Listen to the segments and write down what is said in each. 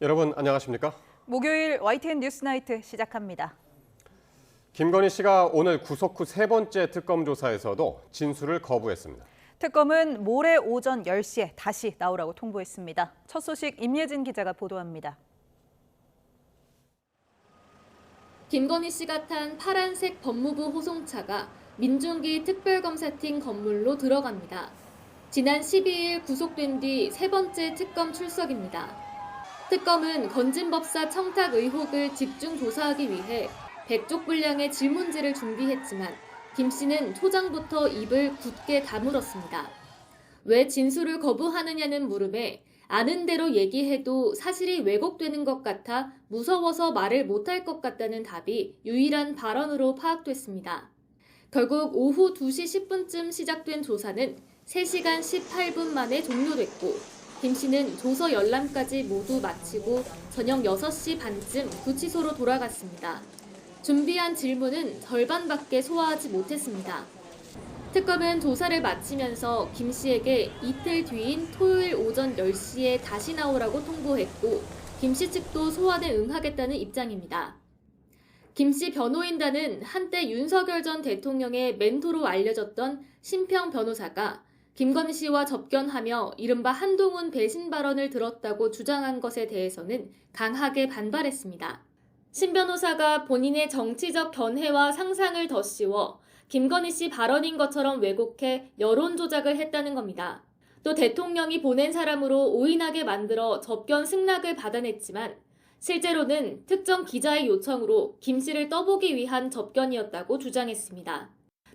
여러분 안녕하십니까? 목요일 YTN 뉴스나이트 시작합니다. 김건희 씨가 오늘 구속 후 세 번째 특검 조사에서도 진술을 거부했습니다. 특검은 모레 오전 10시에 다시 나오라고 통보했습니다. 첫 소식 임예진 기자가 보도합니다. 김건희 씨가 탄 파란색 법무부 호송차가 민중기 특별검사팀 건물로 들어갑니다. 지난 12일 구속된 뒤 세 번째 특검 출석입니다. 특검은 건진법사 청탁 의혹을 집중 조사하기 위해 100쪽 분량의 질문지를 준비했지만 김 씨는 초장부터 입을 굳게 다물었습니다. 왜 진술을 거부하느냐는 물음에 아는 대로 얘기해도 사실이 왜곡되는 것 같아 무서워서 말을 못할 것 같다는 답이 유일한 발언으로 파악됐습니다. 결국 오후 2시 10분쯤 시작된 조사는 3시간 18분 만에 종료됐고 김 씨는 조서 열람까지 모두 마치고 저녁 6시 반쯤 구치소로 돌아갔습니다. 준비한 질문은 절반밖에 소화하지 못했습니다. 특검은 조사를 마치면서 김 씨에게 이틀 뒤인 토요일 오전 10시에 다시 나오라고 통보했고 김 씨 측도 소환에 응하겠다는 입장입니다. 김 씨 변호인단은 한때 윤석열 전 대통령의 멘토로 알려졌던 심평 변호사가 김건희 씨와 접견하며 이른바 한동훈 배신 발언을 들었다고 주장한 것에 대해서는 강하게 반발했습니다. 심 변호사가 본인의 정치적 견해와 상상을 덧씌워 김건희 씨 발언인 것처럼 왜곡해 여론 조작을 했다는 겁니다. 또 대통령이 보낸 사람으로 오인하게 만들어 접견 승낙을 받아냈지만 실제로는 특정 기자의 요청으로 김 씨를 떠보기 위한 접견이었다고 주장했습니다.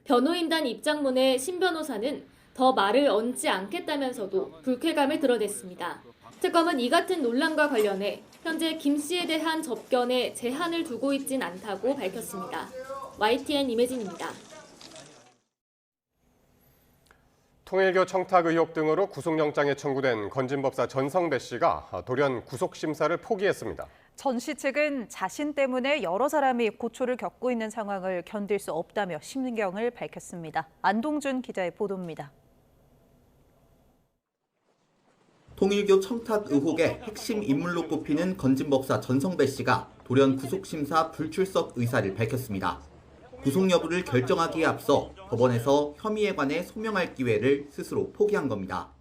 변호인단 입장문에 심 변호사는 더 말을 얹지 않겠다면서도 불쾌감을 드러냈습니다. 특검은 이 같은 논란과 관련해 현재 김 씨에 대한 접견에 제한을 두고 있진 않다고 밝혔습니다. YTN 임혜진입니다. 통일교 청탁 의혹 등으로 구속영장에 청구된 건진법사 전성배 씨가 돌연 구속심사를 포기했습니다. 전 씨 측은 자신 때문에 여러 사람이 고초를 겪고 있는 상황을 견딜 수 없다며 심경을 밝혔습니다. 안동준 기자의 보도입니다. 통일교 청탁 의혹의 핵심 인물로 꼽히는 건진법사 전성배 씨가 돌연 구속심사 불출석 의사를 밝혔습니다. 구속 여부를 결정하기에 앞서 법원에서 혐의에 관해 소명할 기회를 스스로 포기한 겁니다.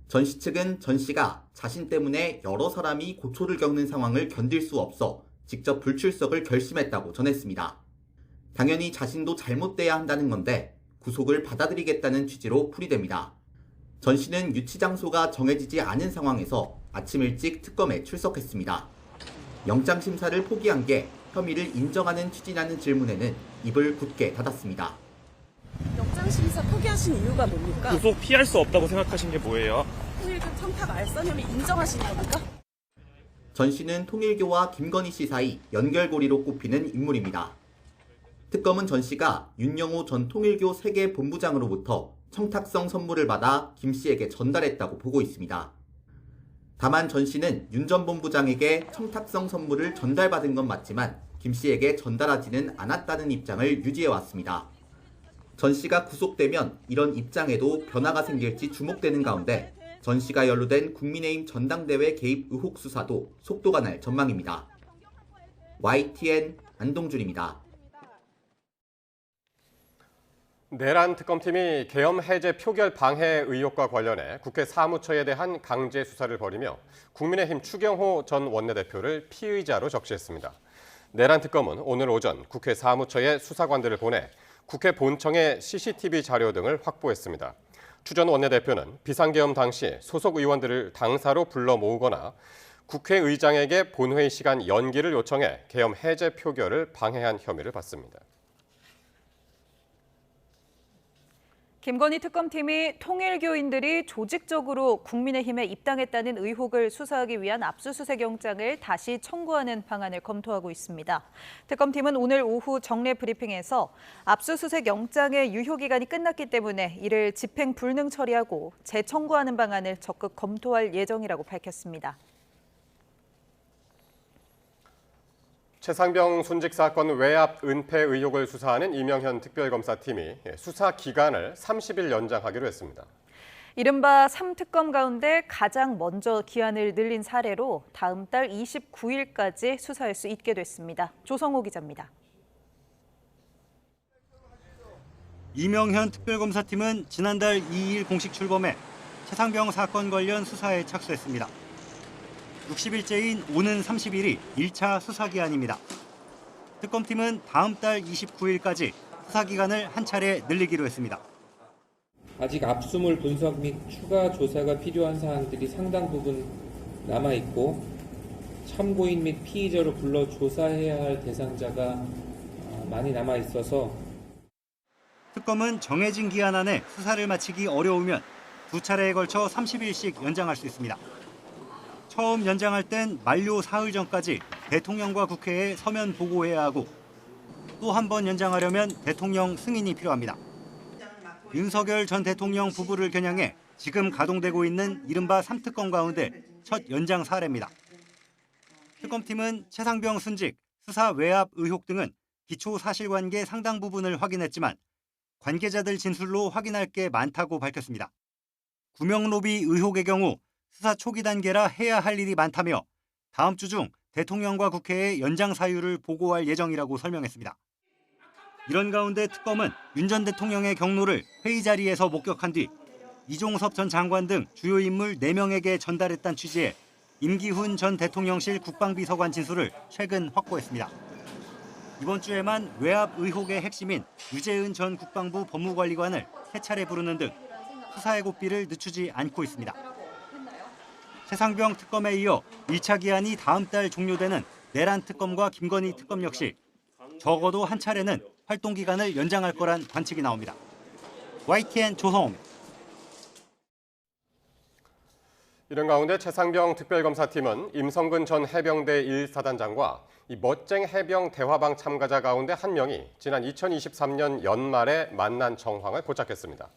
전 씨 측은 전 씨가 자신 때문에 여러 사람이 고초를 겪는 상황을 견딜 수 없어 직접 불출석을 결심했다고 전했습니다. 당연히 자신도 잘못돼야 한다는 건데 구속을 받아들이겠다는 취지로 풀이됩니다. 전 씨는 유치 장소가 정해지지 않은 상황에서 아침 일찍 특검에 출석했습니다. 영장 심사를 포기한 게 혐의를 인정하는 취지라는 질문에는 입을 굳게 닫았습니다. 영장 심사 포기하신 이유가 뭡니까? 구속 피할 수 없다고 생각하신 게 뭐예요? 통일교 청탁 알선 혐의 인정하시는 겁니까? 전 씨는 통일교와 김건희 씨 사이 연결고리로 꼽히는 인물입니다. 특검은 전 씨가 윤영호 전 통일교 세계 본부장으로부터 청탁성 선물을 받아 김 씨에게 전달했다고 보고 있습니다. 다만 전 씨는 윤 전 본부장에게 청탁성 선물을 전달받은 건 맞지만 김 씨에게 전달하지는 않았다는 입장을 유지해왔습니다. 전 씨가 구속되면 이런 입장에도 변화가 생길지 주목되는 가운데 전 씨가 연루된 국민의힘 전당대회 개입 의혹 수사도 속도가 날 전망입니다. YTN 안동준입니다. 내란 특검팀이 계엄 해제 표결 방해 의혹과 관련해 국회 사무처에 대한 강제 수사를 벌이며 국민의힘 추경호 전 원내대표를 피의자로 적시했습니다. 내란 특검은 오늘 오전 국회 사무처에 수사관들을 보내 국회 본청의 CCTV 자료 등을 확보했습니다. 추 전 원내대표는 비상계엄 당시 소속 의원들을 당사로 불러 모으거나 국회의장에게 본회의 시간 연기를 요청해 계엄 해제 표결을 방해한 혐의를 받습니다. 김건희 특검팀이 통일교인들이 조직적으로 국민의힘에 입당했다는 의혹을 수사하기 위한 압수수색 영장을 다시 청구하는 방안을 검토하고 있습니다. 특검팀은 오늘 오후 정례 브리핑에서 압수수색 영장의 유효기간이 끝났기 때문에 이를 집행 불능 처리하고 재청구하는 방안을 적극 검토할 예정이라고 밝혔습니다. 최상병 순직 사건 외압 은폐 의혹을 수사하는 이명현 특별검사팀이 수사 기간을 30일 연장하기로 했습니다. 이른바 3특검 가운데 가장 먼저 기한을 늘린 사례로 다음 달 29일까지 수사할 수 있게 됐습니다. 조성호 기자입니다. 이명현 특별검사팀은 지난달 2일 공식 출범해 최상병 사건 관련 수사에 착수했습니다. 60일째인 오는 30일이 1차 수사기한입니다. 특검팀은 다음 달 29일까지 수사기간을 한 차례 늘리기로 했습니다. 아직 압수물 분석 및 추가 조사가 필요한 사항들이 상당 부분 남아있고 참고인 및 피의자로 불러 조사해야 할 대상자가 많이 남아있어서 특검은 정해진 기한 안에 수사를 마치기 어려우면 두 차례에 걸쳐 30일씩 연장할 수 있습니다. 처음 연장할 땐 만료 사흘 전까지 대통령과 국회에 서면 보고해야 하고 또 한 번 연장하려면 대통령 승인이 필요합니다. 윤석열 전 대통령 부부를 겨냥해 지금 가동되고 있는 이른바 3특검 가운데 첫 연장 사례입니다. 특검팀은 최상병 순직, 수사 외압 의혹 등은 기초 사실관계 상당 부분을 확인했지만 관계자들 진술로 확인할 게 많다고 밝혔습니다. 구명로비 의혹의 경우 수사 초기 단계라 해야 할 일이 많다며 다음 주 중 대통령과 국회에 연장 사유를 보고할 예정이라고 설명했습니다. 이런 가운데 특검은 윤 전 대통령의 경로를 회의 자리에서 목격한 뒤 이종섭 전 장관 등 주요 인물 4명에게 전달했다는 취지의 임기훈 전 대통령실 국방비서관 진술을 최근 확보했습니다. 이번 주에만 외압 의혹의 핵심인 유재은 전 국방부 법무관리관을 3차례 부르는 등 수사의 고삐를 늦추지 않고 있습니다. 최상병 특검에 이어 1차 기한이 다음 달 종료되는 내란 특검과 김건희 특검 역시 적어도 한 차례는 활동 기간을 연장할 거란 관측이 나옵니다. YTN 조성호입니다. 이런 가운데 최상병 특별검사팀은 임성근 전 해병대 1사단장과 이 멋쟁 해병 대화방 참가자 가운데 한 명이 지난 2023년 연말에 만난 정황을 포착했습니다.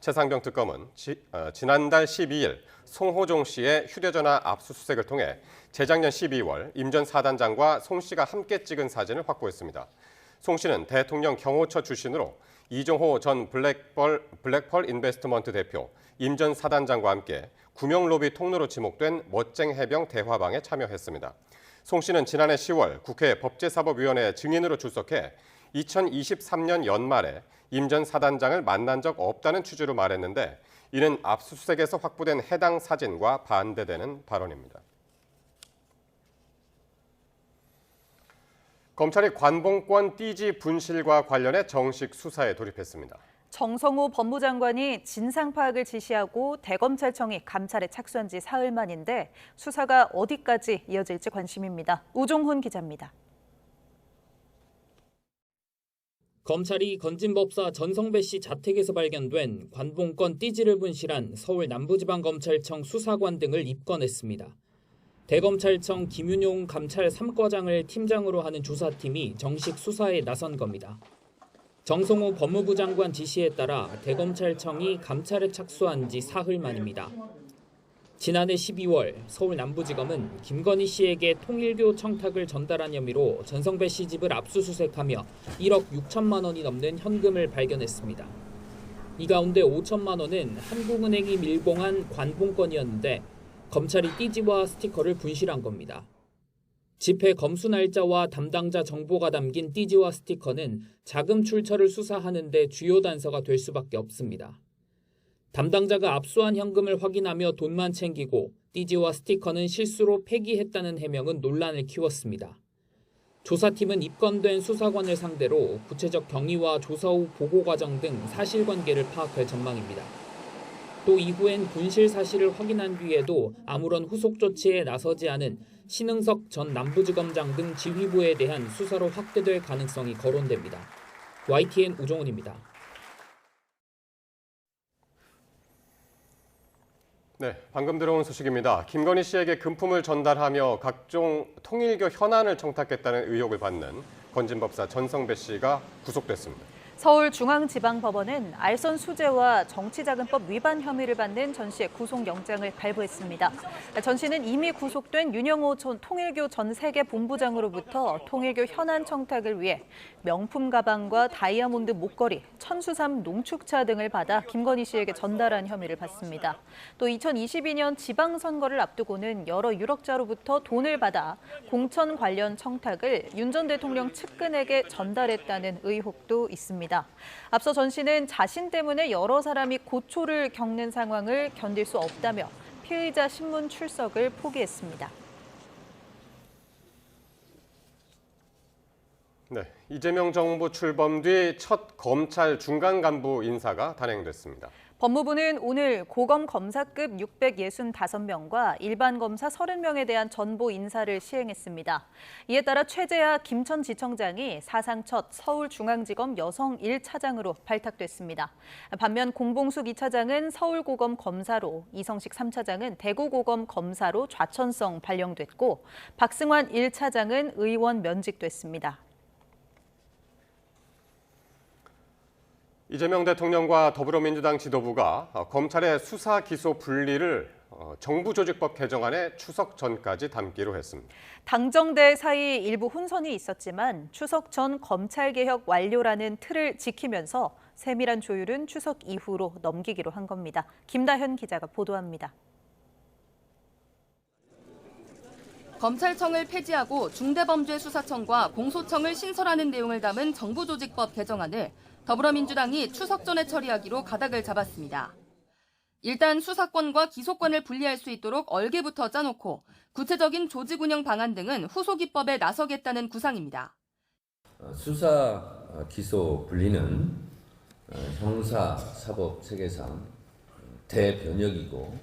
최상병 특검은 지난달 12일 송호종 씨의 휴대전화 압수수색을 통해 재작년 12월 임 전 사단장과 송 씨가 함께 찍은 사진을 확보했습니다. 송 씨는 대통령 경호처 출신으로 이종호 전 블랙펄 인베스트먼트 대표, 임 전 사단장과 함께 구명로비 통로로 지목된 멋쟁 해병 대화방에 참여했습니다. 송 씨는 지난해 10월 국회 법제사법위원회 증인으로 출석해 2023년 연말에 임 전 사단장을 만난 적 없다는 취지로 말했는데 이는 압수수색에서 확보된 해당 사진과 반대되는 발언입니다. 검찰이 관봉권 띠지 분실과 관련해 정식 수사에 돌입했습니다. 정성호 법무장관이 진상 파악을 지시하고 대검찰청이 감찰에 착수한 지 사흘 만인데 수사가 어디까지 이어질지 관심입니다. 우종훈 기자입니다. 검찰이 건진법사 전성배 씨 자택에서 발견된 관봉권 띠지를 분실한 서울 남부지방검찰청 수사관 등을 입건했습니다. 대검찰청 김윤용 감찰 3과장을 팀장으로 하는 조사팀이 정식 수사에 나선 겁니다. 정성호 법무부 장관 지시에 따라 대검찰청이 감찰에 착수한 지 사흘 만입니다. 지난해 12월 서울 남부지검은 김건희 씨에게 통일교 청탁을 전달한 혐의로 전성배 씨 집을 압수수색하며 1억 6천만 원이 넘는 현금을 발견했습니다. 이 가운데 5천만 원은 한국은행이 밀봉한 관봉권이었는데 검찰이 띠지와 스티커를 분실한 겁니다. 집회 검수 날짜와 담당자 정보가 담긴 띠지와 스티커는 자금 출처를 수사하는 데 주요 단서가 될 수밖에 없습니다. 담당자가 압수한 현금을 확인하며 돈만 챙기고 띠지와 스티커는 실수로 폐기했다는 해명은 논란을 키웠습니다. 조사팀은 입건된 수사관을 상대로 구체적 경위와 조사 후 보고 과정 등 사실관계를 파악할 전망입니다. 또 이후엔 분실 사실을 확인한 뒤에도 아무런 후속 조치에 나서지 않은 신흥석 전 남부지검장 등 지휘부에 대한 수사로 확대될 가능성이 거론됩니다. YTN 우종훈입니다. 네, 방금 들어온 소식입니다. 김건희 씨에게 금품을 전달하며 각종 통일교 현안을 청탁했다는 의혹을 받는 건진법사 전성배 씨가 구속됐습니다. 서울중앙지방법원은 알선 수재와 정치자금법 위반 혐의를 받는 전 씨의 구속영장을 발부했습니다. 전 씨는 이미 구속된 윤영호 통일교 전 세계 본부장으로부터 통일교 현안 청탁을 위해 명품 가방과 다이아몬드 목걸이, 천수삼 농축차 등을 받아 김건희 씨에게 전달한 혐의를 받습니다. 또 2022년 지방선거를 앞두고는 여러 유력자로부터 돈을 받아 공천 관련 청탁을 윤 전 대통령 측근에게 전달했다는 의혹도 있습니다. 앞서 전 씨는 자신 때문에 여러 사람이 고초를 겪는 상황을 견딜 수 없다며 피의자 신문 출석을 포기했습니다. 네, 이재명 정부 출범 뒤 첫 검찰 중간 간부 인사가 단행됐습니다. 법무부는 오늘 고검 검사급 665명과 일반 검사 30명에 대한 전보 인사를 시행했습니다. 이에 따라 최재하 김천지청장이 사상 첫 서울중앙지검 여성 1차장으로 발탁됐습니다. 반면 공봉숙 2차장은 서울고검 검사로, 이성식 3차장은 대구고검 검사로 좌천성 발령됐고 박승환 1차장은 의원 면직됐습니다. 이재명 대통령과 더불어민주당 지도부가 검찰의 수사 기소 분리를 정부조직법 개정안의 추석 전까지 담기로 했습니다. 당정대 사이 일부 혼선이 있었지만 추석 전 검찰개혁 완료라는 틀을 지키면서 세밀한 조율은 추석 이후로 넘기기로 한 겁니다. 김다현 기자가 보도합니다. 검찰청을 폐지하고 중대범죄수사청과 공소청을 신설하는 내용을 담은 정부조직법 개정안을 더불어민주당이 추석 전에 처리하기로 가닥을 잡았습니다. 일단 수사권과 기소권을 분리할 수 있도록 얼개부터 짜놓고 구체적인 조직 운영 방안 등은 후속 입법에 나서겠다는 구상입니다. 수사 기소 분리는 형사 사법 체계상 대변혁이고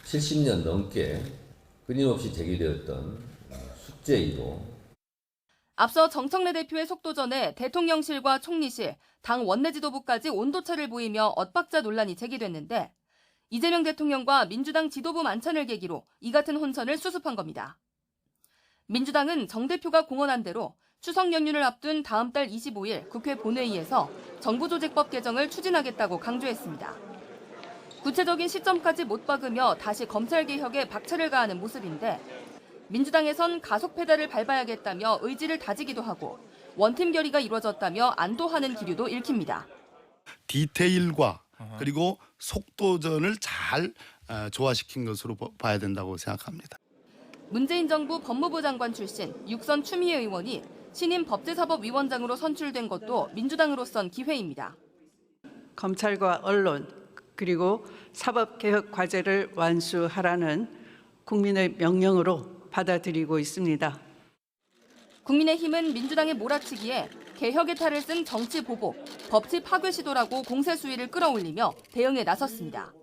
70년 넘게 끊임없이 제기되었던 숙제이고 앞서 정청래 대표의 속도전에 대통령실과 총리실, 당 원내 지도부까지 온도차를 보이며 엇박자 논란이 제기됐는데 이재명 대통령과 민주당 지도부 만찬을 계기로 이 같은 혼선을 수습한 겁니다. 민주당은 정 대표가 공언한 대로 추석 연휴를 앞둔 다음 달 25일 국회 본회의에서 정부조직법 개정을 추진하겠다고 강조했습니다. 구체적인 시점까지 못 박으며 다시 검찰개혁에 박차를 가하는 모습인데 민주당에선 가속 페달을 밟아야겠다며 의지를 다지기도 하고 원팀 결의가 이루어졌다며 안도하는 기류도 읽힙니다. 디테일과 그리고 속도전을 잘 조화시킨 것으로 봐야 된다고 생각합니다. 문재인 정부 법무부 장관 출신 육선 추미애 의원이 신임 법제사법위원장으로 선출된 것도 민주당으로선 기회입니다. 검찰과 언론 그리고 사법개혁 과제를 완수하라는 국민의 명령으로 받아들이고 있습니다. 국민의힘은 민주당의 몰아치기에 개혁의 탈을 쓴 정치 보복, 법치 파괴 시도라고 공세 수위를 끌어올리며 대응에 나섰습니다.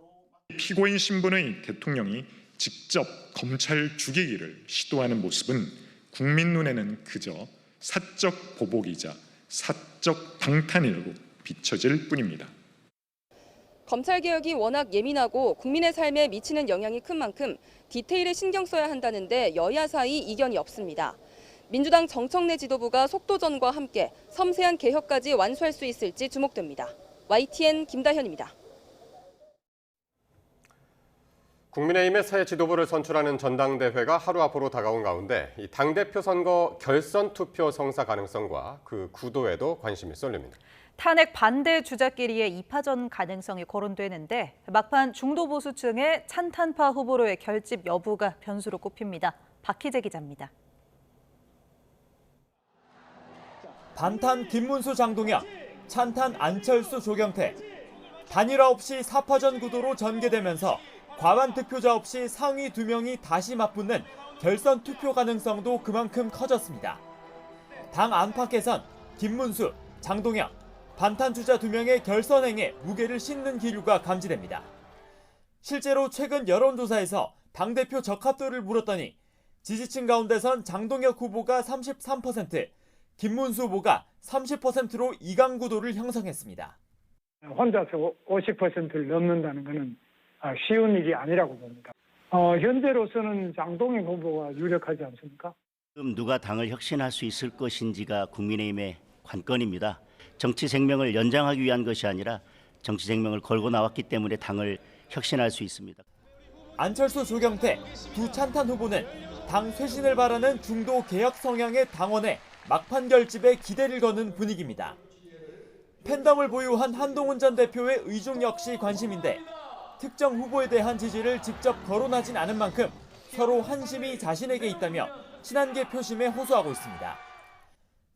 피고인 신분의 대통령이 직접 검찰 죽이기를 시도하는 모습은 국민 눈에는 그저 사적 보복이자 사적 방탄이라고 비춰질 뿐입니다. 검찰개혁이 워낙 예민하고 국민의 삶에 미치는 영향이 큰 만큼 디테일에 신경 써야 한다는데 여야 사이 이견이 없습니다. 민주당 정청래 지도부가 속도전과 함께 섬세한 개혁까지 완수할 수 있을지 주목됩니다. YTN 김다현입니다. 국민의힘의 새 지도부를 선출하는 전당대회가 하루 앞으로 다가온 가운데 이 당대표 선거 결선 투표 성사 가능성과 그 구도에도 관심이 쏠립니다. 탄핵 반대 주자끼리의 2파전 가능성이 거론되는데 막판 중도 보수층의 찬탄파 후보로의 결집 여부가 변수로 꼽힙니다. 박희재 기자입니다. 반탄 김문수 장동영, 찬탄 안철수 조경태. 단일화 없이 4파전 구도로 전개되면서 과반 득표자 없이 상위 2명이 다시 맞붙는 결선 투표 가능성도 그만큼 커졌습니다. 당 안팎에선 김문수, 장동영, 반탄 주자 2명의 결선행에 무게를 싣는 기류가 감지됩니다. 실제로 최근 여론조사에서 당대표 적합도를 물었더니 지지층 가운데선 장동혁 후보가 33%, 김문수 후보가 30%로 이강구도를 형성했습니다. 혼자서 50%를 넘는다는 것은 쉬운 일이 아니라고 봅니다. 현재로서는 장동혁 후보가 유력하지 않습니까? 지금 누가 당을 혁신할 수 있을 것인지가 국민의힘의 관건입니다. 정치 생명을 연장하기 위한 것이 아니라 정치 생명을 걸고 나왔기 때문에 당을 혁신할 수 있습니다. 안철수, 조경태 두 찬탄 후보는 당 쇄신을 바라는 중도 개혁 성향의 당원의 막판 결집에 기대를 거는 분위기입니다. 팬덤을 보유한 한동훈 전 대표의 의중 역시 관심인데 특정 후보에 대한 지지를 직접 거론하진 않은 만큼 서로 한심이 자신에게 있다며 친한계 표심에 호소하고 있습니다.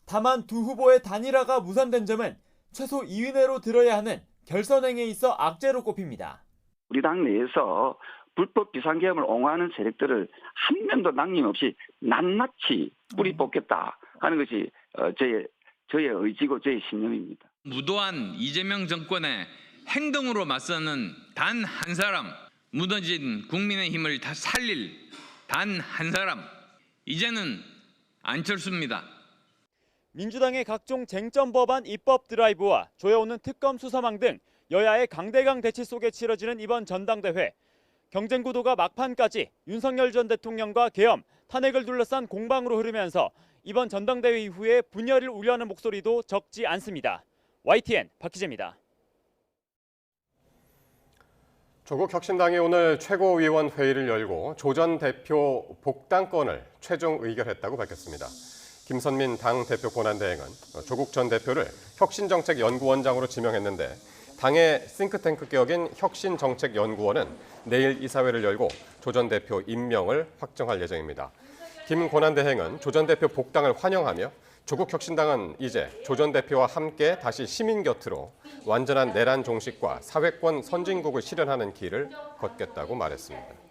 다만 두 후보의 단일화가 무산된 점은 최소 2위 내로 들어야 하는 결선행에 있어 악재로 꼽힙니다. 우리 당 내에서 불법 비상계엄을 옹호하는 세력들을 한 명도 남김없이 낱낱이 뿌리 뽑겠다 하는 것이 저의 의지고 저의 신념입니다. 무도한 이재명 정권의 행동으로 맞서는 단 한 사람, 무너진 국민의힘을 다 살릴 단 한 사람, 이제는 안철수입니다. 민주당의 각종 쟁점 법안 입법 드라이브와 조여오는 특검 수사망 등 여야의 강대강 대치 속에 치러지는 이번 전당대회. 경쟁 구도가 막판까지 윤석열 전 대통령과 계엄, 탄핵을 둘러싼 공방으로 흐르면서 이번 전당대회 이후에 분열을 우려하는 목소리도 적지 않습니다. YTN 박희재입니다. 조국 혁신당이 오늘 최고위원 회의를 열고 조 전 대표 복당권을 최종 의결했다고 밝혔습니다. 김선민 당 대표 권한대행은 조국 전 대표를 혁신정책연구원장으로 지명했는데 당의 싱크탱크 격인 혁신정책연구원은 내일 이사회를 열고 조 전 대표 임명을 확정할 예정입니다. 김 권한대행은 조 전 대표 복당을 환영하며 조국 혁신당은 이제 조 전 대표와 함께 다시 시민 곁으로 완전한 내란 종식과 사회권 선진국을 실현하는 길을 걷겠다고 말했습니다.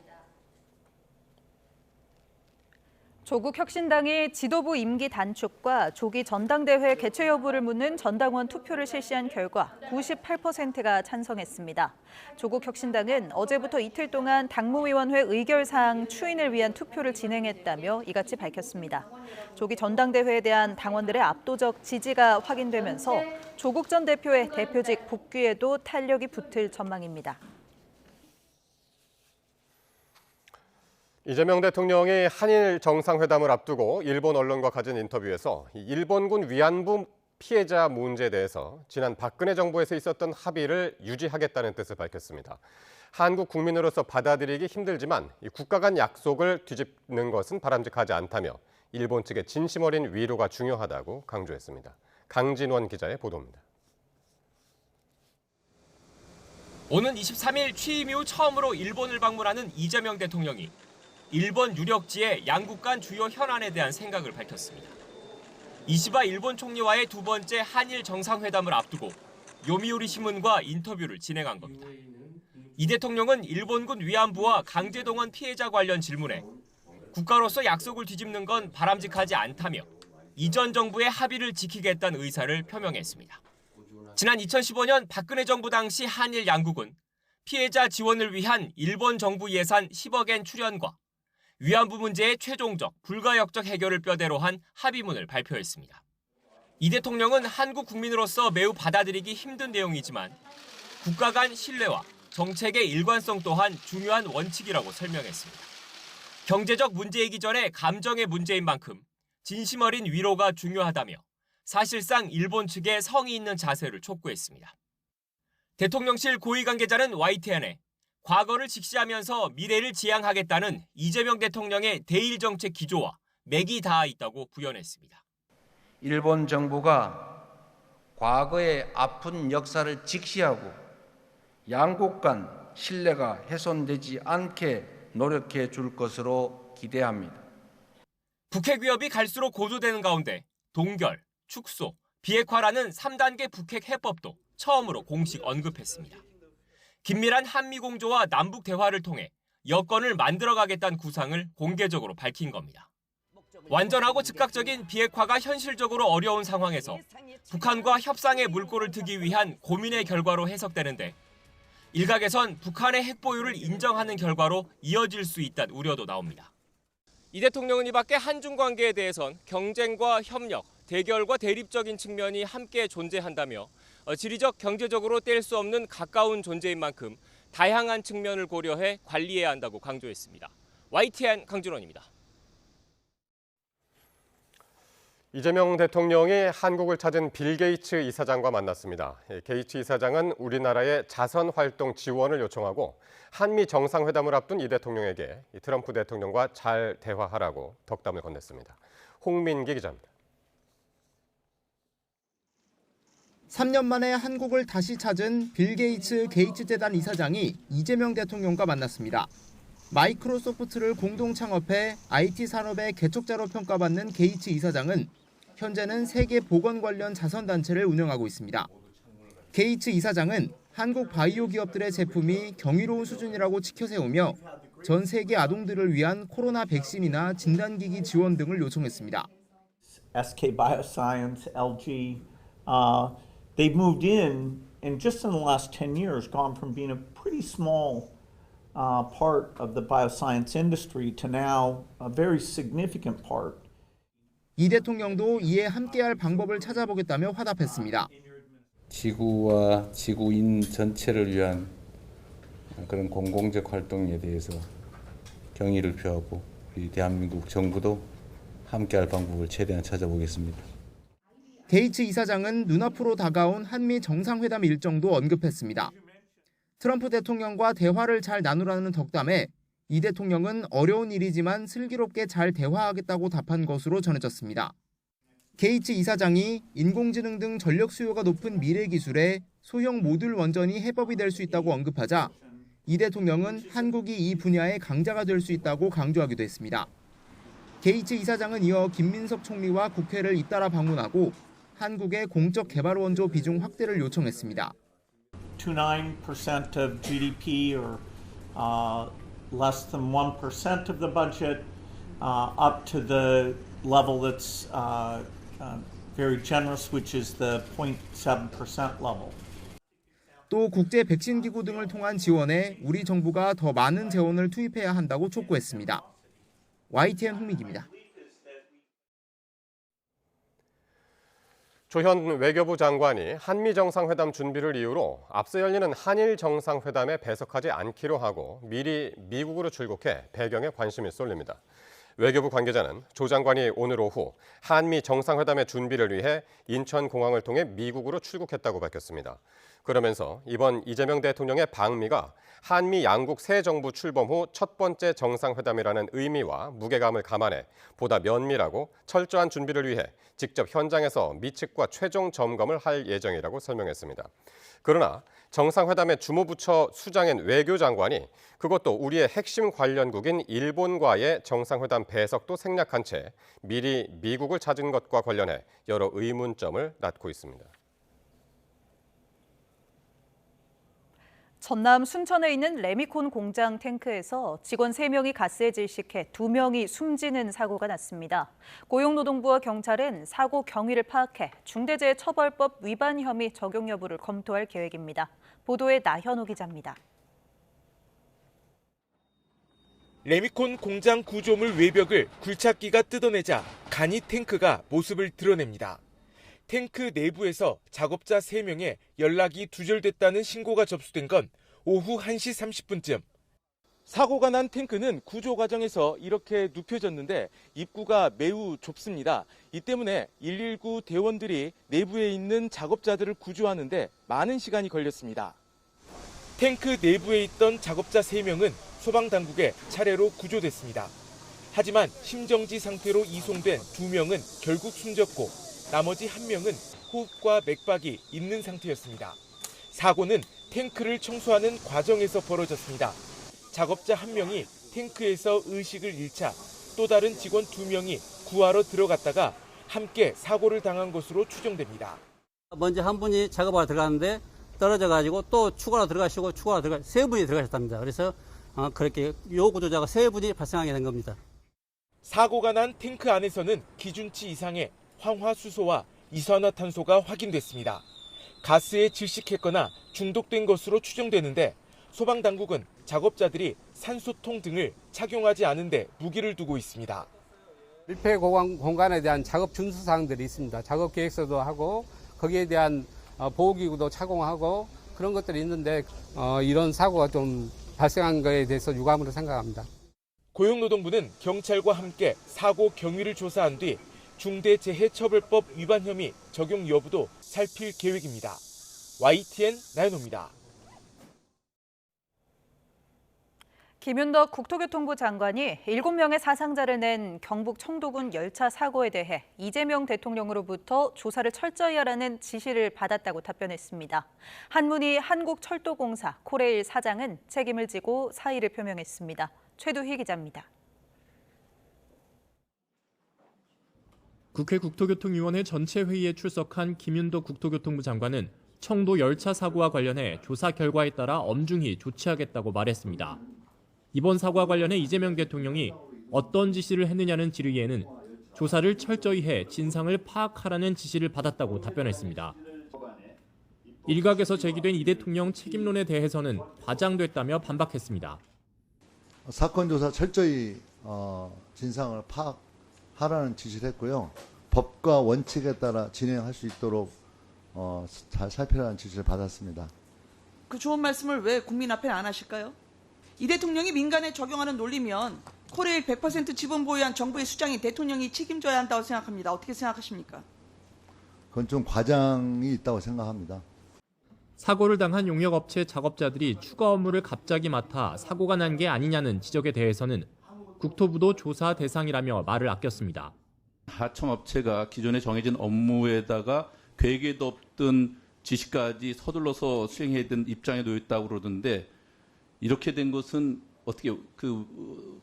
조국 혁신당이 지도부 임기 단축과 조기 전당대회 개최 여부를 묻는 전당원 투표를 실시한 결과 98%가 찬성했습니다. 조국 혁신당은 어제부터 이틀 동안 당무위원회 의결사항 추인을 위한 투표를 진행했다며 이같이 밝혔습니다. 조기 전당대회에 대한 당원들의 압도적 지지가 확인되면서 조국 전 대표의 대표직 복귀에도 탄력이 붙을 전망입니다. 이재명 대통령이 한일 정상회담을 앞두고 일본 언론과 가진 인터뷰에서 일본군 위안부 피해자 문제에 대해서 지난 박근혜 정부에서 있었던 합의를 유지하겠다는 뜻을 밝혔습니다. 한국 국민으로서 받아들이기 힘들지만 국가 간 약속을 뒤집는 것은 바람직하지 않다며 일본 측의 진심 어린 위로가 중요하다고 강조했습니다. 강진원 기자의 보도입니다. 오는 23일 취임 이후 처음으로 일본을 방문하는 이재명 대통령이 일본 유력지의 양국 간 주요 현안에 대한 생각을 밝혔습니다. 이시바 일본 총리와의 두 번째 한일 정상회담을 앞두고 요미우리 신문과 인터뷰를 진행한 겁니다. 이 대통령은 일본군 위안부와 강제동원 피해자 관련 질문에 국가로서 약속을 뒤집는 건 바람직하지 않다며 이전 정부의 합의를 지키겠다는 의사를 표명했습니다. 지난 2015년 박근혜 정부 당시 한일 양국은 피해자 지원을 위한 일본 정부 예산 10억엔 출연과 위안부 문제의 최종적, 불가역적 해결을 뼈대로 한 합의문을 발표했습니다. 이 대통령은 한국 국민으로서 매우 받아들이기 힘든 내용이지만 국가 간 신뢰와 정책의 일관성 또한 중요한 원칙이라고 설명했습니다. 경제적 문제이기 전에 감정의 문제인 만큼 진심 어린 위로가 중요하다며 사실상 일본 측의 성의 있는 자세를 촉구했습니다. 대통령실 고위 관계자는 YTN에 과거를 직시하면서 미래를 지향하겠다는 이재명 대통령의 대일 정책 기조와 맥이 닿아 있다고 부연했습니다. 일본 정부가 과거의 아픈 역사를 직시하고 양국 간 신뢰가 훼손되지 않게 노력해 줄 것으로 기대합니다. 북핵 위협이 갈수록 고조되는 가운데 동결, 축소, 비핵화라는 3단계 북핵 해법도 처음으로 공식 언급했습니다. 긴밀한 한미 공조와 남북 대화를 통해 여건을 만들어가겠다는 구상을 공개적으로 밝힌 겁니다. 완전하고 즉각적인 비핵화가 현실적으로 어려운 상황에서 북한과 협상의 물꼬를 트기 위한 고민의 결과로 해석되는데 일각에선 북한의 핵 보유를 인정하는 결과로 이어질 수 있다는 우려도 나옵니다. 이 대통령은 이 밖에 한중 관계에 대해선 경쟁과 협력, 대결과 대립적인 측면이 함께 존재한다며 지리적, 경제적으로 뗄 수 없는 가까운 존재인 만큼 다양한 측면을 고려해 관리해야 한다고 강조했습니다. YTN 강준원입니다. 이재명 대통령이 한국을 찾은 빌 게이츠 이사장과 만났습니다. 게이츠 이사장은 우리나라의 자선 활동 지원을 요청하고 한미 정상회담을 앞둔 이 대통령에게 트럼프 대통령과 잘 대화하라고 덕담을 건넸습니다. 홍민기 기자입니다. 3년 만에 한국을 다시 찾은 빌 게이츠 게이츠 재단 이사장이 이재명 대통령과 만났습니다. 마이크로소프트를 공동 창업해 IT 산업의 개척자로 평가받는 게이츠 이사장은 현재는 세계 보건 관련 자선단체를 운영하고 있습니다. 게이츠 이사장은 한국 바이오 기업들의 제품이 경이로운 수준이라고 치켜세우며 전 세계 아동들을 위한 코로나 백신이나 진단기기 지원 등을 요청했습니다. SK Bioscience, LG, they've moved in and just in the last 10 years gone from being a pretty small part of the bioscience industry to now a very significant part. 이 대통령도 이에 함께할 방법을 찾아보겠다며 화답했습니다. 지구와 지구인 전체를 위한 그런 공공적 활동에 대해서 경의를 표하고 우리 대한민국 정부도 함께할 방법을 최대한 찾아보겠습니다. 게이츠 이사장은 눈앞으로 다가온 한미 정상회담 일정도 언급했습니다. 트럼프 대통령과 대화를 잘 나누라는 덕담에 이 대통령은 어려운 일이지만 슬기롭게 잘 대화하겠다고 답한 것으로 전해졌습니다. 게이츠 이사장이 인공지능 등 전력 수요가 높은 미래 기술에 소형 모듈 원전이 해법이 될 수 있다고 언급하자 이 대통령은 한국이 이 분야의 강자가 될 수 있다고 강조하기도 했습니다. 게이츠 이사장은 이어 김민석 총리와 국회를 잇따라 방문하고 한국의 공적 개발 원조 비중 확대를 요청했습니다. 2.9% of GDP or less than 1% of the budget up to the level that's very generous, which is the 0.7% level. 또 국제 백신 기구 등을 통한 지원에 우리 정부가 더 많은 재원을 투입해야 한다고 촉구했습니다. YTN 홍민기입니다. 조현 외교부 장관이 한미 정상회담 준비를 이유로 앞서 열리는 한일 정상회담에 배석하지 않기로 하고 미리 미국으로 출국해 배경에 관심이 쏠립니다. 외교부 관계자는 조 장관이 오늘 오후 한미 정상회담의 준비를 위해 인천공항을 통해 미국으로 출국했다고 밝혔습니다. 그러면서 이번 이재명 대통령의 방미가 한미 양국 새 정부 출범 후 첫 번째 정상회담이라는 의미와 무게감을 감안해 보다 면밀하고 철저한 준비를 위해 직접 현장에서 미 측과 최종 점검을 할 예정이라고 설명했습니다. 그러나 정상회담의 주무부처 수장인 외교장관이 그것도 우리의 핵심 관련국인 일본과의 정상회담 배석도 생략한 채 미리 미국을 찾은 것과 관련해 여러 의문점을 낳고 있습니다. 전남 순천에 있는 레미콘 공장 탱크에서 직원 3명이 가스에 질식해 2명이 숨지는 사고가 났습니다. 고용노동부와 경찰은 사고 경위를 파악해 중대재해처벌법 위반 혐의 적용 여부를 검토할 계획입니다. 보도에 나현호 기자입니다. 레미콘 공장 구조물 외벽을 굴착기가 뜯어내자 간이 탱크가 모습을 드러냅니다. 탱크 내부에서 작업자 3명의 연락이 두절됐다는 신고가 접수된 건 오후 1시 30분쯤. 사고가 난 탱크는 구조 과정에서 이렇게 눕혀졌는데 입구가 매우 좁습니다. 이 때문에 119 대원들이 내부에 있는 작업자들을 구조하는데 많은 시간이 걸렸습니다. 탱크 내부에 있던 작업자 3명은 소방당국에 차례로 구조됐습니다. 하지만 심정지 상태로 이송된 2명은 결국 숨졌고 나머지 1명은 호흡과 맥박이 있는 상태였습니다. 사고는 탱크를 청소하는 과정에서 벌어졌습니다. 작업자 1명이 탱크에서 의식을 잃자 또 다른 직원 2명이 구하러 들어갔다가 함께 사고를 당한 것으로 추정됩니다. 먼저 한 분이 작업하러 들어갔는데 떨어져가지고 또 추가로 들어가시고 추가로 들어가 3분이 들어가셨답니다. 그래서 그렇게 요구조자가 3분이 발생하게 된 겁니다. 사고가 난 탱크 안에서는 기준치 이상의 황화수소와 이산화탄소가 확인됐습니다. 가스에 질식했거나 중독된 것으로 추정되는데 소방당국은 작업자들이 산소통 등을 착용하지 않은 데 무기를 두고 있습니다. 밀폐 공간에 대한 작업 준수사항들이 있습니다. 작업 계획서도 하고 거기에 대한 보호기구도 착용하고 그런 것들이 있는데 이런 사고가 좀 발생한 것에 대해서 유감으로 생각합니다. 고용노동부는 경찰과 함께 사고 경위를 조사한 뒤 중대재해처벌법 위반 혐의 적용 여부도 살필 계획입니다. YTN 나연호입니다. 김윤덕 국토교통부 장관이 7명의 사상자를 낸 경북 청도군 열차 사고에 대해 이재명 대통령으로부터 조사를 철저히 하라는 지시를 받았다고 답변했습니다. 한문희 한국철도공사 코레일 사장은 책임을 지고 사의를 표명했습니다. 최두희 기자입니다. 국회 국토교통위원회 전체 회의에 출석한 김윤덕 국토교통부 장관은 청도 열차 사고와 관련해 조사 결과에 따라 엄중히 조치하겠다고 말했습니다. 이번 사고와 관련해 이재명 대통령이 어떤 지시를 했느냐는 질의에는 조사를 철저히 해 진상을 파악하라는 지시를 받았다고 답변했습니다. 일각에서 제기된 이 대통령 책임론에 대해서는 과장됐다며 반박했습니다. 사건 조사 철저히 진상을 파악하라는 지시를 했고요. 법과 원칙에 따라 진행할 수 있도록 잘 살피라는 지시를 받았습니다. 그 좋은 말씀을 왜 국민 앞에 안 하실까요? 이 대통령이 민간에 적용하는 논리면 코레일 100% 지분 보유한 정부의 수장이 대통령이 책임져야 한다고 생각합니다. 어떻게 생각하십니까? 그건 좀 과장이 있다고 생각합니다. 사고를 당한 용역업체 작업자들이 추가 업무를 갑자기 맡아 사고가 난 게 아니냐는 지적에 대해서는 국토부도 조사 대상이라며 말을 아꼈습니다. 하청업체가 기존에 정해진 업무에다가 계획에도 없던 지시까지 서둘러서 수행해야 되는 입장에 놓였다고 그러던데 이렇게 된 것은 어떻게 그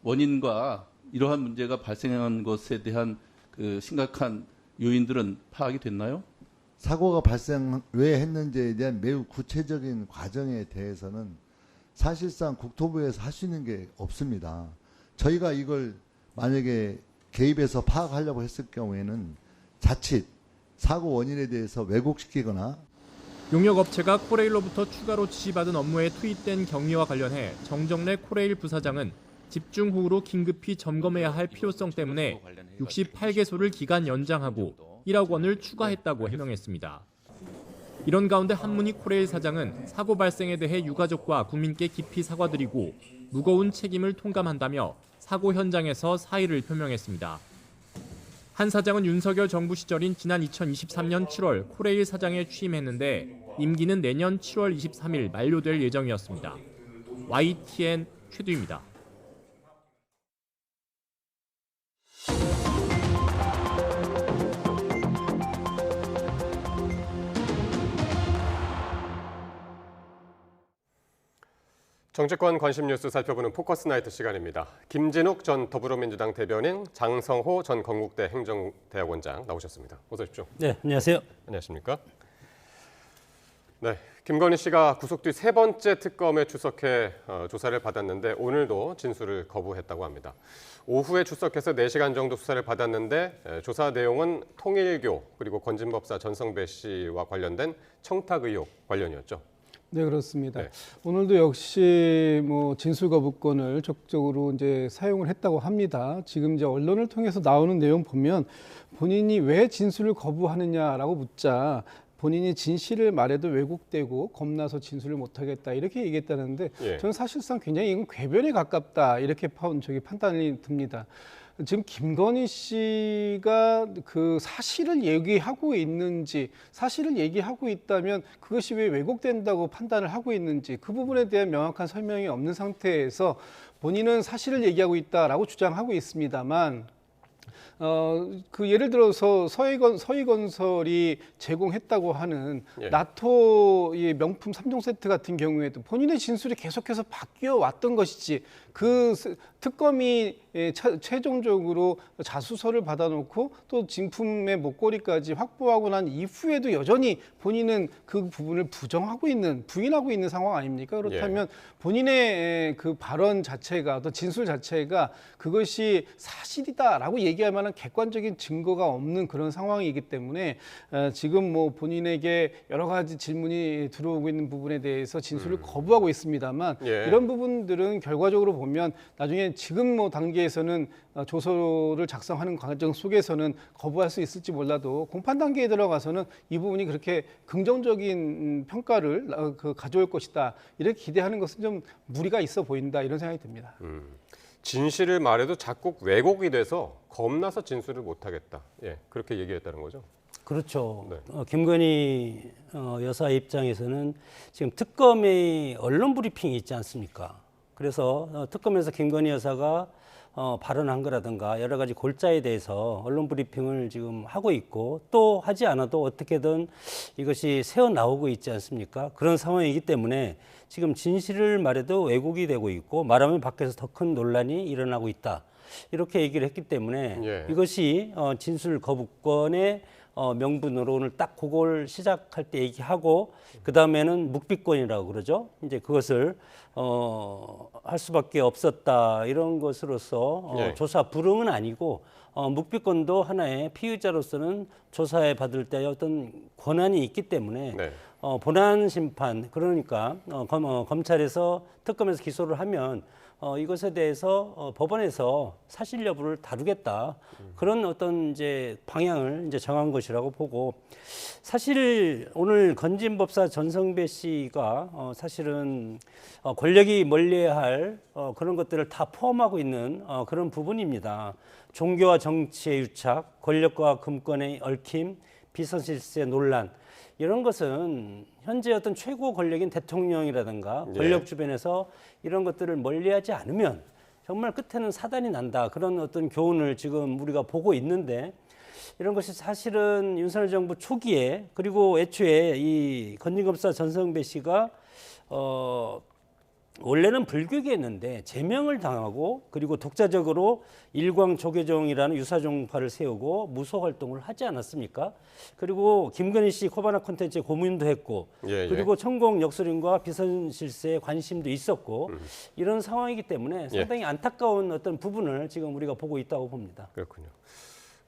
원인과 이러한 문제가 발생한 것에 대한 그 심각한 요인들은 파악이 됐나요? 사고가 발생 왜 했는지에 대한 매우 구체적인 과정에 대해서는 사실상 국토부에서 할 수 있는 게 없습니다. 저희가 이걸 만약에 개입해서 파악하려고 했을 경우에는 자칫 사고 원인에 대해서 왜곡시키거나 용역업체가 코레일로부터 추가로 지시받은 업무에 투입된 경위와 관련해 정정래 코레일 부사장은 집중 호우로 긴급히 점검해야 할 필요성 때문에 68개소를 기간 연장하고 1억 원을 추가했다고 해명했습니다. 이런 가운데 한문희 코레일 사장은 사고 발생에 대해 유가족과 국민께 깊이 사과드리고 무거운 책임을 통감한다며 사고 현장에서 사의를 표명했습니다. 한 사장은 윤석열 정부 시절인 지난 2023년 7월 코레일 사장에 취임했는데 임기는 내년 7월 23일 만료될 예정이었습니다. YTN 최두입니다. 정치권 관심 뉴스 살펴보는 포커스 나이트 시간입니다. 김진욱 전 더불어민주당 대변인, 장성호 전 건국대 행정대학원장 나오셨습니다. 어서 오십시오. 네, 안녕하세요. 안녕하십니까? 네, 김건희 씨가 구속 뒤 세 번째 특검에 출석해 조사를 받았는데 오늘도 진술을 거부했다고 합니다. 오후에 출석해서 4시간 정도 수사를 받았는데 조사 내용은 통일교 그리고 건진법사 전성배 씨와 관련된 청탁 의혹 관련이었죠. 네, 그렇습니다. 네. 오늘도 역시 진술 거부권을 적극적으로 이제 사용을 했다고 합니다. 지금 이제 언론을 통해서 나오는 내용 보면 본인이 왜 진술을 거부하느냐라고 묻자 본인이 진실을 말해도 왜곡되고 겁나서 진술을 못하겠다 이렇게 얘기했다는데 예. 저는 사실상 굉장히 이건 궤변에 가깝다 이렇게 판단이 듭니다. 지금 김건희 씨가 그 사실을 얘기하고 있는지, 사실을 얘기하고 있다면 그것이 왜 왜곡된다고 판단을 하고 있는지 그 부분에 대한 명확한 설명이 없는 상태에서 본인은 사실을 얘기하고 있다라고 주장하고 있습니다만 그 예를 들어서 서희건설이 제공했다고 하는 예. 나토의 명품 3종 세트 같은 경우에도 본인의 진술이 계속해서 바뀌어 왔던 것이지 그 특검이 최종적으로 자수서를 받아놓고 또 진품의 목걸이까지 확보하고 난 이후에도 여전히 본인은 그 부분을 부인하고 있는 상황 아닙니까? 그렇다면 본인의 그 발언 자체가 또 진술 자체가 그것이 사실이다라고 얘기할 만한 객관적인 증거가 없는 그런 상황이기 때문에 지금 본인에게 여러 가지 질문이 들어오고 있는 부분에 대해서 진술을 거부하고 있습니다만 이런 부분들은 결과적으로 보면 나중에 지금 단계에서는 조서를 작성하는 과정 속에서는 거부할 수 있을지 몰라도 공판 단계에 들어가서는 이 부분이 그렇게 긍정적인 평가를 가져올 것이다 이렇게 기대하는 것은 좀 무리가 있어 보인다 이런 생각이 듭니다. 진실을 말해도 자꾸 왜곡이 돼서 겁나서 진술을 못하겠다. 예, 그렇게 얘기했다는 거죠. 그렇죠. 네. 김건희 여사 입장에서는 지금 특검의 언론 브리핑이 있지 않습니까? 그래서 특검에서 김건희 여사가 발언한 거라든가 여러 가지 골자에 대해서 언론 브리핑을 지금 하고 있고 또 하지 않아도 어떻게든 이것이 새어 나오고 있지 않습니까? 그런 상황이기 때문에 지금 진실을 말해도 왜곡이 되고 있고 말하면 밖에서 더 큰 논란이 일어나고 있다. 이렇게 얘기를 했기 때문에 예. 이것이 진술 거부권의 명분으로 오늘 딱 그걸 시작할 때 얘기하고 그 다음에는 묵비권이라고 그러죠. 이제 그것을 할 수밖에 없었다 이런 것으로서 예. 조사 불응은 아니고 묵비권도 하나의 피의자로서는 조사에 받을 때 어떤 권한이 있기 때문에 네. 본안 심판 그러니까 검찰에서 특검에서 기소를 하면 이것에 대해서 법원에서 사실 여부를 다루겠다 그런 어떤 이제 방향을 이제 정한 것이라고 보고 사실 오늘 건진법사 전성배 씨가 사실은 권력이 멀리해야 할 그런 것들을 다 포함하고 있는 그런 부분입니다. 종교와 정치의 유착, 권력과 금권의 얽힘, 비선실세 논란 이런 것은 현재 어떤 최고 권력인 대통령이라든가 권력 주변에서 이런 것들을 멀리하지 않으면 정말 끝에는 사단이 난다. 그런 어떤 교훈을 지금 우리가 보고 있는데 이런 것이 사실은 윤석열 정부 초기에 그리고 애초에 이 건진검사 전성배 씨가 원래는 불교계였는데 제명을 당하고 그리고 독자적으로 일광조계종이라는 유사종파를 세우고 무소 활동을 하지 않았습니까? 그리고 김건희 씨 코바나 콘텐츠에 고문도 했고 그리고 천공 역술인과 비선실세에 관심도 있었고 이런 상황이기 때문에 상당히 안타까운 어떤 부분을 지금 우리가 보고 있다고 봅니다. 그렇군요.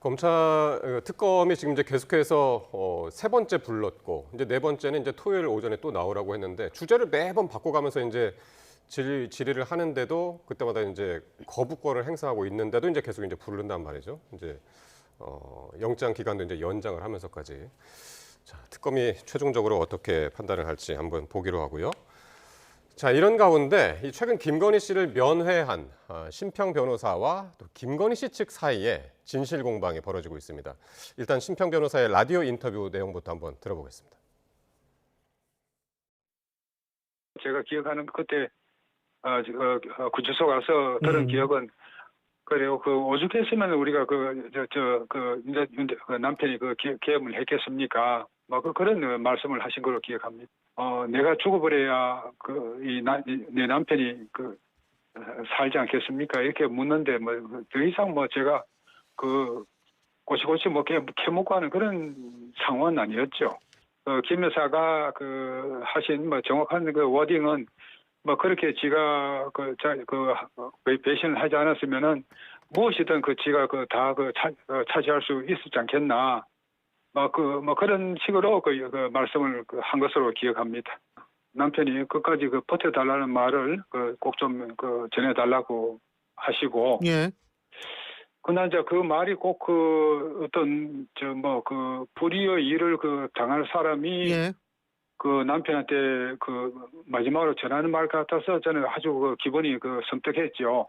검찰 특검이 지금 이제 계속해서 세 번째 불렀고 이제 네 번째는 이제 토요일 오전에 또 나오라고 했는데 주제를 매번 바꿔가면서 이제 질의를 하는데도 그때마다 이제 거부권을 행사하고 있는데도 이제 계속 이제 부른단 말이죠. 이제 영장 기간도 이제 연장을 하면서까지. 자, 특검이 최종적으로 어떻게 판단을 할지 한번 보기로 하고요. 자, 이런 가운데 최근 김건희 씨를 면회한 심평 변호사와 또 김건희 씨 측 사이에 진실 공방이 벌어지고 있습니다. 일단 심평 변호사의 라디오 인터뷰 내용부터 한번 들어보겠습니다. 제가 기억하는 그때 구치소 가서 들은 기억은 그래요. 그 오죽했으면 우리가 남편이 계엄을 했겠습니까? 그런 말씀을 하신 걸로 기억합니다. 내가 죽어버려야 내 남편이 살지 않겠습니까? 이렇게 묻는데 더 이상 제가 꼬치꼬치 캐묻고 하는 그런 상황은 아니었죠. 김 여사가 하신 정확한 워딩은 그렇게 지가 배신을 하지 않았으면은 무엇이든 지가 다 차지할 수 있었지 않겠나. 그런 식으로 말씀을 한 것으로 기억합니다. 남편이 끝까지 버텨달라는 말을 꼭 좀 전해달라고 하시고. 예. 그러나 이제 그 말이 꼭 어떤 불의의 일을 당할 사람이 남편한테 마지막으로 전하는 말 같아서 저는 아주 기분이 섬뜩했죠.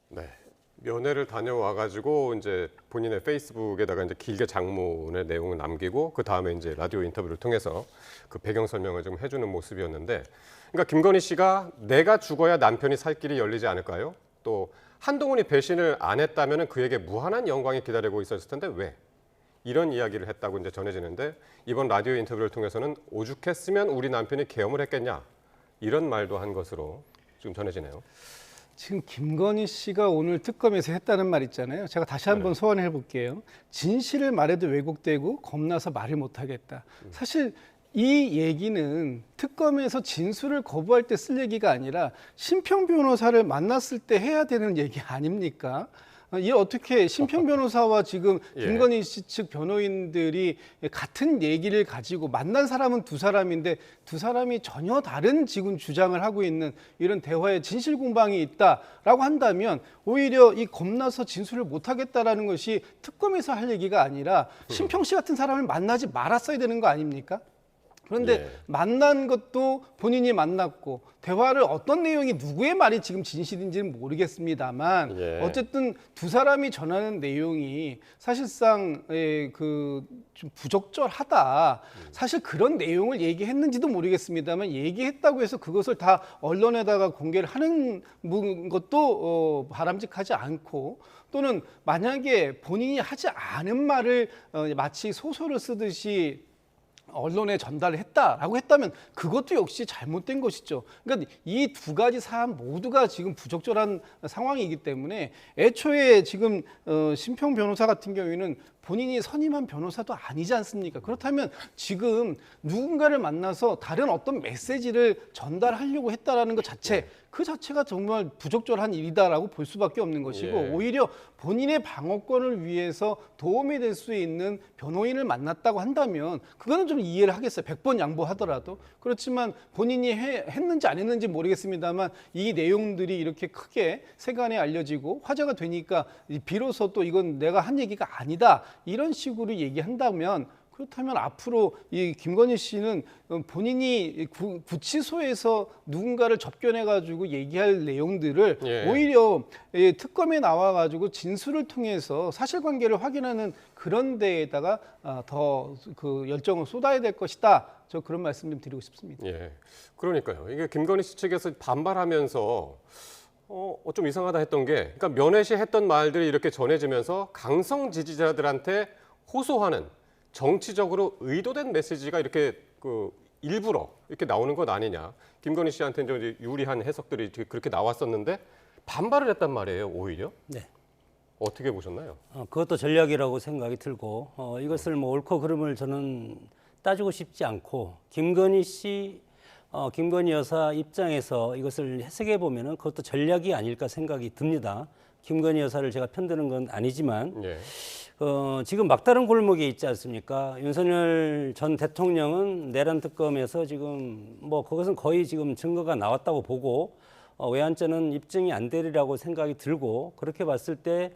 네. 면회를 다녀와가지고 이제 본인의 페이스북에다가 이제 길게 장문의 내용을 남기고 그 다음에 이제 라디오 인터뷰를 통해서 그 배경 설명을 좀 해주는 모습이었는데, 그러니까 김건희 씨가 내가 죽어야 남편이 살 길이 열리지 않을까요? 또 한동훈이 배신을 안 했다면은 그에게 무한한 영광이 기다리고 있었을 텐데 왜? 이런 이야기를 했다고 이제 전해지는데 이번 라디오 인터뷰를 통해서는 오죽했으면 우리 남편이 계엄을 했겠냐 이런 말도 한 것으로 지금 전해지네요. 지금 김건희 씨가 오늘 특검에서 했다는 말 있잖아요. 제가 다시 한번 소환해 볼게요. 진실을 말해도 왜곡되고 겁나서 말을 못하겠다. 사실 이 얘기는 특검에서 진술을 거부할 때 쓸 얘기가 아니라 심평 변호사를 만났을 때 해야 되는 얘기 아닙니까? 이 어떻게 심평 변호사와 지금 김건희 씨 측 변호인들이 같은 얘기를 가지고 만난 사람은 두 사람인데 두 사람이 전혀 다른 지금 주장을 하고 있는 이런 대화에 진실 공방이 있다라고 한다면 오히려 이 겁나서 진술을 못하겠다라는 것이 특검에서 할 얘기가 아니라 심평 씨 같은 사람을 만나지 말았어야 되는 거 아닙니까? 그런데 예. 만난 것도 본인이 만났고 대화를 어떤 내용이 누구의 말이 지금 진실인지는 모르겠습니다만 예. 어쨌든 두 사람이 전하는 내용이 사실상 좀 부적절하다. 사실 그런 내용을 얘기했는지도 모르겠습니다만 얘기했다고 해서 그것을 다 언론에다가 공개를 하는 것도 바람직하지 않고 또는 만약에 본인이 하지 않은 말을 마치 소설을 쓰듯이 언론에 전달을 했다라고 했다면 그것도 역시 잘못된 것이죠. 그러니까 이 두 가지 사안 모두가 지금 부적절한 상황이기 때문에 애초에 지금 심평 변호사 같은 경우에는 본인이 선임한 변호사도 아니지 않습니까? 그렇다면 지금 누군가를 만나서 다른 어떤 메시지를 전달하려고 했다라는 것 자체, 그 자체가 정말 부적절한 일이다라고 볼 수밖에 없는 것이고 예. 오히려 본인의 방어권을 위해서 도움이 될 수 있는 변호인을 만났다고 한다면 그거는 좀 이해를 하겠어요. 100번 양보하더라도. 그렇지만 본인이 했는지 안 했는지 모르겠습니다만 이 내용들이 이렇게 크게 세간에 알려지고 화제가 되니까 비로소 또 이건 내가 한 얘기가 아니다. 이런 식으로 얘기한다면 그렇다면 앞으로 이 김건희 씨는 본인이 구치소에서 누군가를 접견해가지고 얘기할 내용들을 예. 오히려 특검에 나와가지고 진술을 통해서 사실관계를 확인하는 그런 데에다가 더 그 열정을 쏟아야 될 것이다. 저 그런 말씀 좀 드리고 싶습니다. 예, 그러니까요. 이게 김건희 씨 측에서 반발하면서 좀 이상하다 했던 게, 그러니까 면회시 했던 말들이 이렇게 전해지면서 강성 지지자들한테 호소하는 정치적으로 의도된 메시지가 이렇게 일부러 이렇게 나오는 것 아니냐. 김건희 씨한테 이제 유리한 해석들이 그렇게 나왔었는데 반발을 했단 말이에요, 오히려. 네. 어떻게 보셨나요? 그것도 전략이라고 생각이 들고 이것을 뭐 옳고 그름을 저는 따지고 싶지 않고 김건희 씨, 김건희 여사 입장에서 이것을 해석해 보면은 그것도 전략이 아닐까 생각이 듭니다. 김건희 여사를 제가 편드는 건 아니지만 예. 지금 막다른 골목에 있지 않습니까? 윤석열 전 대통령은 내란 특검에서 지금 뭐 그것은 거의 지금 증거가 나왔다고 보고 외환죄는 입증이 안 되리라고 생각이 들고 그렇게 봤을 때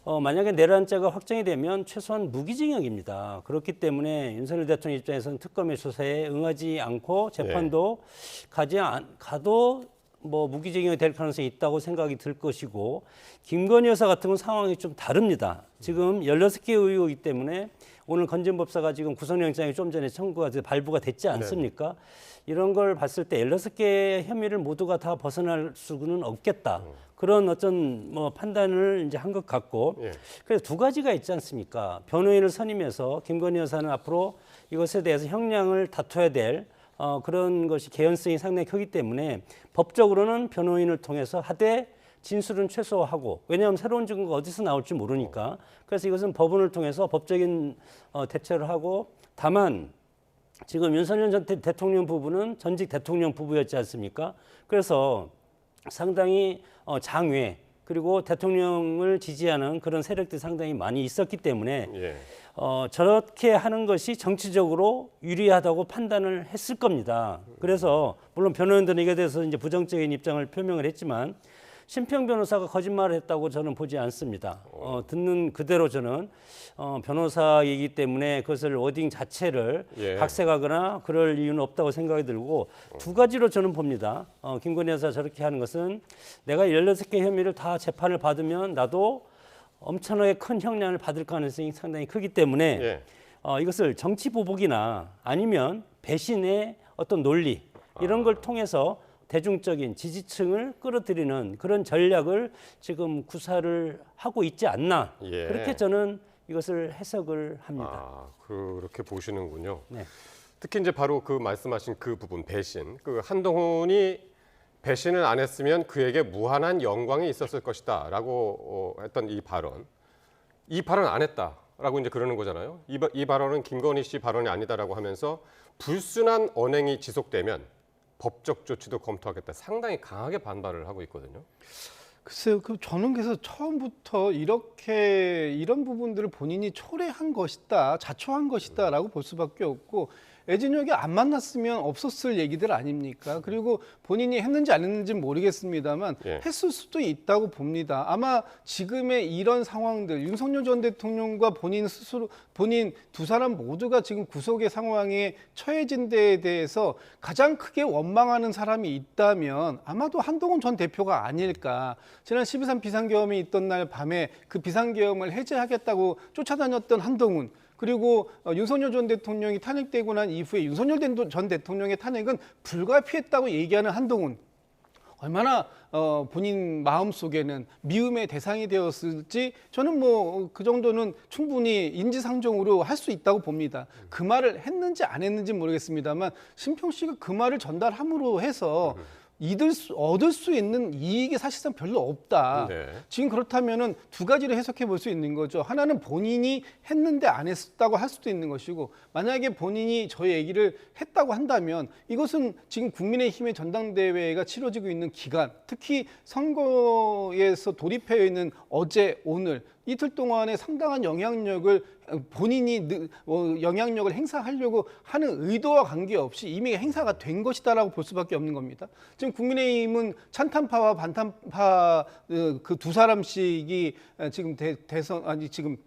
만약에 내란죄가 확정이 되면 최소한 무기징역입니다. 그렇기 때문에 윤석열 대통령 입장에서는 특검의 수사에 응하지 않고 재판도 가도 뭐 무기징역이 될 가능성이 있다고 생각이 들 것이고 김건희 여사 같은 건 상황이 좀 다릅니다. 지금 16개 의혹이기 때문에 오늘 건진법사가 지금 구속영장이 좀 전에 발부가 됐지 않습니까? 이런 걸 봤을 때 16개의 혐의를 모두가 다 벗어날 수는 없겠다. 그런 어떤 뭐 판단을 이제 한 것 같고 그래서 두 가지가 있지 않습니까? 변호인을 선임해서 김건희 여사는 앞으로 이것에 대해서 형량을 다퉈야 될 그런 것이 개연성이 상당히 크기 때문에 법적으로는 변호인을 통해서 하되 진술은 최소화하고 왜냐하면 새로운 증거가 어디서 나올지 모르니까 그래서 이것은 법원을 통해서 법적인 대처를 하고 다만 지금 윤석열 전 대통령 부부는 전직 대통령 부부였지 않습니까? 그래서 상당히 장외 그리고 대통령을 지지하는 그런 세력들이 상당히 많이 있었기 때문에 저렇게 하는 것이 정치적으로 유리하다고 판단을 했을 겁니다. 그래서 물론 변호인들은 이에 대해서 이제 부정적인 입장을 표명을 했지만 심평 변호사가 거짓말을 했다고 저는 보지 않습니다. 듣는 그대로 저는 변호사이기 때문에 그것을 워딩 자체를 각색하거나 그럴 이유는 없다고 생각이 들고 두 가지로 저는 봅니다. 김건희 여사 저렇게 하는 것은 내가 16개 혐의를 다 재판을 받으면 나도 엄청나게 큰 형량을 받을 가능성이 상당히 크기 때문에 이것을 정치 보복이나 아니면 배신의 어떤 논리 이런 걸 통해서 대중적인 지지층을 끌어들이는 그런 전략을 지금 구사를 하고 있지 않나 그렇게 저는 이것을 해석을 합니다. 그렇게 보시는군요. 네. 특히 이제 바로 그 말씀하신 그 부분 배신, 그 한동훈이 배신을 안 했으면 그에게 무한한 영광이 있었을 것이다라고 했던 이 발언 안 했다라고 이제 그러는 거잖아요. 이 발언은 김건희 씨 발언이 아니다라고 하면서 불순한 언행이 지속되면 법적 조치도 검토하겠다. 상당히 강하게 반발을 하고 있거든요. 글쎄요, 저는 그래서 처음부터 이런 부분들을 본인이 초래한 것이다, 자초한 것이다라고 볼 수밖에 없고 애진혁이 안 만났으면 없었을 얘기들 아닙니까? 그리고 본인이 했는지 안 했는지는 모르겠습니다만 예. 했을 수도 있다고 봅니다. 아마 지금의 이런 상황들, 윤석열 전 대통령과 본인 스스로, 본인 두 사람 모두가 지금 구속의 상황에 처해진 데에 대해서 가장 크게 원망하는 사람이 있다면 아마도 한동훈 전 대표가 아닐까. 지난 12.3 비상계엄이 있던 날 밤에 그 비상계엄을 해제하겠다고 쫓아다녔던 한동훈, 그리고 윤석열 전 대통령이 탄핵되고 난 이후에 윤석열 전 대통령의 탄핵은 불가피했다고 얘기하는 한동훈, 얼마나 본인 마음속에는 미움의 대상이 되었을지 저는 뭐 그 정도는 충분히 인지상정으로 할 수 있다고 봅니다. 그 말을 했는지 안 했는지 모르겠습니다만 심평 씨가 그 말을 전달함으로 해서 얻을 수 있는 이익이 사실상 별로 없다. 네. 지금 그렇다면은 두 가지를 해석해 볼 수 있는 거죠. 하나는 본인이 했는데 안 했다고 할 수도 있는 것이고, 만약에 본인이 저 얘기를 했다고 한다면 이것은 지금 국민의힘의 전당대회가 치러지고 있는 기간, 특히 선거에서 돌입해 있는 어제, 오늘 이틀 동안에 상당한 영향력을 본인이 영향력을 행사하려고 하는 의도와 관계없이 이미 행사가 된 것이다라고 볼 수밖에 없는 겁니다. 지금 국민의힘은 찬탄파와 반탄파 그 두 사람씩이 지금 대선 아니 지금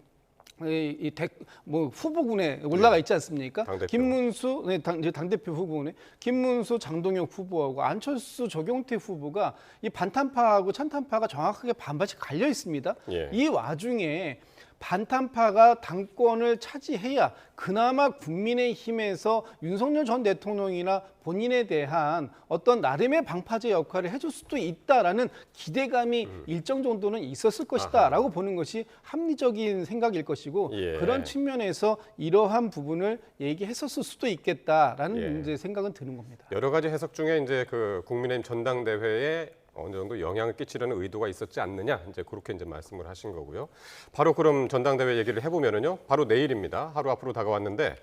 후보군에 올라가 있지 않습니까? 당대표. 김문수 당대표 후보군에 김문수, 장동혁 후보하고 안철수, 조경태 후보가 이 반탄파하고 찬탄파가 정확하게 반반씩 갈려 있습니다. 예. 이 와중에 반탄파가 당권을 차지해야 그나마 국민의힘에서 윤석열 전 대통령이나 본인에 대한 어떤 나름의 방파제 역할을 해줄 수도 있다라는 기대감이 일정 정도는 있었을 것이다라고 보는 것이 합리적인 생각일 것이고, 예. 그런 측면에서 이러한 부분을 얘기했었을 수도 있겠다라는 예. 이제 생각은 드는 겁니다. 여러 가지 해석 중에 이제 그 국민의힘 전당대회에 어느 정도 영향을 끼치려는 의도가 있었지 않느냐, 이제 그렇게 이제 말씀을 하신 거고요. 바로 그럼 전당대회 얘기를 해보면은요, 바로 내일입니다. 하루 앞으로 다가왔는데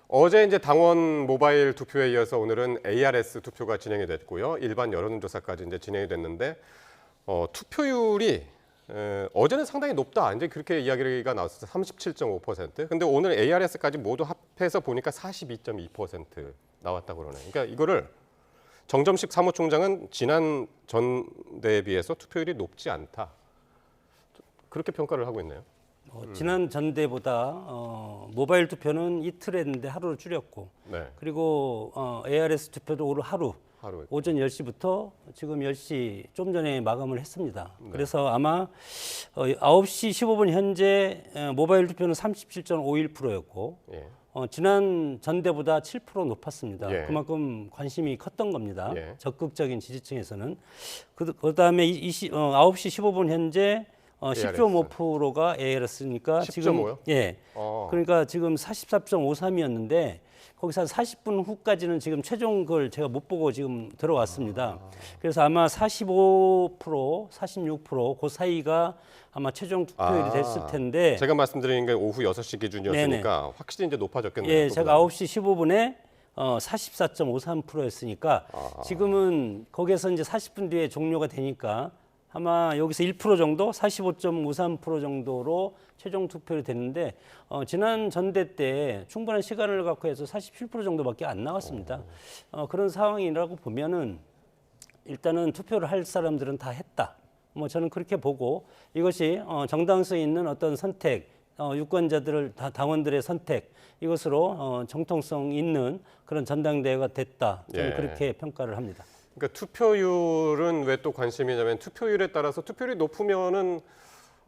어제 이제 당원 모바일 투표에 이어서 오늘은 ARS 투표가 진행이 됐고요. 일반 여론조사까지 이제 진행이 됐는데 투표율이 어제는 상당히 높다, 이제 그렇게 이야기가 나왔어요. 37.5%. 근데 오늘 ARS까지 모두 합해서 보니까 42.2% 나왔다고 그러네요. 그러니까 이거를 정점식 사무총장은 지난 전대에 비해서 투표율이 높지 않다, 그렇게 평가를 하고 있네요. 지난 전대보다 모바일 투표는 이틀 했는데 하루를 줄였고, 네. 그리고 ARS 투표도 오늘 하루 하루 오전 10시부터 지금 10시 좀 전에 마감을 했습니다. 네. 그래서 아마 9시 15분 현재 모바일 투표는 37.51%였고 예. 지난 전대보다 7% 높았습니다. 예. 그만큼 관심이 컸던 겁니다. 예. 적극적인 지지층에서는. 그다음에 9시 15분 현재 10.5%가 ARS니까 10.5요? 지금 예. 그러니까 지금 44.53이었는데 거기서 한 40분 후까지는 지금 최종 걸 제가 못 보고 지금 들어왔습니다. 그래서 아마 45%, 46% 그 사이가 아마 최종 투표율이 됐을 텐데, 제가 말씀드린 게 오후 6시 기준이었으니까 네네. 확실히 이제 높아졌겠네요. 예, 제가 9시 15분에 44.53%였으니까 지금은 거기에서 이제 40분 뒤에 종료가 되니까 아마 여기서 1% 정도, 45.53% 정도로 최종 투표율이 됐는데 지난 전대 때 충분한 시간을 갖고 해서 47% 정도밖에 안 나왔습니다. 그런 상황이라고 보면은 일단은 투표를 할 사람들은 다 했다. 뭐 저는 그렇게 보고 이것이 정당성 있는 어떤 선택, 유권자들을 당원들의 선택, 이것으로 정통성 있는 그런 전당대회가 됐다. 저는 예. 그렇게 평가를 합니다. 그러니까 투표율은 왜 또 관심이냐면 투표율에 따라서 투표율이 높으면은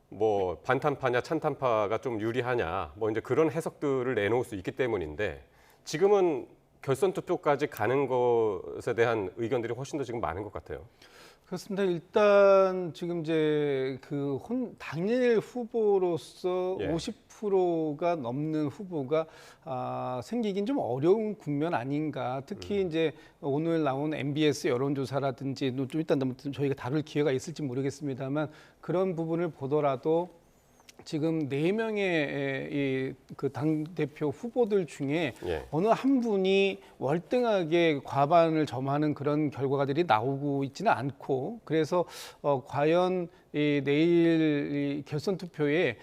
뭐 반탄파냐 찬탄파가 좀 유리하냐, 뭐 이제 그런 해석들을 내놓을 수 있기 때문인데, 지금은 결선 투표까지 가는 것에 대한 의견들이 훨씬 더 지금 많은 것 같아요. 그렇습니다. 일단 지금 이제 그 당일 후보로서 예. 50%가 넘는 후보가 생기긴 좀 어려운 국면 아닌가. 특히 이제 오늘 나온 MBS 여론조사라든지 좀 이따 저희가 다룰 기회가 있을지 모르겠습니다만, 그런 부분을 보더라도 지금 4명의 그 당대표 후보들 중에 예. 어느 한 분이 월등하게 과반을 점하는 그런 결과들이 나오고 있지는 않고, 그래서 과연 내일 결선 투표에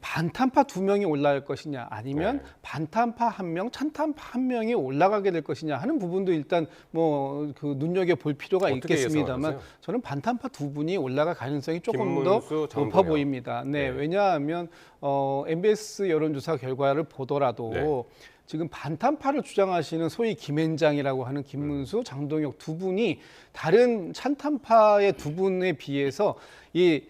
반탄파 2명이 올라갈 것이냐 아니면 반탄파 1명, 찬탄파 1명이 올라가게 될 것이냐 하는 부분도 일단 뭐 그 눈여겨 볼 필요가 있겠습니다만 저는 반탄파 2분이 올라갈 가능성이 조금 더 높아 보입니다. 네, 왜냐하면 MBS 여론조사 결과를 보더라도 지금 반탄파를 주장하시는 소위 김앤장이라고 하는 김문수, 장동혁 2분이 다른 찬탄파의 2분에 비해서 이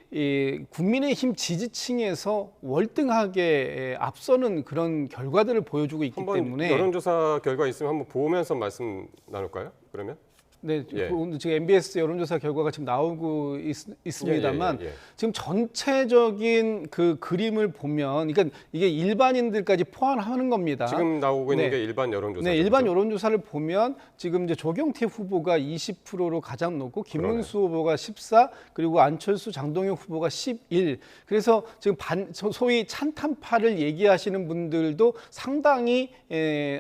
국민의힘 지지층에서 월등하게 앞서는 그런 결과들을 보여주고 있기 때문에 여론조사 결과 있으면 한번 보면서 말씀 나눌까요? 그러면? 네, 지금 MBS 여론조사 결과가 지금 나오고 있습니다만 지금 전체적인 그 그림을 보면, 그러니까 이게 일반인들까지 포함하는 겁니다. 지금 나오고 있는 게 일반 여론조사. 네, 일반 여론조사를 보면 지금 이제 조경태 후보가 20%로 가장 높고 김문수 후보가 14, 그리고 안철수, 장동혁 후보가 11. 그래서 지금 소위 찬탄파를 얘기하시는 분들도 상당히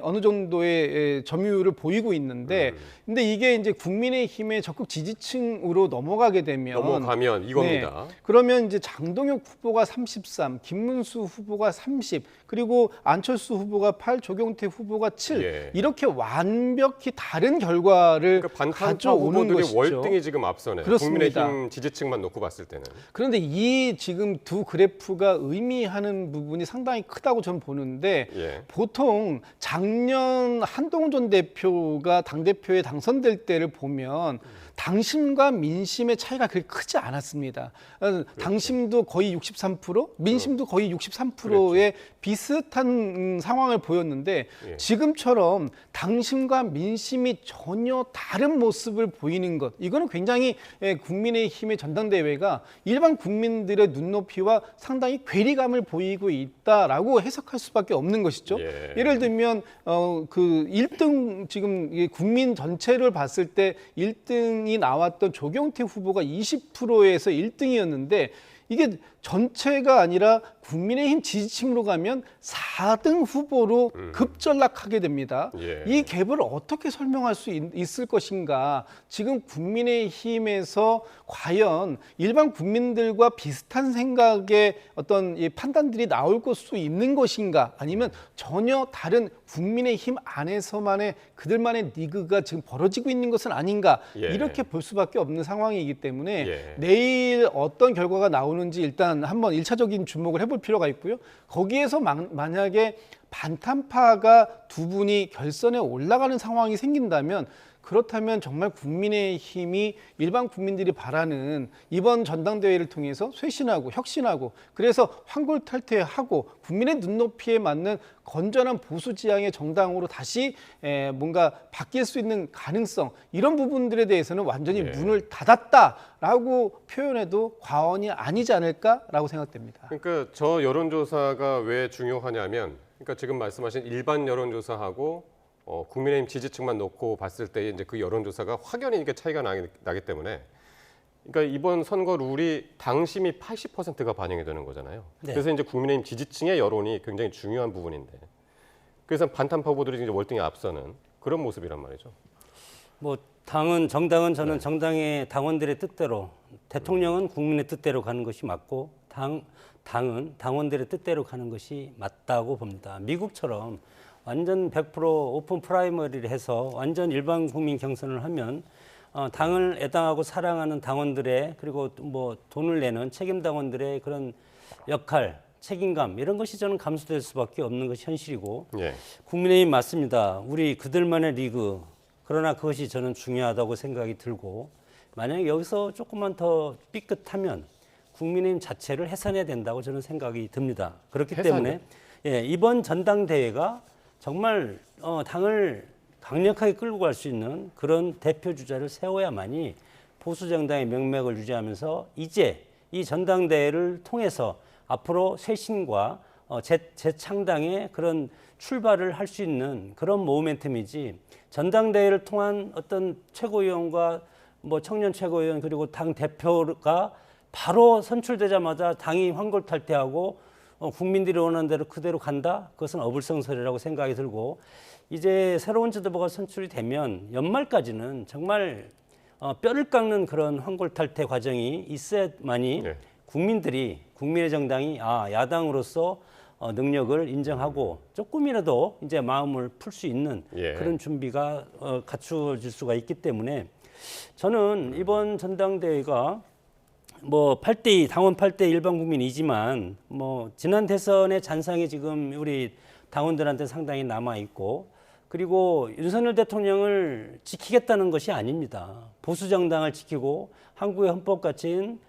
어느 정도의 점유율을 보이고 있는데, 근데 이게 이제 국민의힘의 적극 지지층으로 넘어가면 이겁니다. 네, 그러면 이제 장동혁 후보가 33, 김문수 후보가 30, 그리고 안철수 후보가 8, 조경태 후보가 7 이렇게 완벽히 다른 결과를 가져오는 것이죠. 월등히 지금 앞서네. 그렇습니다. 국민의힘 지지층만 놓고 봤을 때는. 그런데 이 지금 두 그래프가 의미하는 부분이 상당히 크다고 저는 보는데 보통 작년 한동훈 전 대표가 당대표에 당선될 때를 보면 당심과 민심의 차이가 그렇게 크지 않았습니다. 당심도 거의 63%, 민심도 거의 63%의 비슷한 상황을 보였는데 지금처럼 당심과 민심이 전혀 다른 모습을 보이는 것, 이거는 굉장히 국민의힘의 전당대회가 일반 국민들의 눈높이와 상당히 괴리감을 보이고 있다라고 해석할 수밖에 없는 것이죠. 예를 들면 그 1등 지금 국민 전체를 봤을 때 1등이 나왔던 조경태 후보가 20%에서 1등이었는데 이게 전체가 아니라 국민의힘 지지층으로 가면 4등 후보로 급전락하게 됩니다. 이 갭을 어떻게 설명할 수 있을 것인가? 지금 국민의힘에서 과연 일반 국민들과 비슷한 생각의 어떤 판단들이 나올 수 있는 것인가? 아니면 전혀 다른 국민의힘 안에서만의 그들만의 리그가 지금 벌어지고 있는 것은 아닌가? 이렇게 볼 수밖에 없는 상황이기 때문에 내일 어떤 결과가 나오는지 일단 한번 1차적인 주목을 해볼 필요가 있고요. 거기에서 만약에 반탄파가 2분이 결선에 올라가는 상황이 생긴다면, 그렇다면 정말 국민의힘이 일반 국민들이 바라는 이번 전당대회를 통해서 쇄신하고 혁신하고, 그래서 환골탈퇴하고 국민의 눈높이에 맞는 건전한 보수 지향의 정당으로 다시 뭔가 바뀔 수 있는 가능성, 이런 부분들에 대해서는 완전히 문을 닫았다라고 표현해도 과언이 아니지 않을까라고 생각됩니다. 그러니까 저 여론조사가 왜 중요하냐면, 그러니까 지금 말씀하신 일반 여론조사하고 국민의힘 지지층만 놓고 봤을 때 이제 그 여론조사가 확연히 이게 차이가 나기 때문에, 그러니까 이번 선거 룰이 당심이 80%가 반영이 되는 거잖아요. 그래서 이제 국민의힘 지지층의 여론이 굉장히 중요한 부분인데, 그래서 반탄파 후보들이 이제 월등히 앞서는 그런 모습이란 말이죠. 뭐 정당은 저는 정당의 당원들의 뜻대로, 대통령은 국민의 뜻대로 가는 것이 맞고 당은 당원들의 뜻대로 가는 것이 맞다고 봅니다. 미국처럼 완전 100% 오픈 프라이머리를 해서 완전 일반 국민 경선을 하면 당을 애당하고 사랑하는 당원들의, 그리고 뭐 돈을 내는 책임 당원들의 그런 역할, 책임감, 이런 것이 저는 감소될 수밖에 없는 것이 현실이고, 국민의힘 맞습니다. 우리 그들만의 리그, 그러나 그것이 저는 중요하다고 생각이 들고, 만약에 여기서 조금만 더 삐끗하면 국민의힘 자체를 해산해야 된다고 저는 생각이 듭니다. 그렇기 때문에 이번 전당대회가 정말 당을 강력하게 끌고 갈 수 있는 그런 대표 주자를 세워야만이 보수 정당의 명맥을 유지하면서 이제 이 전당대회를 통해서 앞으로 쇄신과 재창당의 그런 출발을 할 수 있는 그런 모멘텀이지, 전당대회를 통한 어떤 최고위원과 뭐 청년 최고위원 그리고 당 대표가 바로 선출되자마자 당이 환골탈퇴하고 국민들이 원하는 대로 그대로 간다? 그것은 어불성설이라고 생각이 들고, 이제 새로운 지도부가 선출이 되면 연말까지는 정말 뼈를 깎는 그런 환골탈퇴 과정이 있어야만이 국민의 정당이 야당으로서 능력을 인정하고 조금이라도 이제 마음을 풀 수 있는 그런 준비가 갖추어질 수가 있기 때문에 저는 이번 전당대회가 뭐 8대2 당원 8대 일반 국민이지만 뭐 지난 대선의 잔상이 지금 우리 당원들한테 상당히 남아 있고 그리고 윤석열 대통령을 지키겠다는 것이 아닙니다. 보수 정당을 지키고 한국의 헌법 가치인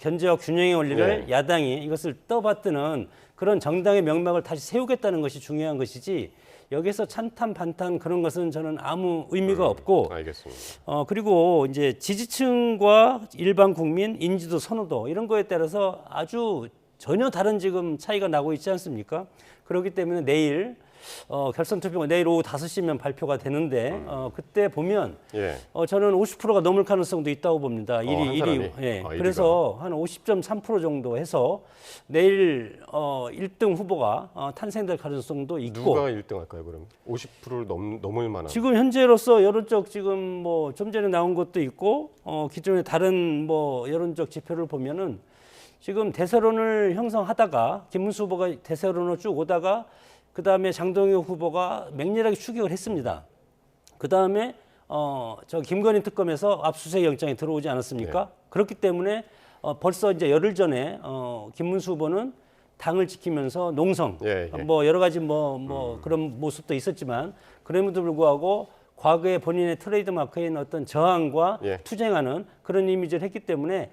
견제와 균형의 원리를 야당이 이것을 떠받드는 그런 정당의 명맥을 다시 세우겠다는 것이 중요한 것이지 여기서 찬탄 반탄 그런 것은 저는 아무 의미가 없고 알겠습니다. 그리고 이제 지지층과 일반 국민 인지도 선호도 이런 거에 따라서 아주 전혀 다른 지금 차이가 나고 있지 않습니까? 그렇기 때문에 내일 결선 투표가 내일 오후 5시면 발표가 되는데 그때 보면 저는 50%가 넘을 가능성도 있다고 봅니다. 그래서 한 50.3% 정도 해서 내일 1등 후보가 탄생될 가능성도 있고. 누가 1등 할까요, 그럼? 50%를 넘을 만한. 지금 현재로서 여론적 지금 뭐 좀 전에 나온 것도 있고 기존의 다른 뭐 여론적 지표를 보면은 지금 대세론을 형성하다가 김문수 후보가 대세론으로 쭉 오다가 그다음에 장동혁 후보가 맹렬하게 추격을 했습니다. 그다음에 저 김건희 특검에서 압수수색 영장이 들어오지 않았습니까? 그렇기 때문에 벌써 이제 열흘 전에 김문수 후보는 당을 지키면서 농성 뭐 여러 가지 뭐 그런 모습도 있었지만 그럼에도 불구하고 과거에 본인의 트레이드 마크인 어떤 저항과 투쟁하는 그런 이미지를 했기 때문에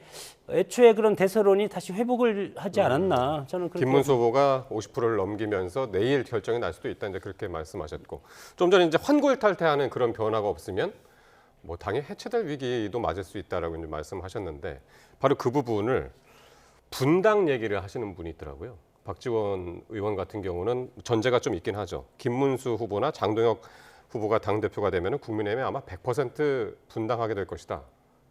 애초에 그런 대세론이 다시 회복을 하지 않았나 저는 그렇게 김문수 후보가 50%를 넘기면서 내일 결정이 날 수도 있다 이제 그렇게 말씀하셨고 좀 전에 이제 환골탈퇴하는 그런 변화가 없으면 뭐 당이 해체될 위기도 맞을 수 있다라고 이제 말씀하셨는데 바로 그 부분을 분당 얘기를 하시는 분이 있더라고요. 박지원 의원 같은 경우는 전제가 좀 있긴 하죠. 김문수 후보나 장동혁 후보가 당대표가 되면 국민의힘에 아마 100% 분당하게 될 것이다.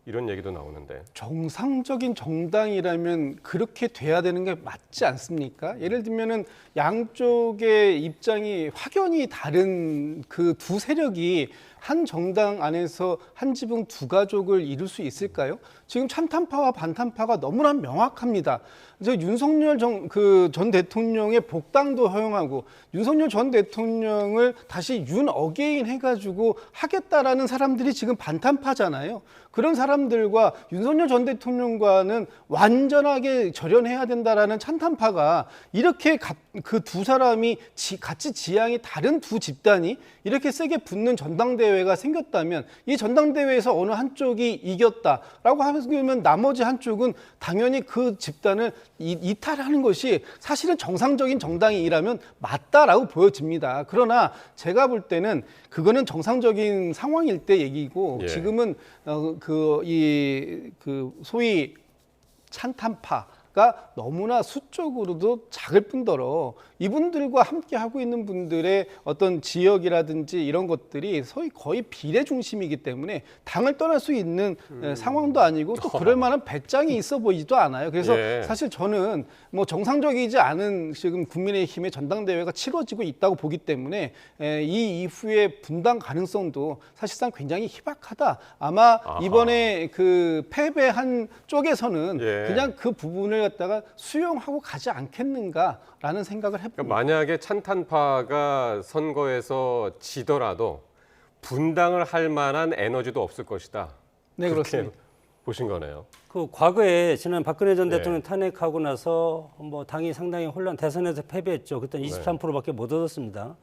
이런 얘기도 나오는데. 정상적인 정당이라면 그렇게 돼야 되는 게 맞지 않습니까? 예를 들면은 양쪽의 입장이 확연히 다른 그 두 세력이 한 정당 안에서 한 지붕 두 가족을 이룰 수 있을까요? 지금 찬탄파와 반탄파가 너무나 명확합니다. 윤석열 전 대통령의 복당도 허용하고 윤석열 전 대통령을 다시 윤 어게인 해가지고 하겠다라는 사람들이 지금 반탄파잖아요. 그런 사람들과 윤석열 전 대통령과는 완전하게 절연해야 된다라는 찬탄파가 이렇게 그 두 사람이 같이 지향이 다른 두 집단이 이렇게 세게 붙는 전당대회가 생겼다면 이 전당대회에서 어느 한쪽이 이겼다라고 하면 나머지 한쪽은 당연히 그 집단을 이탈하는 것이 사실은 정상적인 정당이라면 맞다라고 보여집니다. 그러나 제가 볼 때는 그거는 정상적인 상황일 때 얘기고 지금은 소위 찬탄파가 너무나 수적으로도 작을 뿐더러 이분들과 함께 하고 있는 분들의 어떤 지역이라든지 이런 것들이 거의 비례 중심이기 때문에 당을 떠날 수 있는 상황도 아니고 또 그럴 만한 배짱이 있어 보이지도 않아요. 그래서 사실 저는 뭐 정상적이지 않은 지금 국민의힘의 전당대회가 치러지고 있다고 보기 때문에 이 이후에 분당 가능성도 사실상 굉장히 희박하다. 아마 이번에 그 패배한 쪽에서는 그냥 그 부분을 갖다가 수용하고 가지 않겠는가라는 생각을 해봅니다. 그러니까 만약에 찬탄파가 선거에서 지더라도 분당을 할 만한 에너지도 없을 것이다. 네, 그렇습니다. 보신 거네요. 그 과거에 지난 박근혜 전 대통령 탄핵하고 나서 뭐 당이 상당히 대선에서 패배했죠. 그때 23%밖에 못 얻었습니다.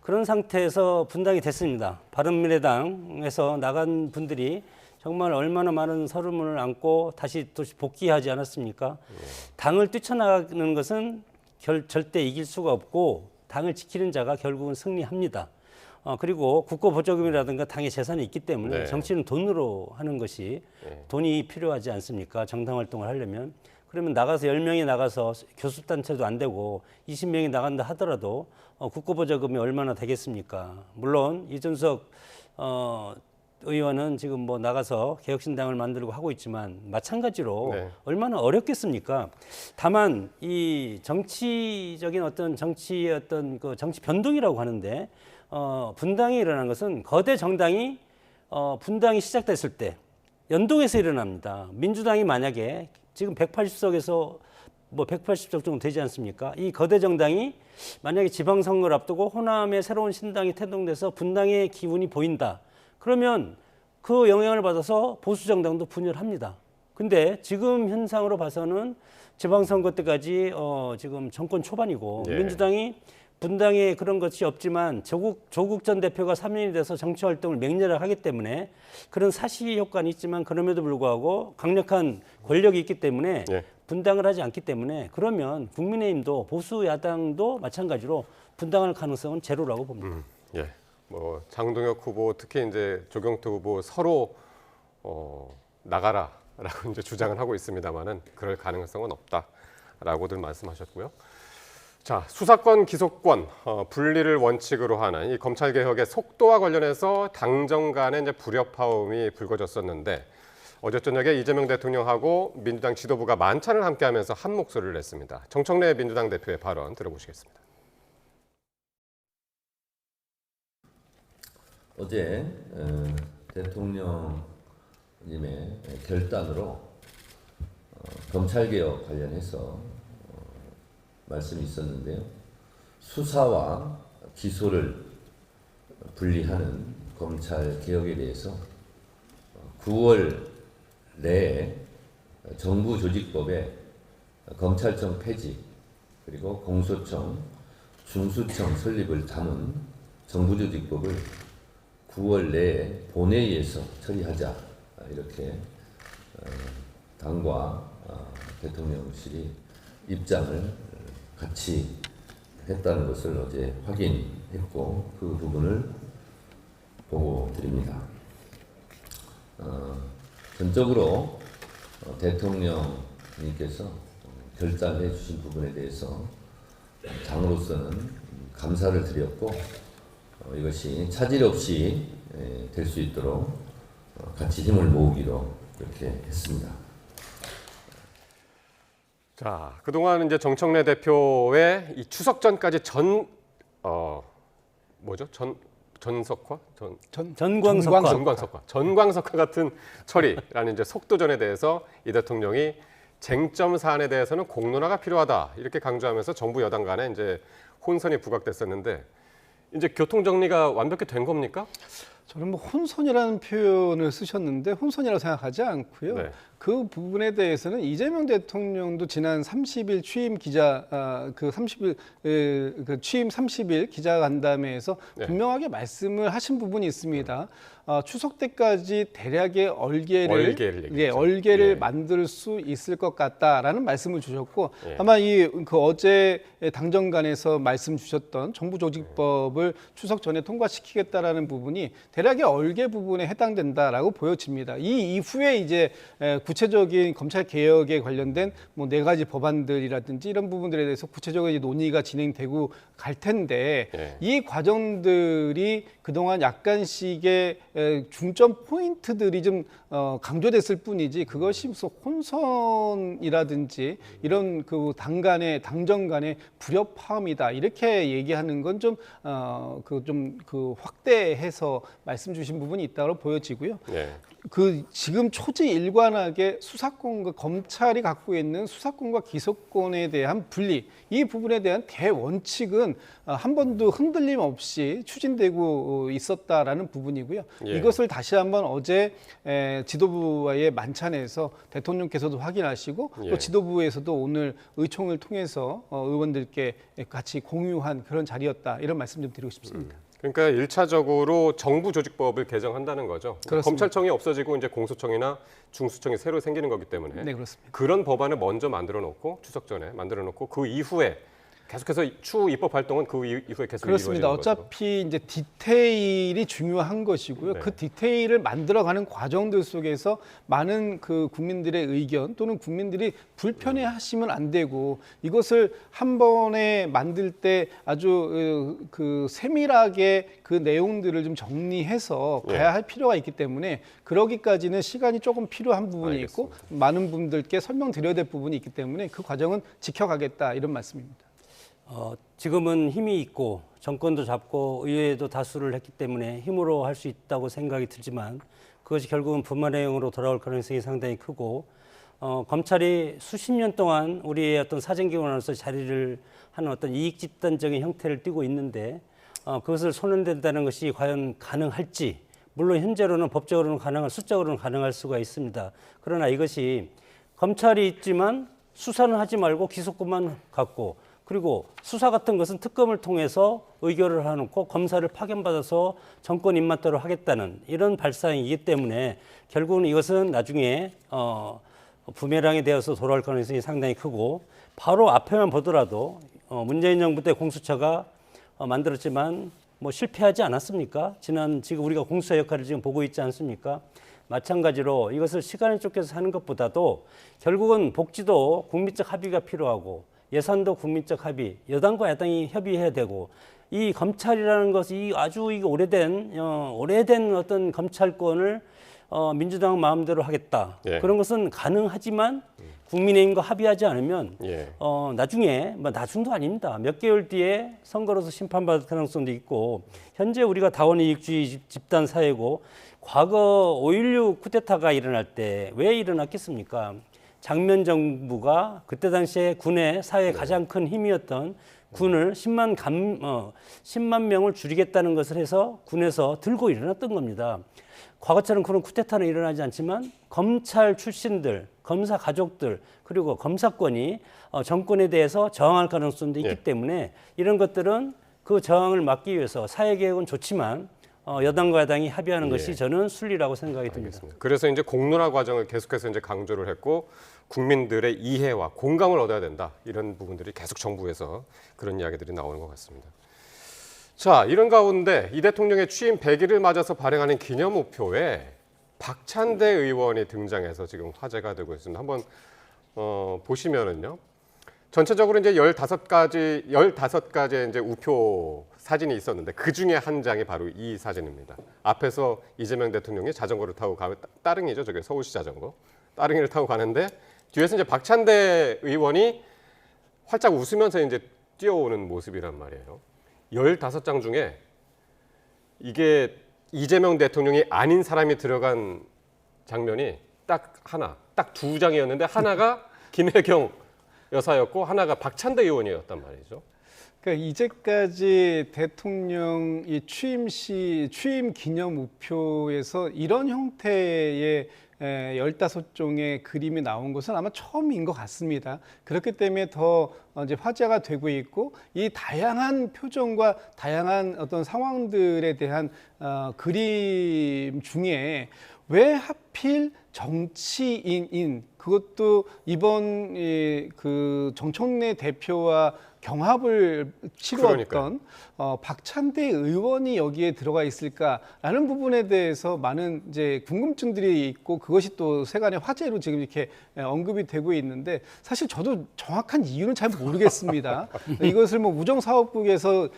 그런 상태에서 분당이 됐습니다. 바른미래당에서 나간 분들이 정말 얼마나 많은 서름을 안고 다시 복귀하지 않았습니까? 당을 뛰쳐나가는 것은 절대 이길 수가 없고 당을 지키는 자가 결국은 승리합니다. 그리고 국고보조금이라든가 당의 재산이 있기 때문에 정치는 돈으로 하는 것이 돈이 필요하지 않습니까? 정당 활동을 하려면. 그러면 나가서 10명이 나가서 교섭단체도 안 되고 20명이 나간다 하더라도 국고보조금이 얼마나 되겠습니까? 물론 이준석 의원은 지금 뭐 나가서 개혁신당을 만들고 하고 있지만 마찬가지로 얼마나 어렵겠습니까? 다만 이 정치적인 정치 변동이라고 하는데 분당이 일어난 것은 거대 정당이 분당이 시작됐을 때 연동해서 일어납니다. 민주당이 만약에 지금 180석에서 뭐 180석 정도 되지 않습니까? 이 거대 정당이 만약에 지방선거를 앞두고 호남의 새로운 신당이 태동돼서 분당의 기운이 보인다. 그러면 그 영향을 받아서 보수 정당도 분열합니다. 근데 지금 현상으로 봐서는 지방선거 때까지 지금 정권 초반이고 예. 민주당이 분당에 그런 것이 없지만 조국 전 대표가 3년이 돼서 정치 활동을 맹렬하게 하기 때문에 그런 사시 효과는 있지만 그럼에도 불구하고 강력한 권력이 있기 때문에 예. 분당을 하지 않기 때문에 그러면 국민의힘도 보수 야당도 마찬가지로 분당할 가능성은 제로라고 봅니다. 예. 뭐 장동혁 후보 특히 이제 조경태 후보 서로 나가라라고 이제 주장을 하고 있습니다만은 그럴 가능성은 없다라고들 말씀하셨고요. 자, 수사권 기소권 분리를 원칙으로 하는 이 검찰 개혁의 속도와 관련해서 당정 간의 이제 불협화음이 불거졌었는데 어제 저녁에 이재명 대통령하고 민주당 지도부가 만찬을 함께하면서 한 목소리를 냈습니다. 정청래 민주당 대표의 발언 들어보시겠습니다. 어제 대통령님의 결단으로 검찰개혁 관련해서 말씀이 있었는데요. 수사와 기소를 분리하는 검찰개혁에 대해서 9월 내에 정부조직법에 검찰청 폐지 그리고 공소청, 중수청 설립을 담은 정부조직법을 9월 내에 본회의에서 처리하자 이렇게 당과 대통령실이 입장을 같이 했다는 것을 어제 확인했고 그 부분을 보고 드립니다. 전적으로 대통령님께서 결단해 주신 부분에 대해서 당으로서는 감사를 드렸고 이것이 차질 없이 될 수 있도록 같이 힘을 모으기로 이렇게 했습니다. 자, 그동안 이제 정청래 대표의 이 추석 전까지 전광석화 같은 처리라는 이제 속도전에 대해서 이 대통령이 쟁점 사안에 대해서는 공론화가 필요하다 이렇게 강조하면서 정부 여당 간에 이제 혼선이 부각됐었는데 이제 교통 정리가 완벽히 된 겁니까? 저는 뭐 혼선이라는 표현을 쓰셨는데 혼선이라고 생각하지 않고요. 네. 그 부분에 대해서는 이재명 대통령도 지난 30일 취임 취임 30일 기자간담회에서 네. 분명하게 말씀을 하신 부분이 있습니다. 추석 때까지 대략의 얼개를 만들 수 있을 것 같다라는 말씀을 주셨고 아마 그 어제 당정간에서 말씀 주셨던 정부조직법을 추석 전에 통과시키겠다라는 부분이 대략의 얼개 부분에 해당된다라고 보여집니다. 이 이후에 이제 구체적인 검찰 개혁에 관련된 뭐 4가지 법안들이라든지 이런 부분들에 대해서 구체적인 논의가 진행되고 갈 텐데 이 과정들이 그동안 약간씩의 중점 포인트들이 좀 강조됐을 뿐이지 그것이 무슨 혼선이라든지 이런 그 당정 간의 불협화음이다 이렇게 얘기하는 건 좀 확대해서 말씀 주신 부분이 있다고 보여지고요. 지금 초지일관하게 수사권과 검찰이 갖고 있는 수사권과 기소권에 대한 분리 이 부분에 대한 대원칙은 한 번도 흔들림 없이 추진되고 있었다라는 부분이고요. 이것을 다시 한번 어제 지도부와의 만찬에서 대통령께서도 확인하시고 또 지도부에서도 오늘 의총을 통해서 의원들께 같이 공유한 그런 자리였다 이런 말씀 좀 드리고 싶습니다. 그러니까 1차적으로 정부조직법을 개정한다는 거죠. 그렇습니다. 검찰청이 없어지고 이제 공소청이나 중수청이 새로 생기는 거기 때문에 네, 그렇습니다. 그런 법안을 먼저 만들어 놓고 추석 전에 만들어 놓고 그 이후에 계속해서 추후 입법 활동은 그 이후에 계속 그렇습니다. 이루어지는 거죠. 어차피 이제 디테일이 중요한 것이고요. 그 디테일을 만들어가는 과정들 속에서 많은 그 국민들의 의견 또는 국민들이 불편해하시면 안 되고 이것을 한 번에 만들 때 아주 그 세밀하게 그 내용들을 좀 정리해서 가야 할 필요가 있기 때문에 그러기까지는 시간이 조금 필요한 부분이 있고 많은 분들께 설명드려야 될 부분이 있기 때문에 그 과정은 지켜가겠다 이런 말씀입니다. 지금은 힘이 있고 정권도 잡고 의회도 다수를 했기 때문에 힘으로 할 수 있다고 생각이 들지만 그것이 결국은 분만의 형으로 돌아올 가능성이 상당히 크고 검찰이 수십 년 동안 우리의 어떤 사정기관으로서 자리를 하는 어떤 이익 집단적인 형태를 띠고 있는데 그것을 손흔댄다는 것이 과연 가능할지, 물론 현재로는 법적으로는 가능할, 수적으로는 가능할 수가 있습니다. 그러나 이것이 검찰이 있지만 수사는 하지 말고 기소권만 갖고, 그리고 수사 같은 것은 특검을 통해서 의결을 해놓고 검사를 파견받아서 정권 입맛대로 하겠다는 이런 발상이기 때문에 결국은 이것은 나중에 부메랑이 되어서 돌아올 가능성이 상당히 크고, 바로 앞에만 보더라도 문재인 정부 때 공수처가 만들었지만 뭐 실패하지 않았습니까? 지금 우리가 공수처 역할을 지금 보고 있지 않습니까? 마찬가지로 이것을 시간에 쫓겨서 하는 것보다도 결국은 복지도 국민적 합의가 필요하고, 예산도 국민적 합의, 여당과 야당이 협의해야 되고, 이 검찰이라는 것이 아주 오래된 어떤 검찰권을 민주당 마음대로 하겠다. 예. 그런 것은 가능하지만 국민의힘과 합의하지 않으면 예. 나중에 나중도 아닙니다. 몇 개월 뒤에 선거로서 심판받을 가능성도 있고, 현재 우리가 다원이익주의 집단 사회고, 과거 5.16 쿠데타가 일어날 때 왜 일어났겠습니까? 장면 정부가 그때 당시에 군의 사회의 가장 큰 힘이었던 군을 10만 명을 줄이겠다는 것을 해서 군에서 들고 일어났던 겁니다. 과거처럼 그런 쿠데타는 일어나지 않지만 검찰 출신들, 검사 가족들, 그리고 검사권이 정권에 대해서 저항할 가능성도 있기 때문에 이런 것들은 그 저항을 막기 위해서 사회개혁은 좋지만 여당과 야당이 합의하는 것이 저는 순리라고 생각이 듭니다. 알겠습니다. 그래서 이제 공론화 과정을 계속해서 이제 강조를 했고, 국민들의 이해와 공감을 얻어야 된다. 이런 부분들이 계속 정부에서 그런 이야기들이 나오는 것 같습니다. 자, 이런 가운데 이 대통령의 취임 100일을 맞아서 발행하는 기념우표에 박찬대 의원이 등장해서 지금 화제가 되고 있습니다. 한번 보시면은요. 전체적으로 이제 15가지의 이제 우표 사진이 있었는데 그 중에 한 장이 바로 이 사진입니다. 앞에서 이재명 대통령이 자전거를 타고 가면, 따릉이죠. 저게 서울시 자전거. 따릉이를 타고 가는데 뒤에서 이제 박찬대 의원이 활짝 웃으면서 이제 뛰어오는 모습이란 말이에요. 15장 중에 이게 이재명 대통령이 아닌 사람이 들어간 장면이 딱 두 장이었는데 하나가 김혜경 여사였고 하나가 박찬대 의원이었단 말이죠. 그러니까 이제까지 대통령 이 취임 기념 우표에서 이런 형태의 15종의 그림이 나온 것은 아마 처음인 것 같습니다. 그렇기 때문에 더 이제 화제가 되고 있고, 이 다양한 표정과 다양한 어떤 상황들에 대한 그림 중에 왜 하필 정치인인, 그것도 이번 그 정청래 대표와 경합을 치루었던 박찬대 의원이 여기에 들어가 있을까라는 부분에 대해서 많은 이제 궁금증들이 있고, 그것이 또 세간의 화제로 지금 이렇게 언급이 되고 있는데, 사실 저도 정확한 이유는 잘 모르겠습니다. 이것을 뭐 우정사업국에서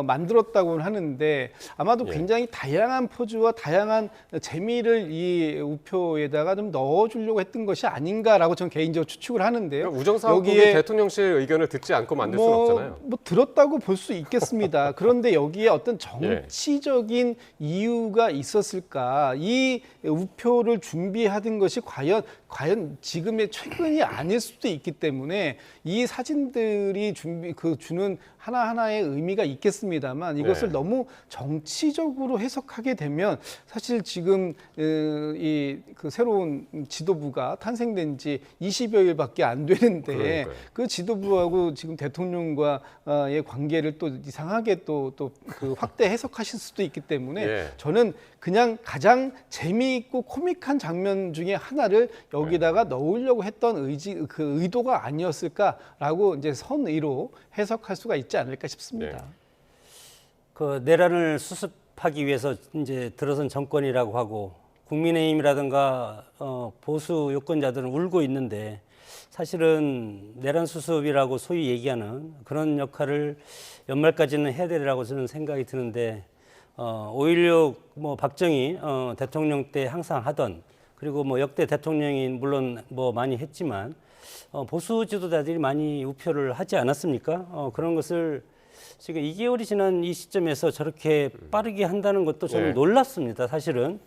만들었다고는 하는데 아마도 굉장히 다양한 포즈와 다양한 재미를 이 우표에다가 좀 넣어주려고 했던 것이 아닌가라고 저는 개인적으로 추측을 하는데요. 그러니까 우정사업국이 대통령실 의견을 듣지 않고 만들 수는 없잖아요. 뭐 들었다고 볼 수 있겠습니다. 그런데 여기에 어떤 정치적인 이유가 있었을까? 이 우표를 준비하던 것이 과연 지금의 최근이 아닐 수도 있기 때문에 이 사진들이 주는 하나하나의 의미가 있겠습니다만, 이것을 너무 정치적으로 해석하게 되면 사실 지금 그 새로운 지도부가 탄생된 지 20여일밖에 안 되는데 그 지도부하고 지금 대통령과의 관계를 또 이상하게 또 그 확대 해석하실 수도 있기 때문에 저는 그냥 가장 재미있고 코믹한 장면 중에 하나를 여기다가 넣으려고 했던 그 의도가 아니었을까라고 이제 선의로 해석할 수가 있지 않을까 싶습니다. 그 내란을 수습하기 위해서 이제 들어선 정권이라고 하고, 국민의힘이라든가 보수 유권자들은 울고 있는데, 사실은 내란 수습이라고 소위 얘기하는 그런 역할을 연말까지는 해야 되리라고 저는 생각이 드는데, 5.16 뭐 박정희 대통령 때 항상 하던, 그리고 뭐 역대 대통령이 물론 뭐 많이 했지만 보수 지도자들이 많이 우표를 하지 않았습니까? 그런 것을 지금 2개월이 지난 이 시점에서 저렇게 빠르게 한다는 것도 좀 네. 놀랐습니다. 사실은.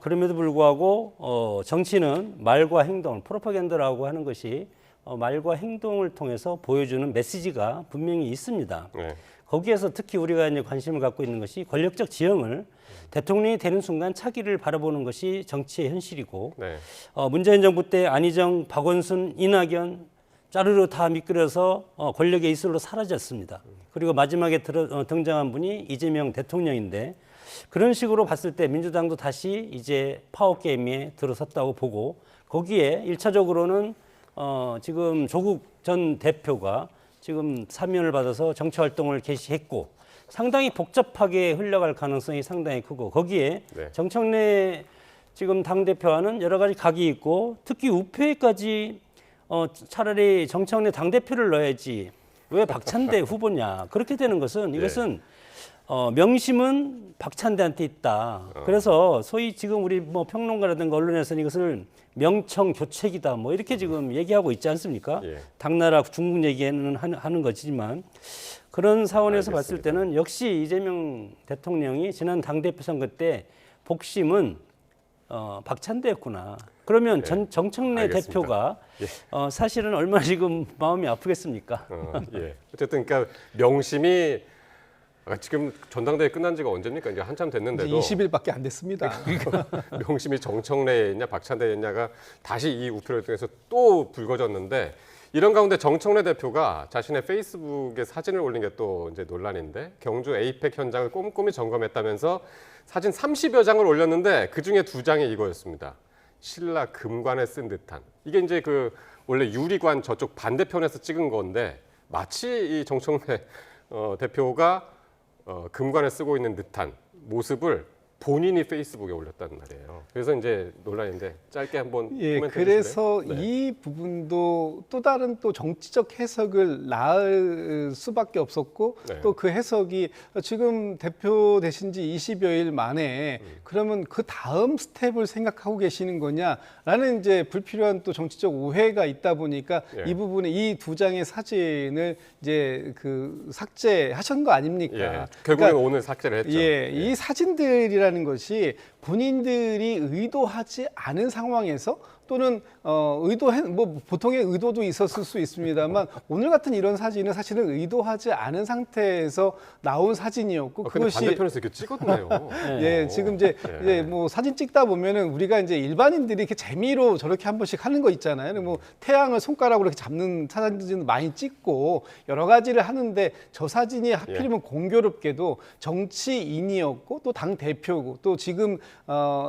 그럼에도 불구하고 정치는 말과 행동, 프로파간다라고 하는 것이 말과 행동을 통해서 보여주는 메시지가 분명히 있습니다. 네. 거기에서 특히 우리가 이제 관심을 갖고 있는 것이 권력적 지형을 대통령이 되는 순간 차기를 바라보는 것이 정치의 현실이고 네. 문재인 정부 때 안희정, 박원순, 이낙연 짜르르 다 미끄러서 권력의 이슬로 사라졌습니다. 그리고 마지막에 등장한 분이 이재명 대통령인데 그런 식으로 봤을 때 민주당도 다시 이제 파워게임에 들어섰다고 보고 거기에 1차적으로는 지금 조국 전 대표가 지금 사면을 받아서 정치활동을 개시했고 상당히 복잡하게 흘러갈 가능성이 상당히 크고 거기에 네. 정청래 지금 당대표와는 여러 가지 각이 있고 특히 우표에까지 차라리 정청래 당대표를 넣어야지 왜 박찬대 후보냐. 그렇게 되는 것은 이것은 명심은 박찬대한테 있다. 그래서 소위 지금 우리 뭐 평론가라든가 언론에서는 이것을 명청 교책이다. 뭐 이렇게 지금 얘기하고 있지 않습니까? 예. 당나라 중국 얘기는 하는 거지만 그런 사원에서 알겠습니다. 봤을 때는 역시 이재명 대통령이 지난 당대표 선거 때 복심은 박찬대였구나. 그러면 정청래 알겠습니다. 대표가 예. 사실은 얼마나 지금 마음이 아프겠습니까? 예. 어쨌든 그러니까 명심이 지금 전당대회 끝난 지가 언제입니까? 이제 한참 됐는데도 20일밖에 안 됐습니다. 명심이 정청래였냐 박찬대였냐가 다시 이 우표를 통해서 또 불거졌는데 이런 가운데 정청래 대표가 자신의 페이스북에 사진을 올린 게 또 이제 논란인데 경주 에이펙 현장을 꼼꼼히 점검했다면서 사진 30여 장을 올렸는데 그중에 2장이 이거였습니다. 신라 금관에 쓴 듯한. 이게 이제 그 원래 유리관 저쪽 반대편에서 찍은 건데 마치 이 정청래 대표가 금관에 쓰고 있는 듯한 모습을 본인이 페이스북에 올렸다는 말이에요. 그래서 이제 논란인데 짧게 한번 코멘트 그래서 해주실래요? 네. 이 부분도 또 다른 또 정치적 해석을 낳을 수밖에 없었고 네. 또 그 해석이 지금 대표 되신 지 20여일 만에 그러면 그 다음 스텝을 생각하고 계시는 거냐라는 이제 불필요한 또 정치적 오해가 있다 보니까 예. 이 부분에 이 2장의 사진을 이제 그 삭제하신 거 아닙니까? 예. 결국엔 오늘 삭제를 했죠. 예, 이 사진들이라는 것이 본인들이 의도하지 않은 상황에서 또는 뭐 보통의 의도도 있었을 수 있습니다만 오늘 같은 이런 사진은 사실은 의도하지 않은 상태에서 나온 사진이었고 근데 그것이 반대편에서 이렇게 찍었네요. 예, 지금 이제 뭐 사진 찍다 보면은 우리가 이제 일반인들이 이렇게 재미로 저렇게 한 번씩 하는 거 있잖아요. 뭐 태양을 손가락으로 이렇게 잡는 사진도 많이 찍고 여러 가지를 하는데 저 사진이 하필이면 공교롭게도 정치인이었고 또 당 대표고 또 지금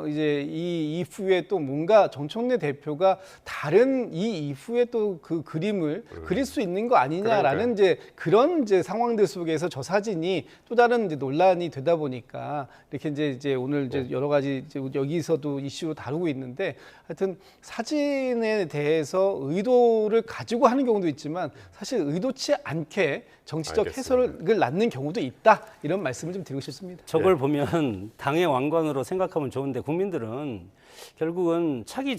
이제 이 이후에 또 뭔가 정청래 대표가 다른 이 이후에 또 그 그림을 그릴 수 있는 거 아니냐라는 이제 그런 이제 상황들 속에서 저 사진이 또 다른 이제 논란이 되다 보니까 이렇게 이제 오늘 이제 여러 가지 이제 여기서도 이슈로 다루고 있는데 하여튼 사진에 대해서 의도를 가지고 하는 경우도 있지만 사실 의도치 않게 정치적 해석을 낳는 경우도 있다 이런 말씀을 좀 드리고 싶습니다. 저걸 보면 당의 왕관으로 생각하면 좋은데 국민들은 결국은 차기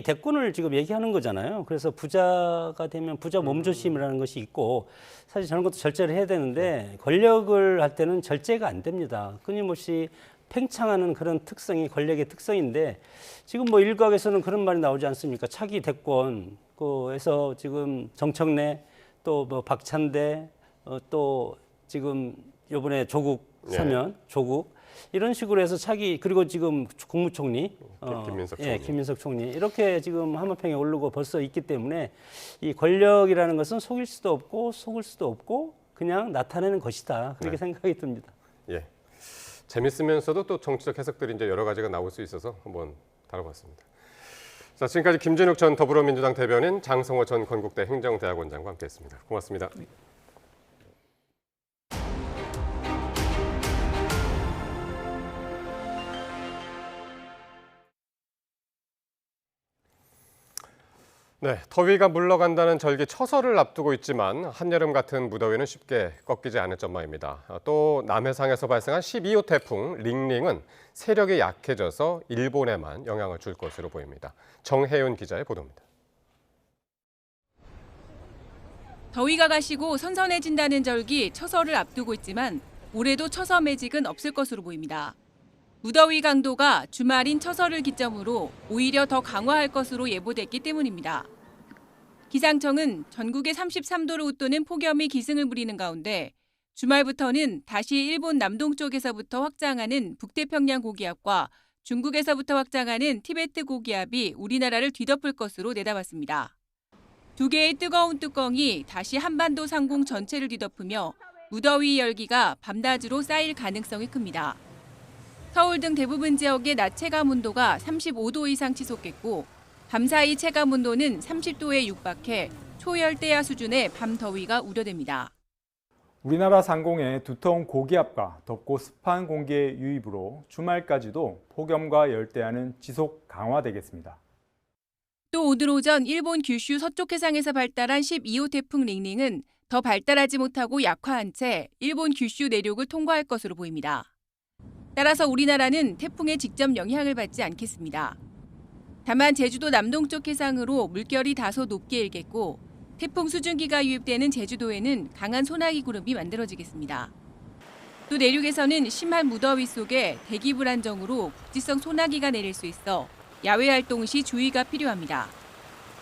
대권을 지금 얘기하는 거잖아요. 그래서 부자가 되면 부자 몸조심이라는 것이 있고 사실 저런 것도 절제를 해야 되는데 권력을 할 때는 절제가 안 됩니다. 끊임없이 팽창하는 그런 특성이 권력의 특성인데 지금 뭐 일각에서는 그런 말이 나오지 않습니까? 차기 대권에서 지금 정청래 또 뭐 박찬대 또 지금 이번에 조국 사면 조국 이런 식으로 해서 그리고 지금 국무총리 김민석 총리 이렇게 지금 한마평에 오르고 벌써 있기 때문에 이 권력이라는 것은 속일 수도 없고 속을 수도 없고 그냥 나타내는 것이다 그렇게 생각이 듭니다. 예, 재밌으면서도 또 정치적 해석들이 이제 여러 가지가 나올 수 있어서 한번 다뤄봤습니다. 자, 지금까지 김진욱 전 더불어민주당 대변인, 장성호 전 건국대 행정대학원장과 함께했습니다. 고맙습니다. 네, 더위가 물러간다는 절기 처서를 앞두고 있지만 한여름 같은 무더위는 쉽게 꺾이지 않을 전망입니다. 또 남해상에서 발생한 12호 태풍 링링은 세력이 약해져서 일본에만 영향을 줄 것으로 보입니다. 정혜윤 기자의 보도입니다. 더위가 가시고 선선해진다는 절기 처서를 앞두고 있지만 올해도 처서 매직은 없을 것으로 보입니다. 무더위 강도가 주말인 처서를 기점으로 오히려 더 강화할 것으로 예보됐기 때문입니다. 기상청은 전국에 33도를 웃도는 폭염이 기승을 부리는 가운데 주말부터는 다시 일본 남동쪽에서부터 확장하는 북태평양 고기압과 중국에서부터 확장하는 티베트 고기압이 우리나라를 뒤덮을 것으로 내다봤습니다. 두 개의 뜨거운 뚜껑이 다시 한반도 상공 전체를 뒤덮으며 무더위 열기가 밤낮으로 쌓일 가능성이 큽니다. 서울 등 대부분 지역의 낮 체감 온도가 35도 이상 치솟겠고 밤사이 체감 온도는 30도에 육박해 초열대야 수준의 밤 더위가 우려됩니다. 우리나라 상공의 두터운 고기압과 덥고 습한 공기의 유입으로 주말까지도 폭염과 열대야는 지속 강화되겠습니다. 또 오늘 오전 일본 규슈 서쪽 해상에서 발달한 12호 태풍 링링은 더 발달하지 못하고 약화한 채 일본 규슈 내륙을 통과할 것으로 보입니다. 따라서 우리나라는 태풍의 직접 영향을 받지 않겠습니다. 다만 제주도 남동쪽 해상으로 물결이 다소 높게 일겠고 태풍 수증기가 유입되는 제주도에는 강한 소나기 구름이 만들어지겠습니다. 또 내륙에서는 심한 무더위 속에 대기 불안정으로 국지성 소나기가 내릴 수 있어 야외 활동 시 주의가 필요합니다.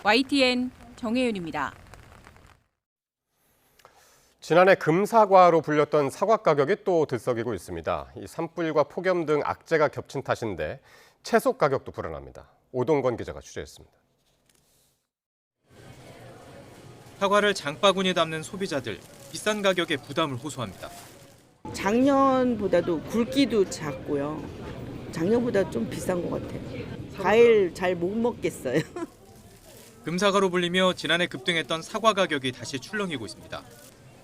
YTN 정혜윤입니다. 지난해 금사과로 불렸던 사과 가격이 또 들썩이고 있습니다. 이 산불과 폭염 등 악재가 겹친 탓인데 채소 가격도 불어납니다. 오동건 기자가 취재했습니다. 사과를 장바구니에 담는 소비자들, 비싼 가격에 부담을 호소합니다. 작년보다도 굵기도 작고요. 작년보다 좀 비싼 것 같아요. 과일 잘 못 먹겠어요. 금사과로 불리며 지난해 급등했던 사과 가격이 다시 출렁이고 있습니다.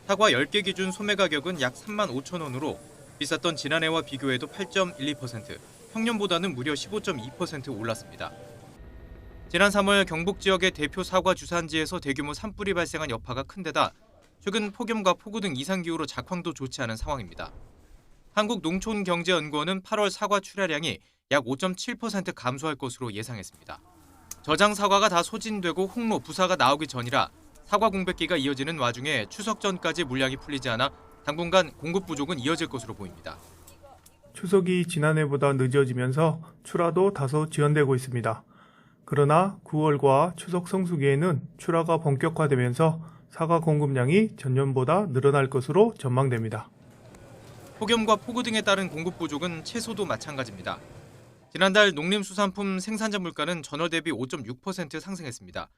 사과 10개 기준 소매 가격은 약 3만 5천 원으로 비쌌던 지난해와 비교해도 8.12%, 평년보다는 무려 15.2% 올랐습니다. 지난 3월 경북 지역의 대표 사과 주산지에서 대규모 산불이 발생한 여파가 큰 데다 최근 폭염과 폭우 등 이상기후로 작황도 좋지 않은 상황입니다. 한국농촌경제연구원은 8월 사과 출하량이 약 5.7% 감소할 것으로 예상했습니다. 저장 사과가 다 소진되고 홍로, 부사가 나오기 전이라 사과 공백기가 이어지는 와중에 추석 전까지 물량이 풀리지 않아 당분간 공급 부족은 이어질 것으로 보입니다. 추석이 지난해보다 늦어지면서 출하도 다소 지연되고 있습니다. 그러나 9월과 추석 성수기에는 출하가 본격화되면서 사과 공급량이 전년보다 늘어날 것으로 전망됩니다. 폭염과 폭우 등에 따른 공급 부족은 채소도 마찬가지입니다. 지난달 농림수산품 생산자 물가는 전월 대비 5.6% 상승했습니다.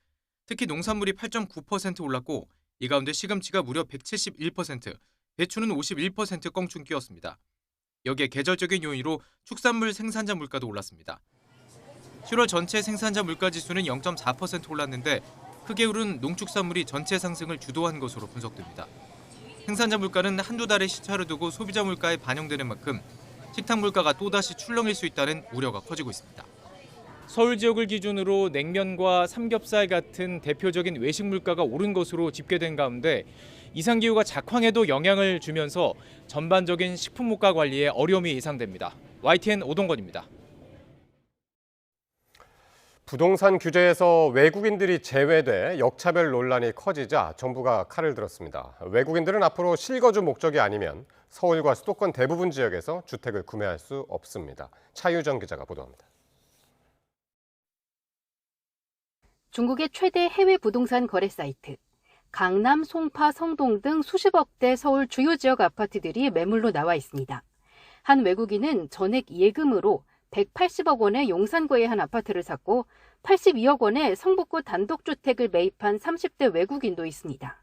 특히 농산물이 8.9% 올랐고 이 가운데 시금치가 무려 171%, 배추는 51% 껑충 뛰었습니다. 여기에 계절적인 요인으로 축산물 생산자 물가도 올랐습니다. 7월 전체 생산자 물가 지수는 0.4% 올랐는데 크게 오른 농축산물이 전체 상승을 주도한 것으로 분석됩니다. 생산자 물가는 한두 달의 시차를 두고 소비자 물가에 반영되는 만큼 식탁 물가가 또다시 출렁일 수 있다는 우려가 커지고 있습니다. 서울 지역을 기준으로 냉면과 삼겹살 같은 대표적인 외식 물가가 오른 것으로 집계된 가운데 이상기후가 작황에도 영향을 주면서 전반적인 식품 물가 관리에 어려움이 예상됩니다. YTN 오동건입니다. 부동산 규제에서 외국인들이 제외돼 역차별 논란이 커지자 정부가 칼을 들었습니다. 외국인들은 앞으로 실거주 목적이 아니면 서울과 수도권 대부분 지역에서 주택을 구매할 수 없습니다. 차유정 기자가 보도합니다. 중국의 최대 해외 부동산 거래 사이트, 강남, 송파, 성동 등 수십억 대 서울 주요 지역 아파트들이 매물로 나와 있습니다. 한 외국인은 전액 예금으로 180억 원의 용산구의 한 아파트를 샀고 82억 원의 성북구 단독주택을 매입한 30대 외국인도 있습니다.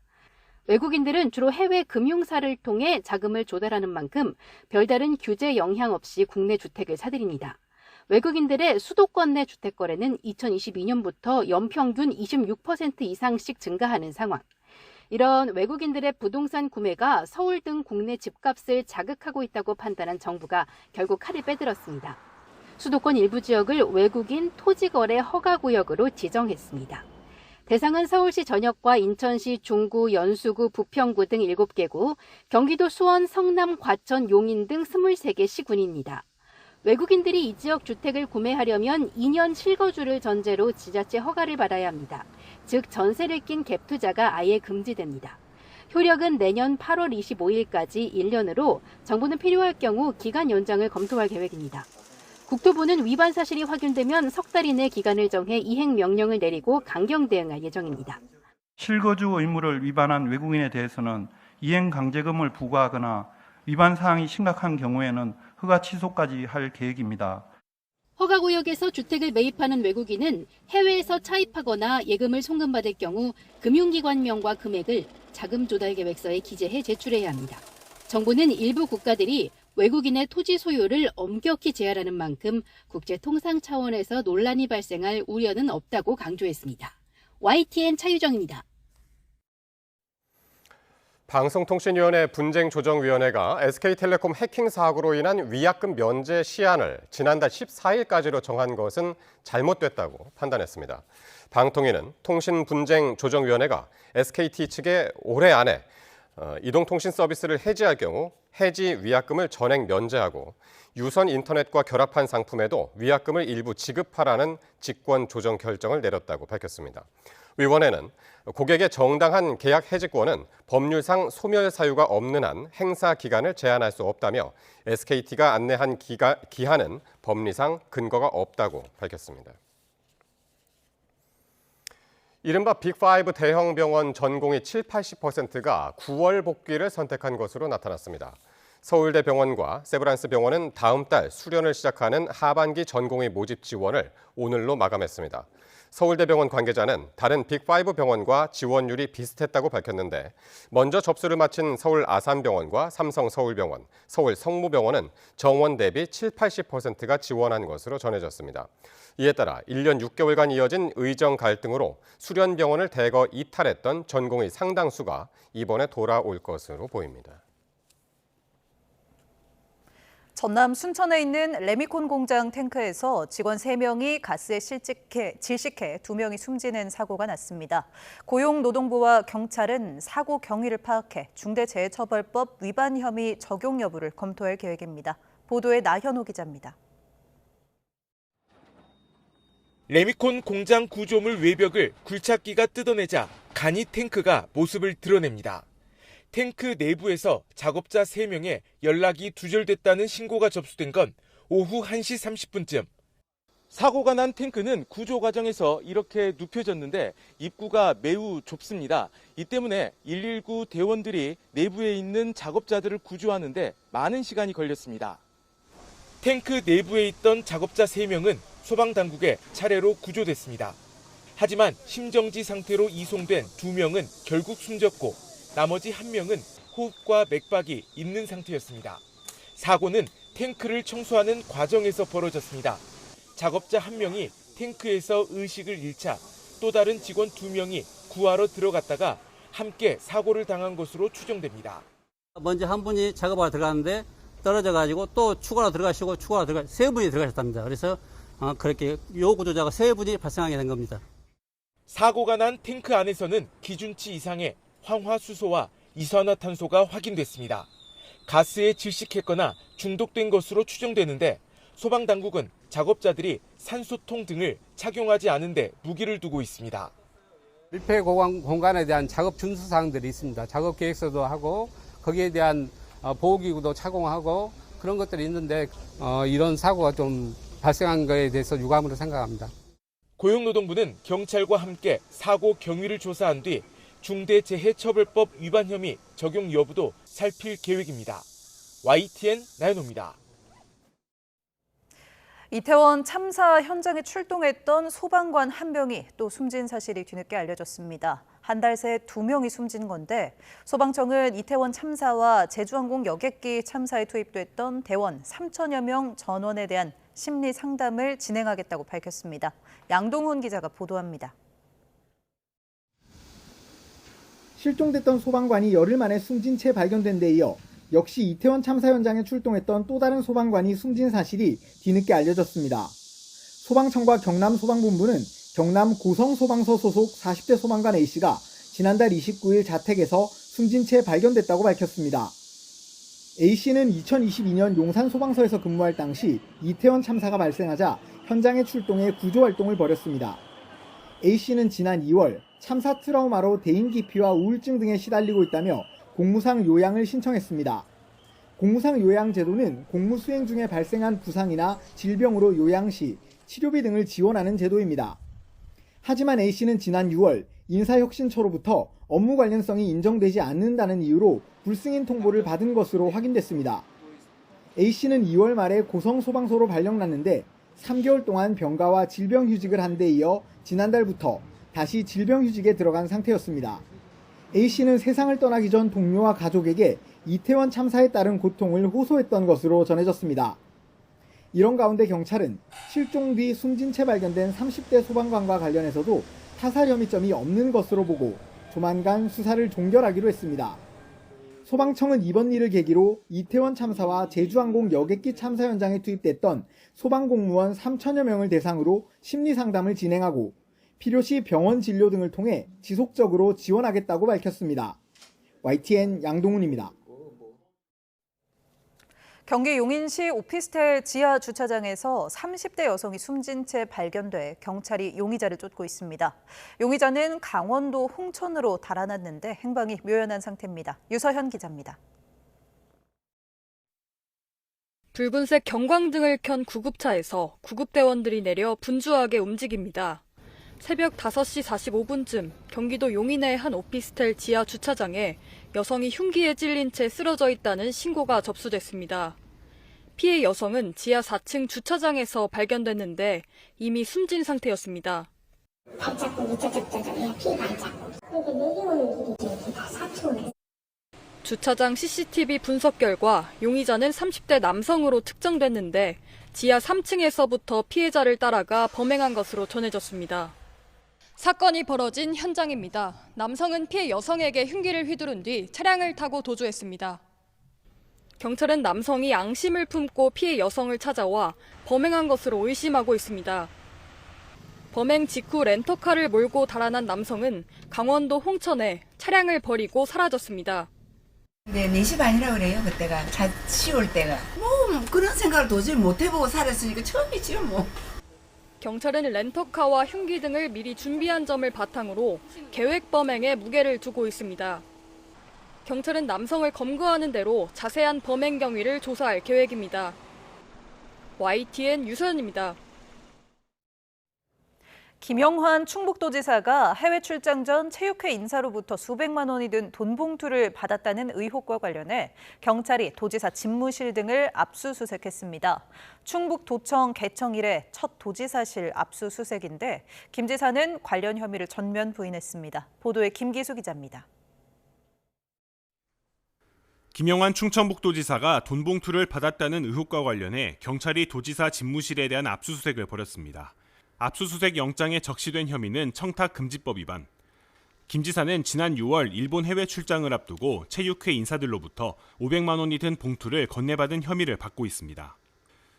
외국인들은 주로 해외 금융사를 통해 자금을 조달하는 만큼 별다른 규제 영향 없이 국내 주택을 사들입니다. 외국인들의 수도권 내 주택 거래는 2022년부터 연평균 26% 이상씩 증가하는 상황. 이런 외국인들의 부동산 구매가 서울 등 국내 집값을 자극하고 있다고 판단한 정부가 결국 칼을 빼들었습니다. 수도권 일부 지역을 외국인 토지거래 허가구역으로 지정했습니다. 대상은 서울시 전역과 인천시 중구, 연수구, 부평구 등 7개구, 경기도 수원, 성남, 과천, 용인 등 23개 시군입니다. 외국인들이 이 지역 주택을 구매하려면 2년 실거주를 전제로 지자체 허가를 받아야 합니다. 즉 전세를 낀 갭 투자가 아예 금지됩니다. 효력은 내년 8월 25일까지 1년으로 정부는 필요할 경우 기간 연장을 검토할 계획입니다. 국토부는 위반 사실이 확인되면 석 달 이내 기간을 정해 이행 명령을 내리고 강경 대응할 예정입니다. 실거주 의무를 위반한 외국인에 대해서는 이행 강제금을 부과하거나 위반 사항이 심각한 경우에는 허가 취소까지 할 계획입니다. 허가구역에서 주택을 매입하는 외국인은 해외에서 차입하거나 예금을 송금받을 경우 금융기관명과 금액을 자금조달계획서에 기재해 제출해야 합니다. 정부는 일부 국가들이 외국인의 토지 소유를 엄격히 제한하는 만큼 국제통상 차원에서 논란이 발생할 우려는 없다고 강조했습니다. YTN 차유정입니다. 방송통신위원회 분쟁조정위원회가 SK텔레콤 해킹 사고로 인한 위약금 면제 시한을 지난달 14일까지로 정한 것은 잘못됐다고 판단했습니다. 방통위는 통신분쟁조정위원회가 SKT 측에 올해 안에 이동통신 서비스를 해지할 경우 해지 위약금을 전액 면제하고 유선 인터넷과 결합한 상품에도 위약금을 일부 지급하라는 직권 조정 결정을 내렸다고 밝혔습니다. 위원회는 고객의 정당한 계약 해지권은 법률상 소멸 사유가 없는 한 행사 기간을 제한할 수 없다며 SKT가 안내한 기한은 법리상 근거가 없다고 밝혔습니다. 이른바 빅5 대형 병원 전공의 70~80%가 9월 복귀를 선택한 것으로 나타났습니다. 서울대병원과 세브란스병원은 다음 달 수련을 시작하는 하반기 전공의 모집 지원을 오늘로 마감했습니다. 서울대병원 관계자는 다른 빅5 병원과 지원율이 비슷했다고 밝혔는데 먼저 접수를 마친 서울 아산병원과 삼성서울병원, 서울성모병원은 정원 대비 70~80%가 지원한 것으로 전해졌습니다. 이에 따라 1년 6개월간 이어진 의정 갈등으로 수련병원을 대거 이탈했던 전공의 상당수가 이번에 돌아올 것으로 보입니다. 전남 순천에 있는 레미콘 공장 탱크에서 직원 3명이 가스에 질식해 2명이 숨지는 사고가 났습니다. 고용노동부와 경찰은 사고 경위를 파악해 중대재해처벌법 위반 혐의 적용 여부를 검토할 계획입니다. 보도에 나현호 기자입니다. 레미콘 공장 구조물 외벽을 굴착기가 뜯어내자 간이 탱크가 모습을 드러냅니다. 탱크 내부에서 작업자 3명의 연락이 두절됐다는 신고가 접수된 건 오후 1시 30분쯤. 사고가 난 탱크는 구조 과정에서 이렇게 눕혀졌는데 입구가 매우 좁습니다. 이 때문에 119 대원들이 내부에 있는 작업자들을 구조하는데 많은 시간이 걸렸습니다. 탱크 내부에 있던 작업자 3명은 소방당국에 차례로 구조됐습니다. 하지만 심정지 상태로 이송된 2명은 결국 숨졌고 나머지 1명은 호흡과 맥박이 있는 상태였습니다. 사고는 탱크를 청소하는 과정에서 벌어졌습니다. 작업자 1명이 탱크에서 의식을 잃자 또 다른 직원 2명이 구하러 들어갔다가 함께 사고를 당한 것으로 추정됩니다. 먼저 한 분이 작업하러 들어갔는데 떨어져가지고 또 추가로 들어가시고 세 분이 들어가셨답니다. 그래서 그렇게 요 구조자가 3분이 발생하게 된 겁니다. 사고가 난 탱크 안에서는 기준치 이상의 황화수소와 이산화탄소가 확인됐습니다. 가스에 질식했거나 중독된 것으로 추정되는데 소방당국은 작업자들이 산소통 등을 착용하지 않은 데 무기를 두고 있습니다. 밀폐 공간에 대한 작업 준수 사항들이 있습니다. 작업 계획서도 하고 거기에 대한 보호기구도 착용하고 그런 것들이 있는데 이런 사고가 좀 발생한 것에 대해서 유감으로 생각합니다. 고용노동부는 경찰과 함께 사고 경위를 조사한 뒤 중대재해처벌법 위반 혐의 적용 여부도 살필 계획입니다. YTN 나연호입니다. 이태원 참사 현장에 출동했던 소방관 1명이 또 숨진 사실이 뒤늦게 알려졌습니다. 한 달 새 2명이 숨진 건데 소방청은 이태원 참사와 제주항공 여객기 참사에 투입됐던 대원 3천여 명 전원에 대한 심리 상담을 진행하겠다고 밝혔습니다. 양동훈 기자가 보도합니다. 실종됐던 소방관이 열흘 만에 숨진 채 발견된 데 이어 역시 이태원 참사 현장에 출동했던 또 다른 소방관이 숨진 사실이 뒤늦게 알려졌습니다. 소방청과 경남소방본부는 경남 고성소방서 소속 40대 소방관 A씨가 지난달 29일 자택에서 숨진 채 발견됐다고 밝혔습니다. A씨는 2022년 용산 소방서에서 근무할 당시 이태원 참사가 발생하자 현장에 출동해 구조 활동을 벌였습니다. A씨는 지난 2월 참사 트라우마로 대인 기피와 우울증 등에 시달리고 있다며 공무상 요양을 신청했습니다. 공무상 요양 제도는 공무 수행 중에 발생한 부상이나 질병으로 요양 시 치료비 등을 지원하는 제도입니다. 하지만 A씨는 지난 6월 인사혁신처로부터 업무 관련성이 인정되지 않는다는 이유로 불승인 통보를 받은 것으로 확인됐습니다. A씨는 2월 말에 고성소방서로 발령났는데 3개월 동안 병가와 질병휴직을 한 데 이어 지난달부터 다시 질병휴직에 들어간 상태였습니다. A씨는 세상을 떠나기 전 동료와 가족에게 이태원 참사에 따른 고통을 호소했던 것으로 전해졌습니다. 이런 가운데 경찰은 실종 뒤 숨진 채 발견된 30대 소방관과 관련해서도 타살 혐의점이 없는 것으로 보고 조만간 수사를 종결하기로 했습니다. 소방청은 이번 일을 계기로 이태원 참사와 제주항공 여객기 참사 현장에 투입됐던 소방공무원 3천여 명을 대상으로 심리상담을 진행하고 필요시 병원 진료 등을 통해 지속적으로 지원하겠다고 밝혔습니다. YTN 양동훈입니다. 경기 용인시 오피스텔 지하 주차장에서 30대 여성이 숨진 채 발견돼 경찰이 용의자를 쫓고 있습니다. 용의자는 강원도 홍천으로 달아났는데 행방이 묘연한 상태입니다. 유서현 기자입니다. 붉은색 경광등을 켠 구급차에서 구급대원들이 내려 분주하게 움직입니다. 새벽 5시 45분쯤 경기도 용인의 한 오피스텔 지하 주차장에 여성이 흉기에 찔린 채 쓰러져 있다는 신고가 접수됐습니다. 피해 여성은 지하 4층 주차장에서 발견됐는데 이미 숨진 상태였습니다. 발자국이 저저저저해요. 피 발자국. 그렇게 내려오는 길이 다 사투를. 주차장 CCTV 분석 결과 용의자는 30대 남성으로 특정됐는데 지하 3층에서부터 피해자를 따라가 범행한 것으로 전해졌습니다. 사건이 벌어진 현장입니다. 남성은 피해 여성에게 흉기를 휘두른 뒤 차량을 타고 도주했습니다. 경찰은 남성이 앙심을 품고 피해 여성을 찾아와 범행한 것으로 의심하고 있습니다. 범행 직후 렌터카를 몰고 달아난 남성은 강원도 홍천에 차량을 버리고 사라졌습니다. 네, 4시 반이라고 그래요, 그때가. 차 치울 때가. 그런 생각을 도저히 못 해보고 살았으니까 처음이지요, 뭐. 경찰은 렌터카와 흉기 등을 미리 준비한 점을 바탕으로 계획 범행에 무게를 두고 있습니다. 경찰은 남성을 검거하는 대로 자세한 범행 경위를 조사할 계획입니다. YTN 유서연입니다. 김영환 충북도지사가 해외 출장 전 체육회 인사로부터 수백만 원이 든 돈 봉투를 받았다는 의혹과 관련해 경찰이 도지사 집무실 등을 압수수색했습니다. 충북도청 개청 이래 첫 도지사실 압수수색인데 김 지사는 관련 혐의를 전면 부인했습니다. 보도에 김기수 기자입니다. 김영환 충청북도지사가 돈 봉투를 받았다는 의혹과 관련해 경찰이 도지사 집무실에 대한 압수수색을 벌였습니다. 압수수색 영장에 적시된 혐의는 청탁금지법 위반. 김 지사는 지난 6월 일본 해외 출장을 앞두고 체육회 인사들로부터 500만 원이 든 봉투를 건네받은 혐의를 받고 있습니다.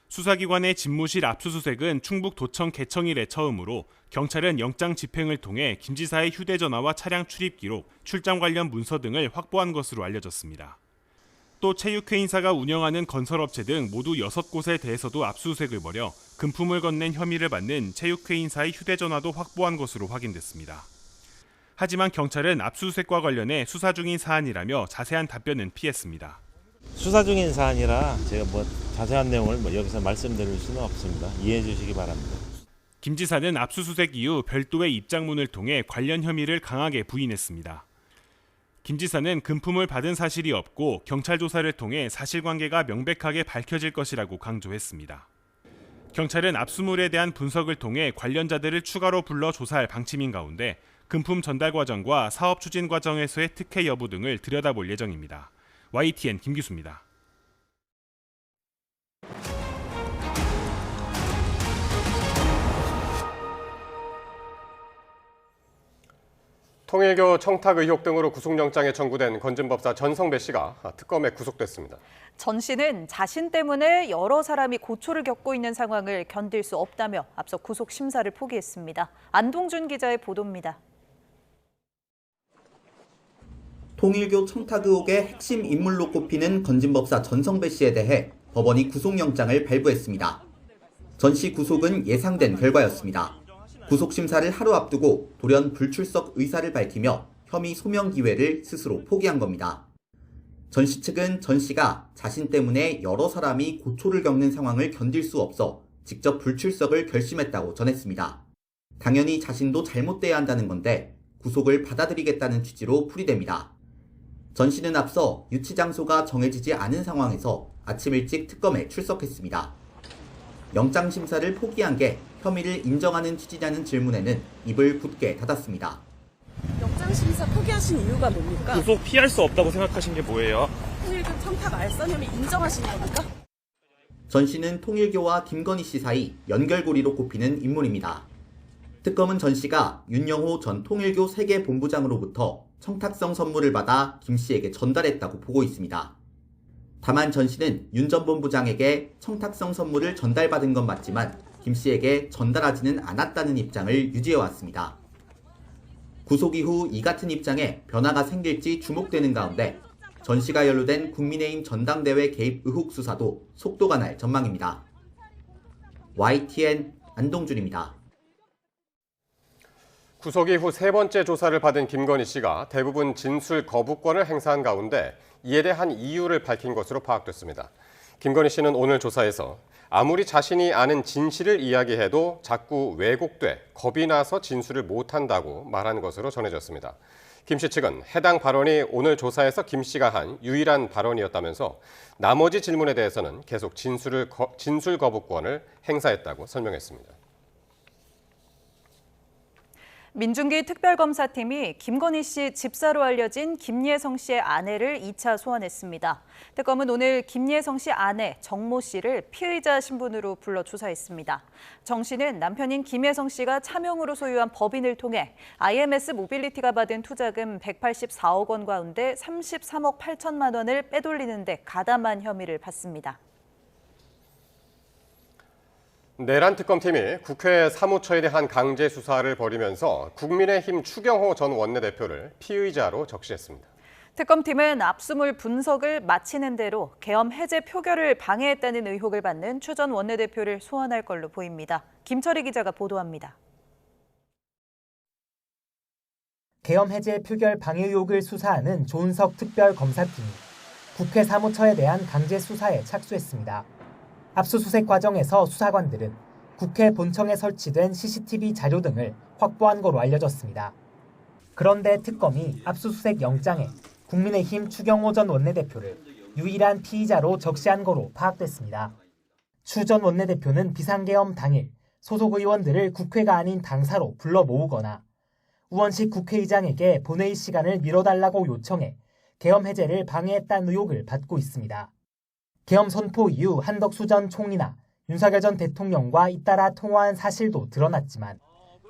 수사기관의 집무실 압수수색은 충북도청 개청 이래 처음으로 경찰은 영장 집행을 통해 김 지사의 휴대전화와 차량 출입 기록, 출장 관련 문서 등을 확보한 것으로 알려졌습니다. 또 체육회 인사가 운영하는 건설업체 등 모두 6곳에 대해서도 압수수색을 벌여 금품을 건넨 혐의를 받는 체육회 인사의 휴대전화도 확보한 것으로 확인됐습니다. 하지만 경찰은 압수수색과 관련해 수사 중인 사안이라며 자세한 답변은 피했습니다. 수사 중인 사안이라 제가 자세한 내용을 여기서 말씀드릴 수는 없습니다. 이해해 주시기 바랍니다. 김 지사는 압수수색 이후 별도의 입장문을 통해 관련 혐의를 강하게 부인했습니다. 김 지사는 금품을 받은 사실이 없고 경찰 조사를 통해 사실관계가 명백하게 밝혀질 것이라고 강조했습니다. 경찰은 압수물에 대한 분석을 통해 관련자들을 추가로 불러 조사할 방침인 가운데 금품 전달 과정과 사업 추진 과정에서의 특혜 여부 등을 들여다볼 예정입니다. YTN 김기수입니다. 통일교 청탁 의혹 등으로 구속영장에 청구된 건진법사 전성배 씨가 특검에 구속됐습니다. 전 씨는 자신 때문에 여러 사람이 고초를 겪고 있는 상황을 견딜 수 없다며 앞서 구속 심사를 포기했습니다. 안동준 기자의 보도입니다. 통일교 청탁 의혹의 핵심 인물로 꼽히는 건진법사 전성배 씨에 대해 법원이 구속영장을 발부했습니다. 전 씨 구속은 예상된 결과였습니다. 구속심사를 하루 앞두고 돌연 불출석 의사를 밝히며 혐의 소명 기회를 스스로 포기한 겁니다. 전 씨 측은 전 씨가 자신 때문에 여러 사람이 고초를 겪는 상황을 견딜 수 없어 직접 불출석을 결심했다고 전했습니다. 당연히 자신도 잘못돼야 한다는 건데 구속을 받아들이겠다는 취지로 풀이됩니다. 전 씨는 앞서 유치 장소가 정해지지 않은 상황에서 아침 일찍 특검에 출석했습니다. 영장 심사를 포기한 게 혐의를 인정하는 취지냐는 질문에는 입을 굳게 닫았습니다. 영장 심사 포기하신 이유가 뭡니까? 구속 피할 수 없다고 생각하신 게 뭐예요? 통일교 청탁 알선 혐의 인정하시는 겁니까? 전 씨는 통일교와 김건희 씨 사이 연결고리로 꼽히는 인물입니다. 특검은 전 씨가 윤영호 전 통일교 세계본부장으로부터 청탁성 선물을 받아 김 씨에게 전달했다고 보고 있습니다. 다만 전 씨는 윤 전 본부장에게 청탁성 선물을 전달받은 건 맞지만 김 씨에게 전달하지는 않았다는 입장을 유지해왔습니다. 구속 이후 이 같은 입장에 변화가 생길지 주목되는 가운데 전 씨가 연루된 국민의힘 전당대회 개입 의혹 수사도 속도가 날 전망입니다. YTN 안동준입니다. 구속 이후 세 번째 조사를 받은 김건희 씨가 대부분 진술 거부권을 행사한 가운데 이에 대한 이유를 밝힌 것으로 파악됐습니다. 김건희 씨는 오늘 조사에서 아무리 자신이 아는 진실을 이야기해도 자꾸 왜곡돼 겁이 나서 진술을 못한다고 말한 것으로 전해졌습니다. 김 씨 측은 해당 발언이 오늘 조사에서 김 씨가 한 유일한 발언이었다면서 나머지 질문에 대해서는 계속 진술 거부권을 행사했다고 설명했습니다. 민중기 특별검사팀이 김건희 씨 집사로 알려진 김예성 씨의 아내를 2차 소환했습니다. 특검은 오늘 김예성 씨 아내 정모 씨를 피의자 신분으로 불러 조사했습니다. 정 씨는 남편인 김예성 씨가 차명으로 소유한 법인을 통해 IMS 모빌리티가 받은 투자금 184억 원 가운데 33억 8천만 원을 빼돌리는 데 가담한 혐의를 받습니다. 내란 특검팀이 국회 사무처에 대한 강제 수사를 벌이면서 국민의힘 추경호 전 원내대표를 피의자로 적시했습니다. 특검팀은 압수물 분석을 마치는 대로 계엄 해제 표결을 방해했다는 의혹을 받는 추 전 원내대표를 소환할 걸로 보입니다. 김철희 기자가 보도합니다. 계엄 해제 표결 방해 의혹을 수사하는 조은석 특별검사팀이 국회 사무처에 대한 강제 수사에 착수했습니다. 압수수색 과정에서 수사관들은 국회 본청에 설치된 CCTV 자료 등을 확보한 거로 알려졌습니다. 그런데 특검이 압수수색 영장에 국민의힘 추경호 전 원내대표를 유일한 피의자로 적시한 거로 파악됐습니다. 추 전 원내대표는 비상계엄 당일 소속 의원들을 국회가 아닌 당사로 불러 모으거나 우원식 국회의장에게 본회의 시간을 미뤄달라고 요청해 계엄 해제를 방해했다는 의혹을 받고 있습니다. 계엄 선포 이후 한덕수 전 총리나 윤석열 전 대통령과 잇따라 통화한 사실도 드러났지만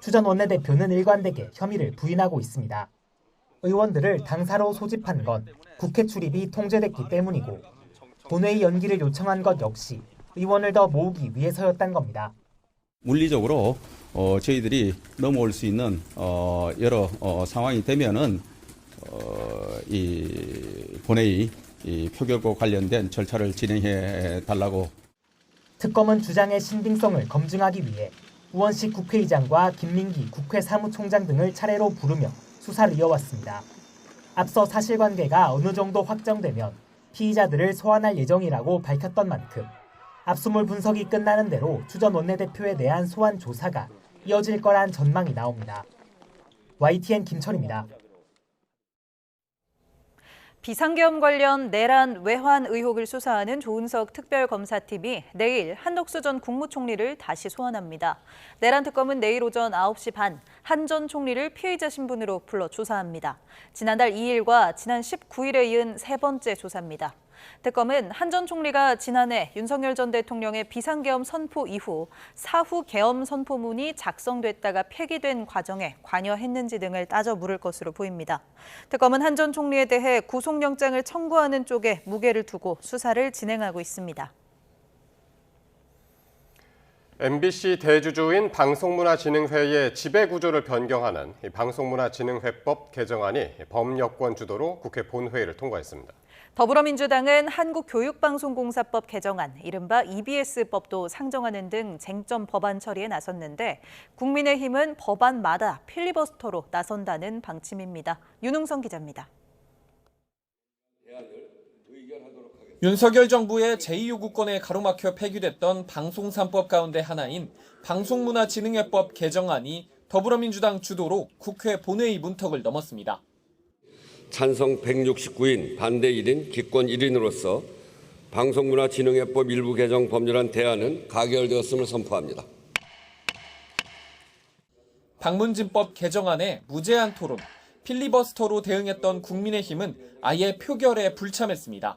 추 전 원내대표는 일관되게 혐의를 부인하고 있습니다. 의원들을 당사로 소집한 건 국회 출입이 통제됐기 때문이고 본회의 연기를 요청한 것 역시 의원을 더 모으기 위해서였단 겁니다. 물리적으로 저희들이 넘어올 수 있는 여러 상황이 되면은 이 본회의 이 표결과 관련된 절차를 진행해 달라고. 특검은 주장의 신빙성을 검증하기 위해 우원식 국회의장과 김민기 국회 사무총장 등을 차례로 부르며 수사를 이어왔습니다. 앞서 사실관계가 어느 정도 확정되면 피의자들을 소환할 예정이라고 밝혔던 만큼 압수물 분석이 끝나는 대로 추 전 원내대표에 대한 소환 조사가 이어질 거란 전망이 나옵니다. YTN 김철입니다. 비상계엄 관련 내란 외환 의혹을 수사하는 조은석 특별검사팀이 내일 한덕수 전 국무총리를 다시 소환합니다. 내란 특검은 내일 오전 9시 반 한 전 총리를 피의자 신분으로 불러 조사합니다. 지난달 2일과 지난 19일에 이은 세 번째 조사입니다. 특검은 한 전 총리가 지난해 윤석열 전 대통령의 비상계엄 선포 이후 사후 계엄 선포문이 작성됐다가 폐기된 과정에 관여했는지 등을 따져 물을 것으로 보입니다. 특검은 한 전 총리에 대해 구속영장을 청구하는 쪽에 무게를 두고 수사를 진행하고 있습니다. MBC 대주주인 방송문화진흥회의 지배구조를 변경하는 방송문화진흥회법 개정안이 범여권 주도로 국회 본회의를 통과했습니다. 더불어민주당은 한국교육방송공사법 개정안, 이른바 EBS법도 상정하는 등 쟁점 법안 처리에 나섰는데 국민의힘은 법안마다 필리버스터로 나선다는 방침입니다. 윤웅성 기자입니다. 윤석열 정부의 제2요구권에 가로막혀 폐기됐던 방송 3법 가운데 하나인 방송문화진흥회법 개정안이 더불어민주당 주도로 국회 본회의 문턱을 넘었습니다. 찬성 169인, 반대 1인, 기권 1인으로서 방송문화진흥회법 일부 개정 법률안 대안은 가결되었음을 선포합니다. 방문진법 개정안에 무제한 토론, 필리버스터로 대응했던 국민의힘은 아예 표결에 불참했습니다.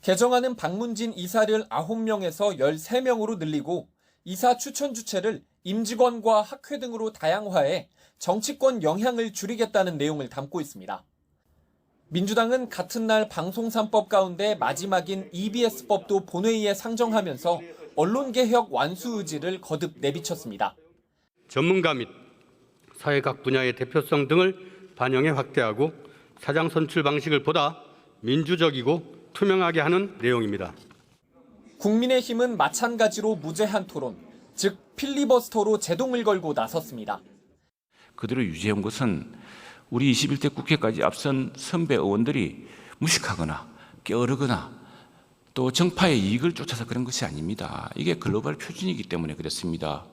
개정안은 방문진 이사를 9명에서 13명으로 늘리고 이사 추천 주체를 임직원과 학회 등으로 다양화해 정치권 영향을 줄이겠다는 내용을 담고 있습니다. 민주당은 같은 날 방송 3법 가운데 마지막인 EBS법도 본회의에 상정하면서 언론개혁 완수 의지를 거듭 내비쳤습니다. 전문가 및 사회 각 분야의 대표성 등을 반영해 확대하고 사장 선출 방식을 보다 민주적이고 투명하게 하는 내용입니다. 국민의힘은 마찬가지로 무제한 토론, 즉 필리버스터로 제동을 걸고 나섰습니다. 그대로 유지한 것은 우리 21대 국회까지 앞선 선배 의원들이 무식하거나 게으르거나 또 정파의 이익을 쫓아서 그런 것이 아닙니다. 이게 글로벌 표준이기 때문에 그렇습니다.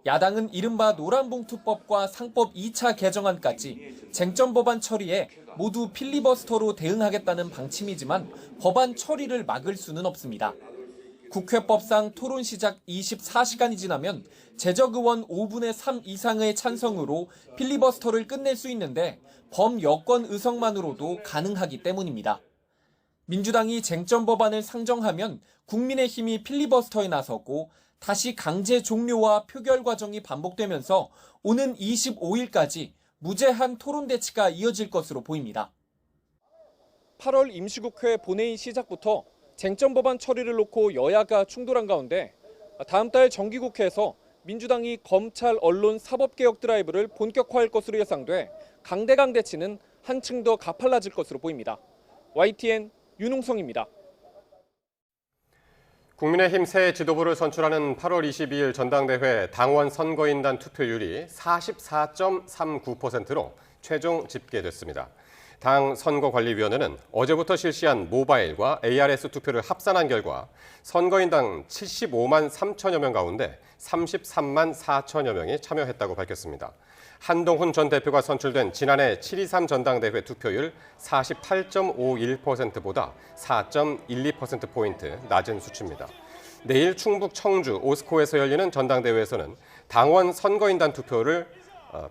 야당은 이른바 노란봉투법과 상법 2차 개정안까지 쟁점 법안 처리에 모두 필리버스터로 대응하겠다는 방침이지만 법안 처리를 막을 수는 없습니다. 국회법상 토론 시작 24시간이 지나면 재적 의원 5분의 3 이상의 찬성으로 필리버스터를 끝낼 수 있는데 범여권 의석만으로도 가능하기 때문입니다. 민주당이 쟁점 법안을 상정하면 국민의힘이 필리버스터에 나섰고 다시 강제 종료와 표결 과정이 반복되면서 오는 25일까지 무제한 토론 대치가 이어질 것으로 보입니다. 8월 임시국회 본회의 시작부터 쟁점 법안 처리를 놓고 여야가 충돌한 가운데 다음 달 정기국회에서 민주당이 검찰 언론 사법개혁 드라이브를 본격화할 것으로 예상돼 강대강 대치는 한층 더 가팔라질 것으로 보입니다. YTN 윤웅성입니다. 국민의힘 새 지도부를 선출하는 8월 22일 전당대회 당원 선거인단 투표율이 44.39%로 최종 집계됐습니다. 당 선거관리위원회는 어제부터 실시한 모바일과 ARS 투표를 합산한 결과 선거인단 75만 3천여 명 가운데 33만 4천여 명이 참여했다고 밝혔습니다. 한동훈 전 대표가 선출된 지난해 7.23 전당대회 투표율 48.51%보다 4.12%포인트 낮은 수치입니다. 내일 충북 청주 오스코에서 열리는 전당대회에서는 당원 선거인단 투표를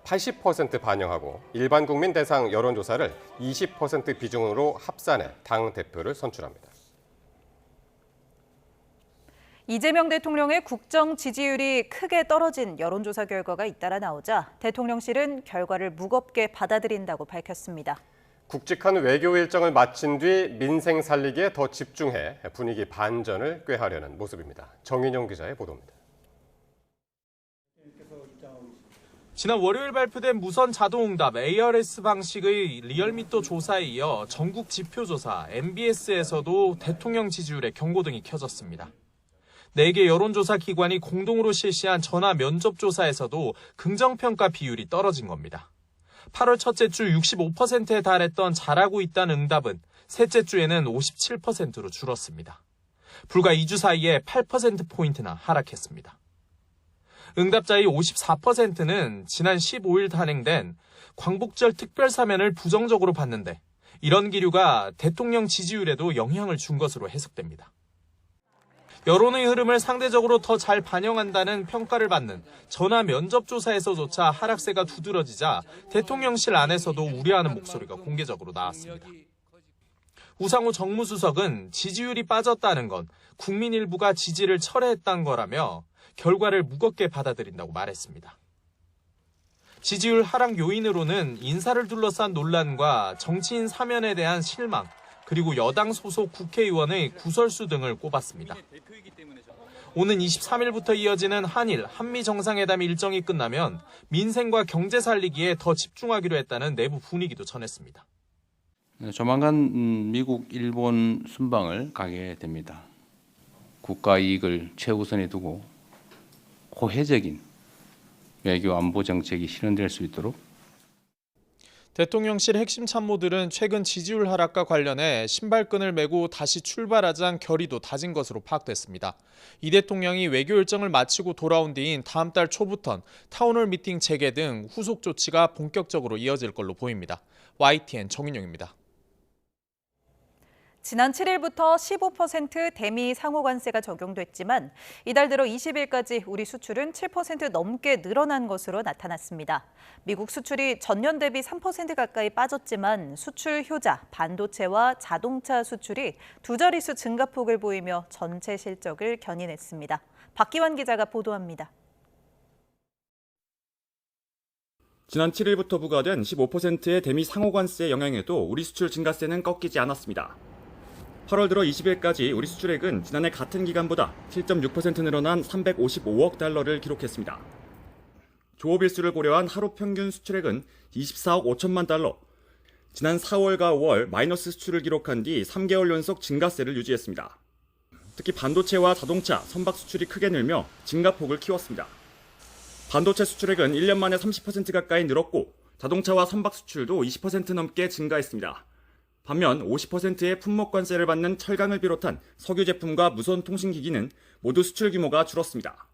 80% 반영하고 일반 국민 대상 여론조사를 20% 비중으로 합산해 당 대표를 선출합니다. 이재명 대통령의 국정 지지율이 크게 떨어진 여론조사 결과가 잇따라 나오자 대통령실은 결과를 무겁게 받아들인다고 밝혔습니다. 굵직한 외교 일정을 마친 뒤 민생 살리기에 더 집중해 분위기 반전을 꾀하려는 모습입니다. 정인용 기자의 보도입니다. 지난 월요일 발표된 무선 자동응답 ARS 방식의 리얼미터 조사에 이어 전국 지표조사 MBS에서도 대통령 지지율의 경고등이 켜졌습니다. 4개 여론조사 기관이 공동으로 실시한 전화 면접조사에서도 긍정평가 비율이 떨어진 겁니다. 8월 첫째 주 65%에 달했던 잘하고 있다는 응답은 셋째 주에는 57%로 줄었습니다. 불과 2주 사이에 8%포인트나 하락했습니다. 응답자의 54%는 지난 15일 단행된 광복절 특별사면을 부정적으로 봤는데 이런 기류가 대통령 지지율에도 영향을 준 것으로 해석됩니다. 여론의 흐름을 상대적으로 더 잘 반영한다는 평가를 받는 전화 면접조사에서조차 하락세가 두드러지자 대통령실 안에서도 우려하는 목소리가 공개적으로 나왔습니다. 우상호 정무수석은 지지율이 빠졌다는 건 국민 일부가 지지를 철회했다는 거라며 결과를 무겁게 받아들인다고 말했습니다. 지지율 하락 요인으로는 인사를 둘러싼 논란과 정치인 사면에 대한 실망, 그리고 여당 소속 국회의원의 구설수 등을 꼽았습니다. 오는 23일부터 이어지는 한일, 한미 정상회담 일정이 끝나면 민생과 경제 살리기에 더 집중하기로 했다는 내부 분위기도 전했습니다. 조만간 미국, 일본 순방을 가게 됩니다. 국가 이익을 최우선에 두고 고혜적인 외교 안보 정책이 실현될 수 있도록 대통령실 핵심 참모들은 최근 지지율 하락과 관련해 신발끈을 메고 다시 출발하자는 결의도 다진 것으로 파악됐습니다. 이 대통령이 외교 일정을 마치고 돌아온 뒤인 다음 달 초부턴 타운홀 미팅 재개 등 후속 조치가 본격적으로 이어질 걸로 보입니다. YTN 정인용입니다. 지난 7일부터 15% 대미 상호관세가 적용됐지만 이달 들어 20일까지 우리 수출은 7% 넘게 늘어난 것으로 나타났습니다. 미국 수출이 전년 대비 3% 가까이 빠졌지만 수출 효자, 반도체와 자동차 수출이 두 자릿수 증가폭을 보이며 전체 실적을 견인했습니다. 박기환 기자가 보도합니다. 지난 7일부터 부과된 15%의 대미 상호관세 영향에도 우리 수출 증가세는 꺾이지 않았습니다. 8월 들어 20일까지 우리 수출액은 지난해 같은 기간보다 7.6% 늘어난 355억 달러를 기록했습니다. 조업 일수를 고려한 하루 평균 수출액은 24억 5천만 달러. 지난 4월과 5월 마이너스 수출을 기록한 뒤 3개월 연속 증가세를 유지했습니다. 특히 반도체와 자동차, 선박 수출이 크게 늘며 증가폭을 키웠습니다. 반도체 수출액은 1년 만에 30% 가까이 늘었고 자동차와 선박 수출도 20% 넘게 증가했습니다. 반면 50%의 품목관세를 받는 철강을 비롯한 석유 제품과 무선 통신기기는 모두 수출 규모가 줄었습니다.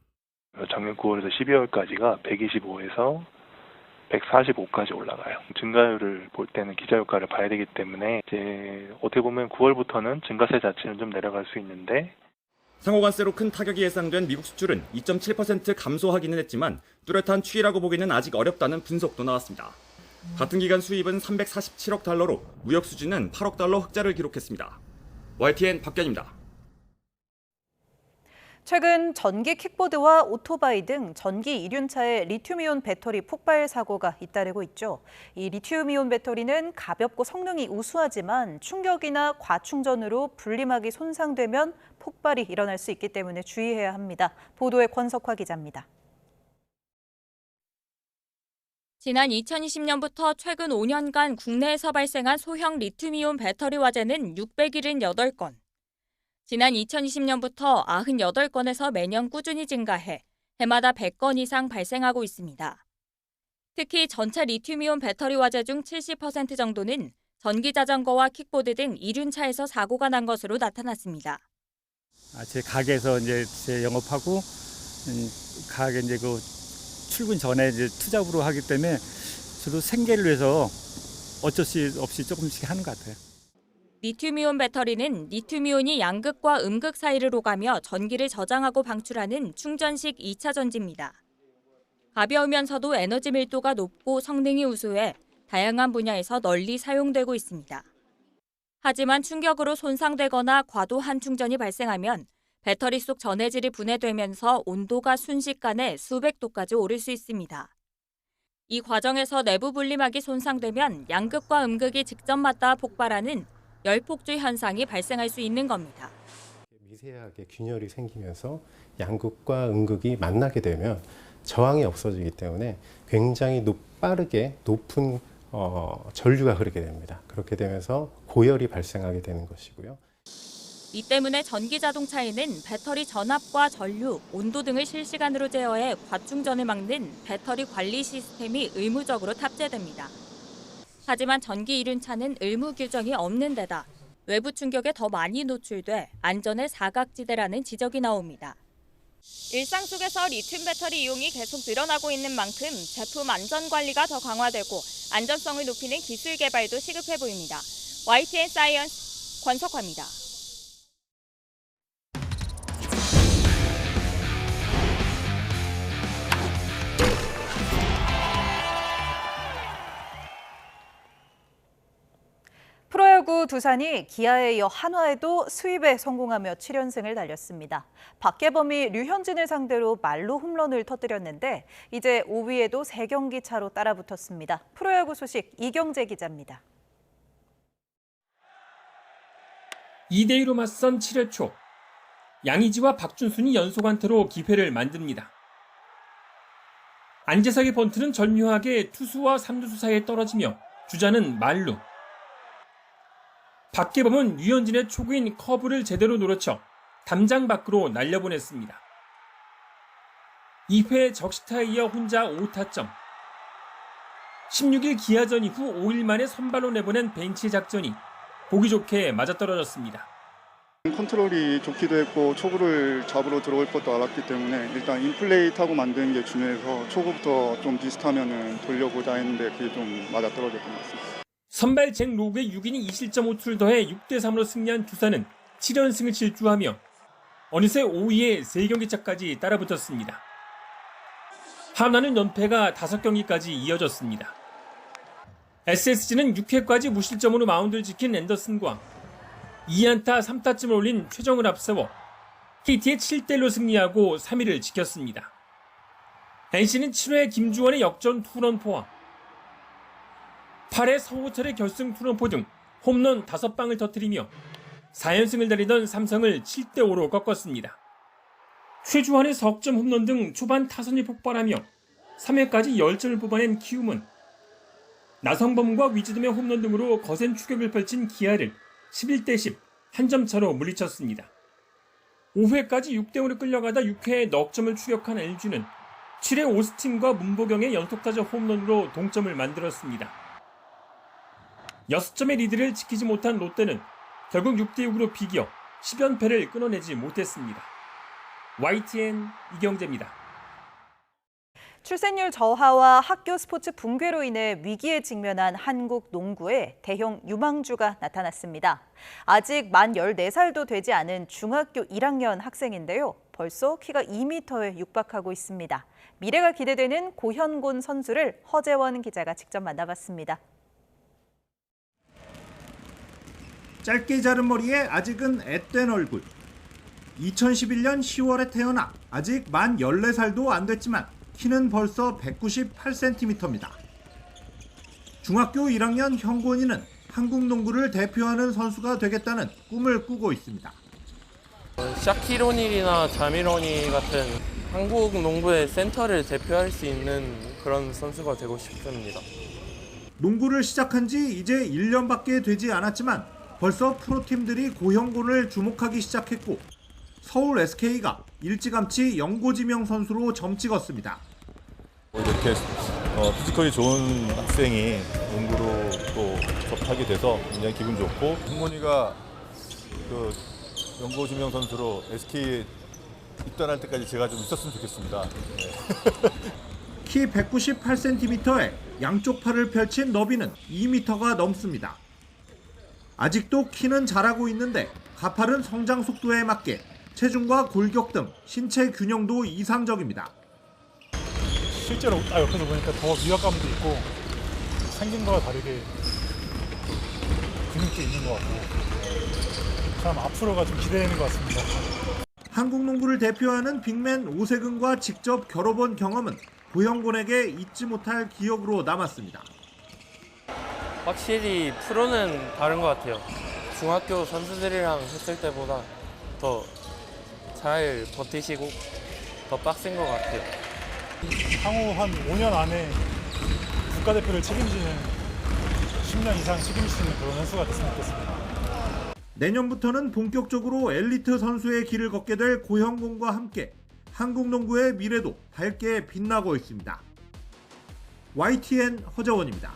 작년 9월에서 12월까지가 125에서 145까지 올라가요. 증가율을 볼 때는 기저효과를 봐야 되기 때문에 이제 어떻게 보면 9월부터는 증가세 자체는 좀 내려갈 수 있는데 상호관세로 큰 타격이 예상된 미국 수출은 2.7% 감소하기는 했지만 뚜렷한 추이라고 보기는 아직 어렵다는 분석도 나왔습니다. 같은 기간 수입은 347억 달러로 무역 수지는 8억 달러 흑자를 기록했습니다. YTN 박견입니다. 최근 전기 킥보드와 오토바이 등 전기 이륜차에 리튬이온 배터리 폭발 사고가 잇따르고 있죠. 이 리튬이온 배터리는 가볍고 성능이 우수하지만 충격이나 과충전으로 분리막이 손상되면 폭발이 일어날 수 있기 때문에 주의해야 합니다. 보도에 권석화 기자입니다. 지난 2020년부터 최근 5년간 국내에서 발생한 소형 리튬이온 배터리 화재는 678건. 지난 2020년부터 98건에서 매년 꾸준히 증가해 해마다 100건 이상 발생하고 있습니다. 특히 전체 리튬이온 배터리 화재 중 70% 정도는 전기자전거와 킥보드 등 이륜차에서 사고가 난 것으로 나타났습니다. 제 가게에서 제 영업하고 가게 출근 전에 투잡으로 하기 때문에 저도 생계를 위해서 어쩔 수 없이 조금씩 하는 것 같아요. 리튬이온 배터리는 리튬이온이 양극과 음극 사이를 오가며 전기를 저장하고 방출하는 충전식 2차 전지입니다. 가벼우면서도 에너지 밀도가 높고 성능이 우수해 다양한 분야에서 널리 사용되고 있습니다. 하지만 충격으로 손상되거나 과도한 충전이 발생하면 배터리 속 전해질이 분해되면서 온도가 순식간에 수백 도까지 오를 수 있습니다. 이 과정에서 내부 분리막이 손상되면 양극과 음극이 직접 맞닿아 폭발하는 열폭주 현상이 발생할 수 있는 겁니다. 미세하게 균열이 생기면서 양극과 음극이 만나게 되면 저항이 없어지기 때문에 굉장히 빠르게 높은 전류가 흐르게 됩니다. 그렇게 되면서 고열이 발생하게 되는 것이고요. 이 때문에 전기자동차에는 배터리 전압과 전류, 온도 등을 실시간으로 제어해 과충전을 막는 배터리 관리 시스템이 의무적으로 탑재됩니다. 하지만 전기 이륜차는 의무 규정이 없는 데다 외부 충격에 더 많이 노출돼 안전의 사각지대라는 지적이 나옵니다. 일상 속에서 리튬 배터리 이용이 계속 늘어나고 있는 만큼 제품 안전 관리가 더 강화되고 안전성을 높이는 기술 개발도 시급해 보입니다. YTN 사이언스 권석화입니다. 프로야구 두산이 기아에 이어 한화에도 수입에 성공하며 7연승을 달렸습니다. 박계범이 류현진을 상대로 말로 홈런을 터뜨렸는데 이제 5위에도 3경기 차로 따라붙었습니다. 프로야구 소식 이경재 기자입니다. 2대2로 맞선 7회 초 양의지와 박준순이 연속안타로 기회를 만듭니다. 안재석의 번트는 절묘하게 투수와 3루수 사이에 떨어지며 주자는 만루. 박계범은 류현진의 초구인 커브를 제대로 노려쳐 담장 밖으로 날려보냈습니다. 2회 적시타에 이어 혼자 5타점. 16일 기아전 이후 5일 만에 선발로 내보낸 벤치 작전이 보기 좋게 맞아떨어졌습니다. 컨트롤이 좋기도 했고 초구를 잡으러 들어올 것도 알았기 때문에 일단 인플레이 타고 만드는 게 중요해서 초구부터 좀 비슷하면 돌려보자 했는데 그게 좀 맞아떨어졌던 것 같습니다. 선발 잭 로그의 6이닝 2실점 5투를 더해 6대3으로 승리한 두산은 7연승을 질주하며 어느새 5위에 3경기차까지 따라붙었습니다. 하나는 연패가 5경기까지 이어졌습니다. SSG는 6회까지 무실점으로 마운드를 지킨 앤더슨과 2안타 3타점을 올린 최정을 앞세워 KT의 7대1로 승리하고 3위를 지켰습니다. NC는 7회 김주원의 역전 투런 포함 8회 서우철의 결승 투런포 등 홈런 5방을 터뜨리며 4연승을 달리던 삼성을 7대5로 꺾었습니다. 최주환의 석점 홈런 등 초반 타선이 폭발하며 3회까지 10점을 뽑아낸 키움은 나성범과 위즈덤의 홈런 등으로 거센 추격을 펼친 기아를 11대10 한 점 차로 물리쳤습니다. 5회까지 6대5로 끌려가다 6회에 넉 점을 추격한 LG는 7회 오스틴과 문보경의 연속타자 홈런으로 동점을 만들었습니다. 6점의 리드를 지키지 못한 롯데는 결국 6대6으로 비겨 10연패를 끊어내지 못했습니다. YTN 이경재입니다. 출생률 저하와 학교 스포츠 붕괴로 인해 위기에 직면한 한국 농구에 대형 유망주가 나타났습니다. 아직 만 14살도 되지 않은 중학교 1학년 학생인데요. 벌써 키가 2m에 육박하고 있습니다. 미래가 기대되는 고현곤 선수를 허재원 기자가 직접 만나봤습니다. 짧게 자른 머리에 아직은 앳된 얼굴. 2011년 10월에 태어나 아직 만 14살도 안 됐지만 키는 벌써 198cm입니다. 중학교 1학년 현곤이는 한국 농구를 대표하는 선수가 되겠다는 꿈을 꾸고 있습니다. 샤킬 오닐이나 자밀 오닐 같은 한국 농구의 센터를 대표할 수 있는 그런 선수가 되고 싶습니다. 농구를 시작한 지 이제 1년밖에 되지 않았지만 벌써 프로팀들이 고현곤을 주목하기 시작했고 서울 SK가 일찌감치 연고지명 선수로 점찍었습니다. 이렇게 피지컬이 좋은 학생이 농구로 또 접하게 돼서 굉장히 기분 좋고 현곤이가 그 연고지명 선수로 SK에 입단할 때까지 제가 좀 있었으면 좋겠습니다. 네. 키 198cm에 양쪽 팔을 펼친 너비는 2m가 넘습니다. 아직도 키는 자라고 있는데 가팔은 성장 속도에 맞게 체중과 골격 등 신체 균형도 이상적입니다. 실제로 옆에서 보니까 더 위압감도 있고 생긴 거와 다르게 근육도 있는 것 같고 참 앞으로가 좀 기대되는 것 같습니다. 한국 농구를 대표하는 빅맨 오세근과 직접 겨뤄본 경험은 고현곤에게 잊지 못할 기억으로 남았습니다. 확실히 프로는 다른 것 같아요. 중학교 선수들이랑 했을 때보다 더 잘 버티시고 더 빡센 것 같아요. 향후 한 5년 안에 국가대표를 책임지는 10년 이상 책임지는 그런 선수가 됐으면 좋겠습니다. 내년부터는 본격적으로 엘리트 선수의 길을 걷게 될 고현곤과 함께 한국 농구의 미래도 밝게 빛나고 있습니다. YTN 허재원입니다.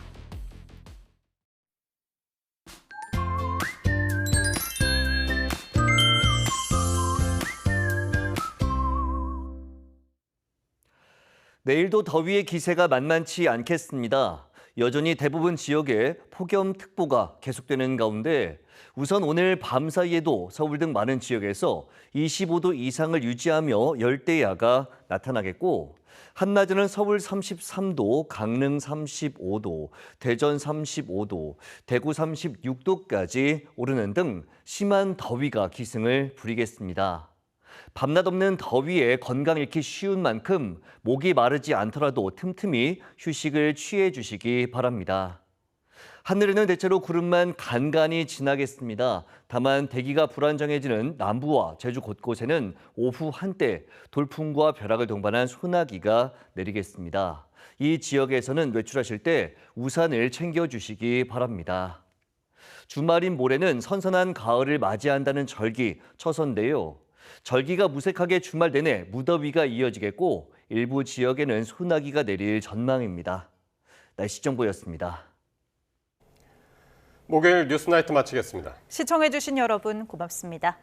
내일도 더위의 기세가 만만치 않겠습니다. 여전히 대부분 지역에 폭염특보가 계속되는 가운데 우선 오늘 밤사이에도 서울 등 많은 지역에서 25도 이상을 유지하며 열대야가 나타나겠고 한낮에는 서울 33도, 강릉 35도, 대전 35도, 대구 36도까지 오르는 등 심한 더위가 기승을 부리겠습니다. 밤낮 없는 더위에 건강 잃기 쉬운 만큼 목이 마르지 않더라도 틈틈이 휴식을 취해 주시기 바랍니다. 하늘에는 대체로 구름만 간간히 지나겠습니다. 다만 대기가 불안정해지는 남부와 제주 곳곳에는 오후 한때 돌풍과 벼락을 동반한 소나기가 내리겠습니다. 이 지역에서는 외출하실 때 우산을 챙겨주시기 바랍니다. 주말인 모레는 선선한 가을을 맞이한다는 절기 처서인데요. 절기가 무색하게 주말 내내 무더위가 이어지겠고 일부 지역에는 소나기가 내릴 전망입니다. 날씨 정보였습니다. 목요일 뉴스나이트 마치겠습니다. 시청해주신 여러분 고맙습니다.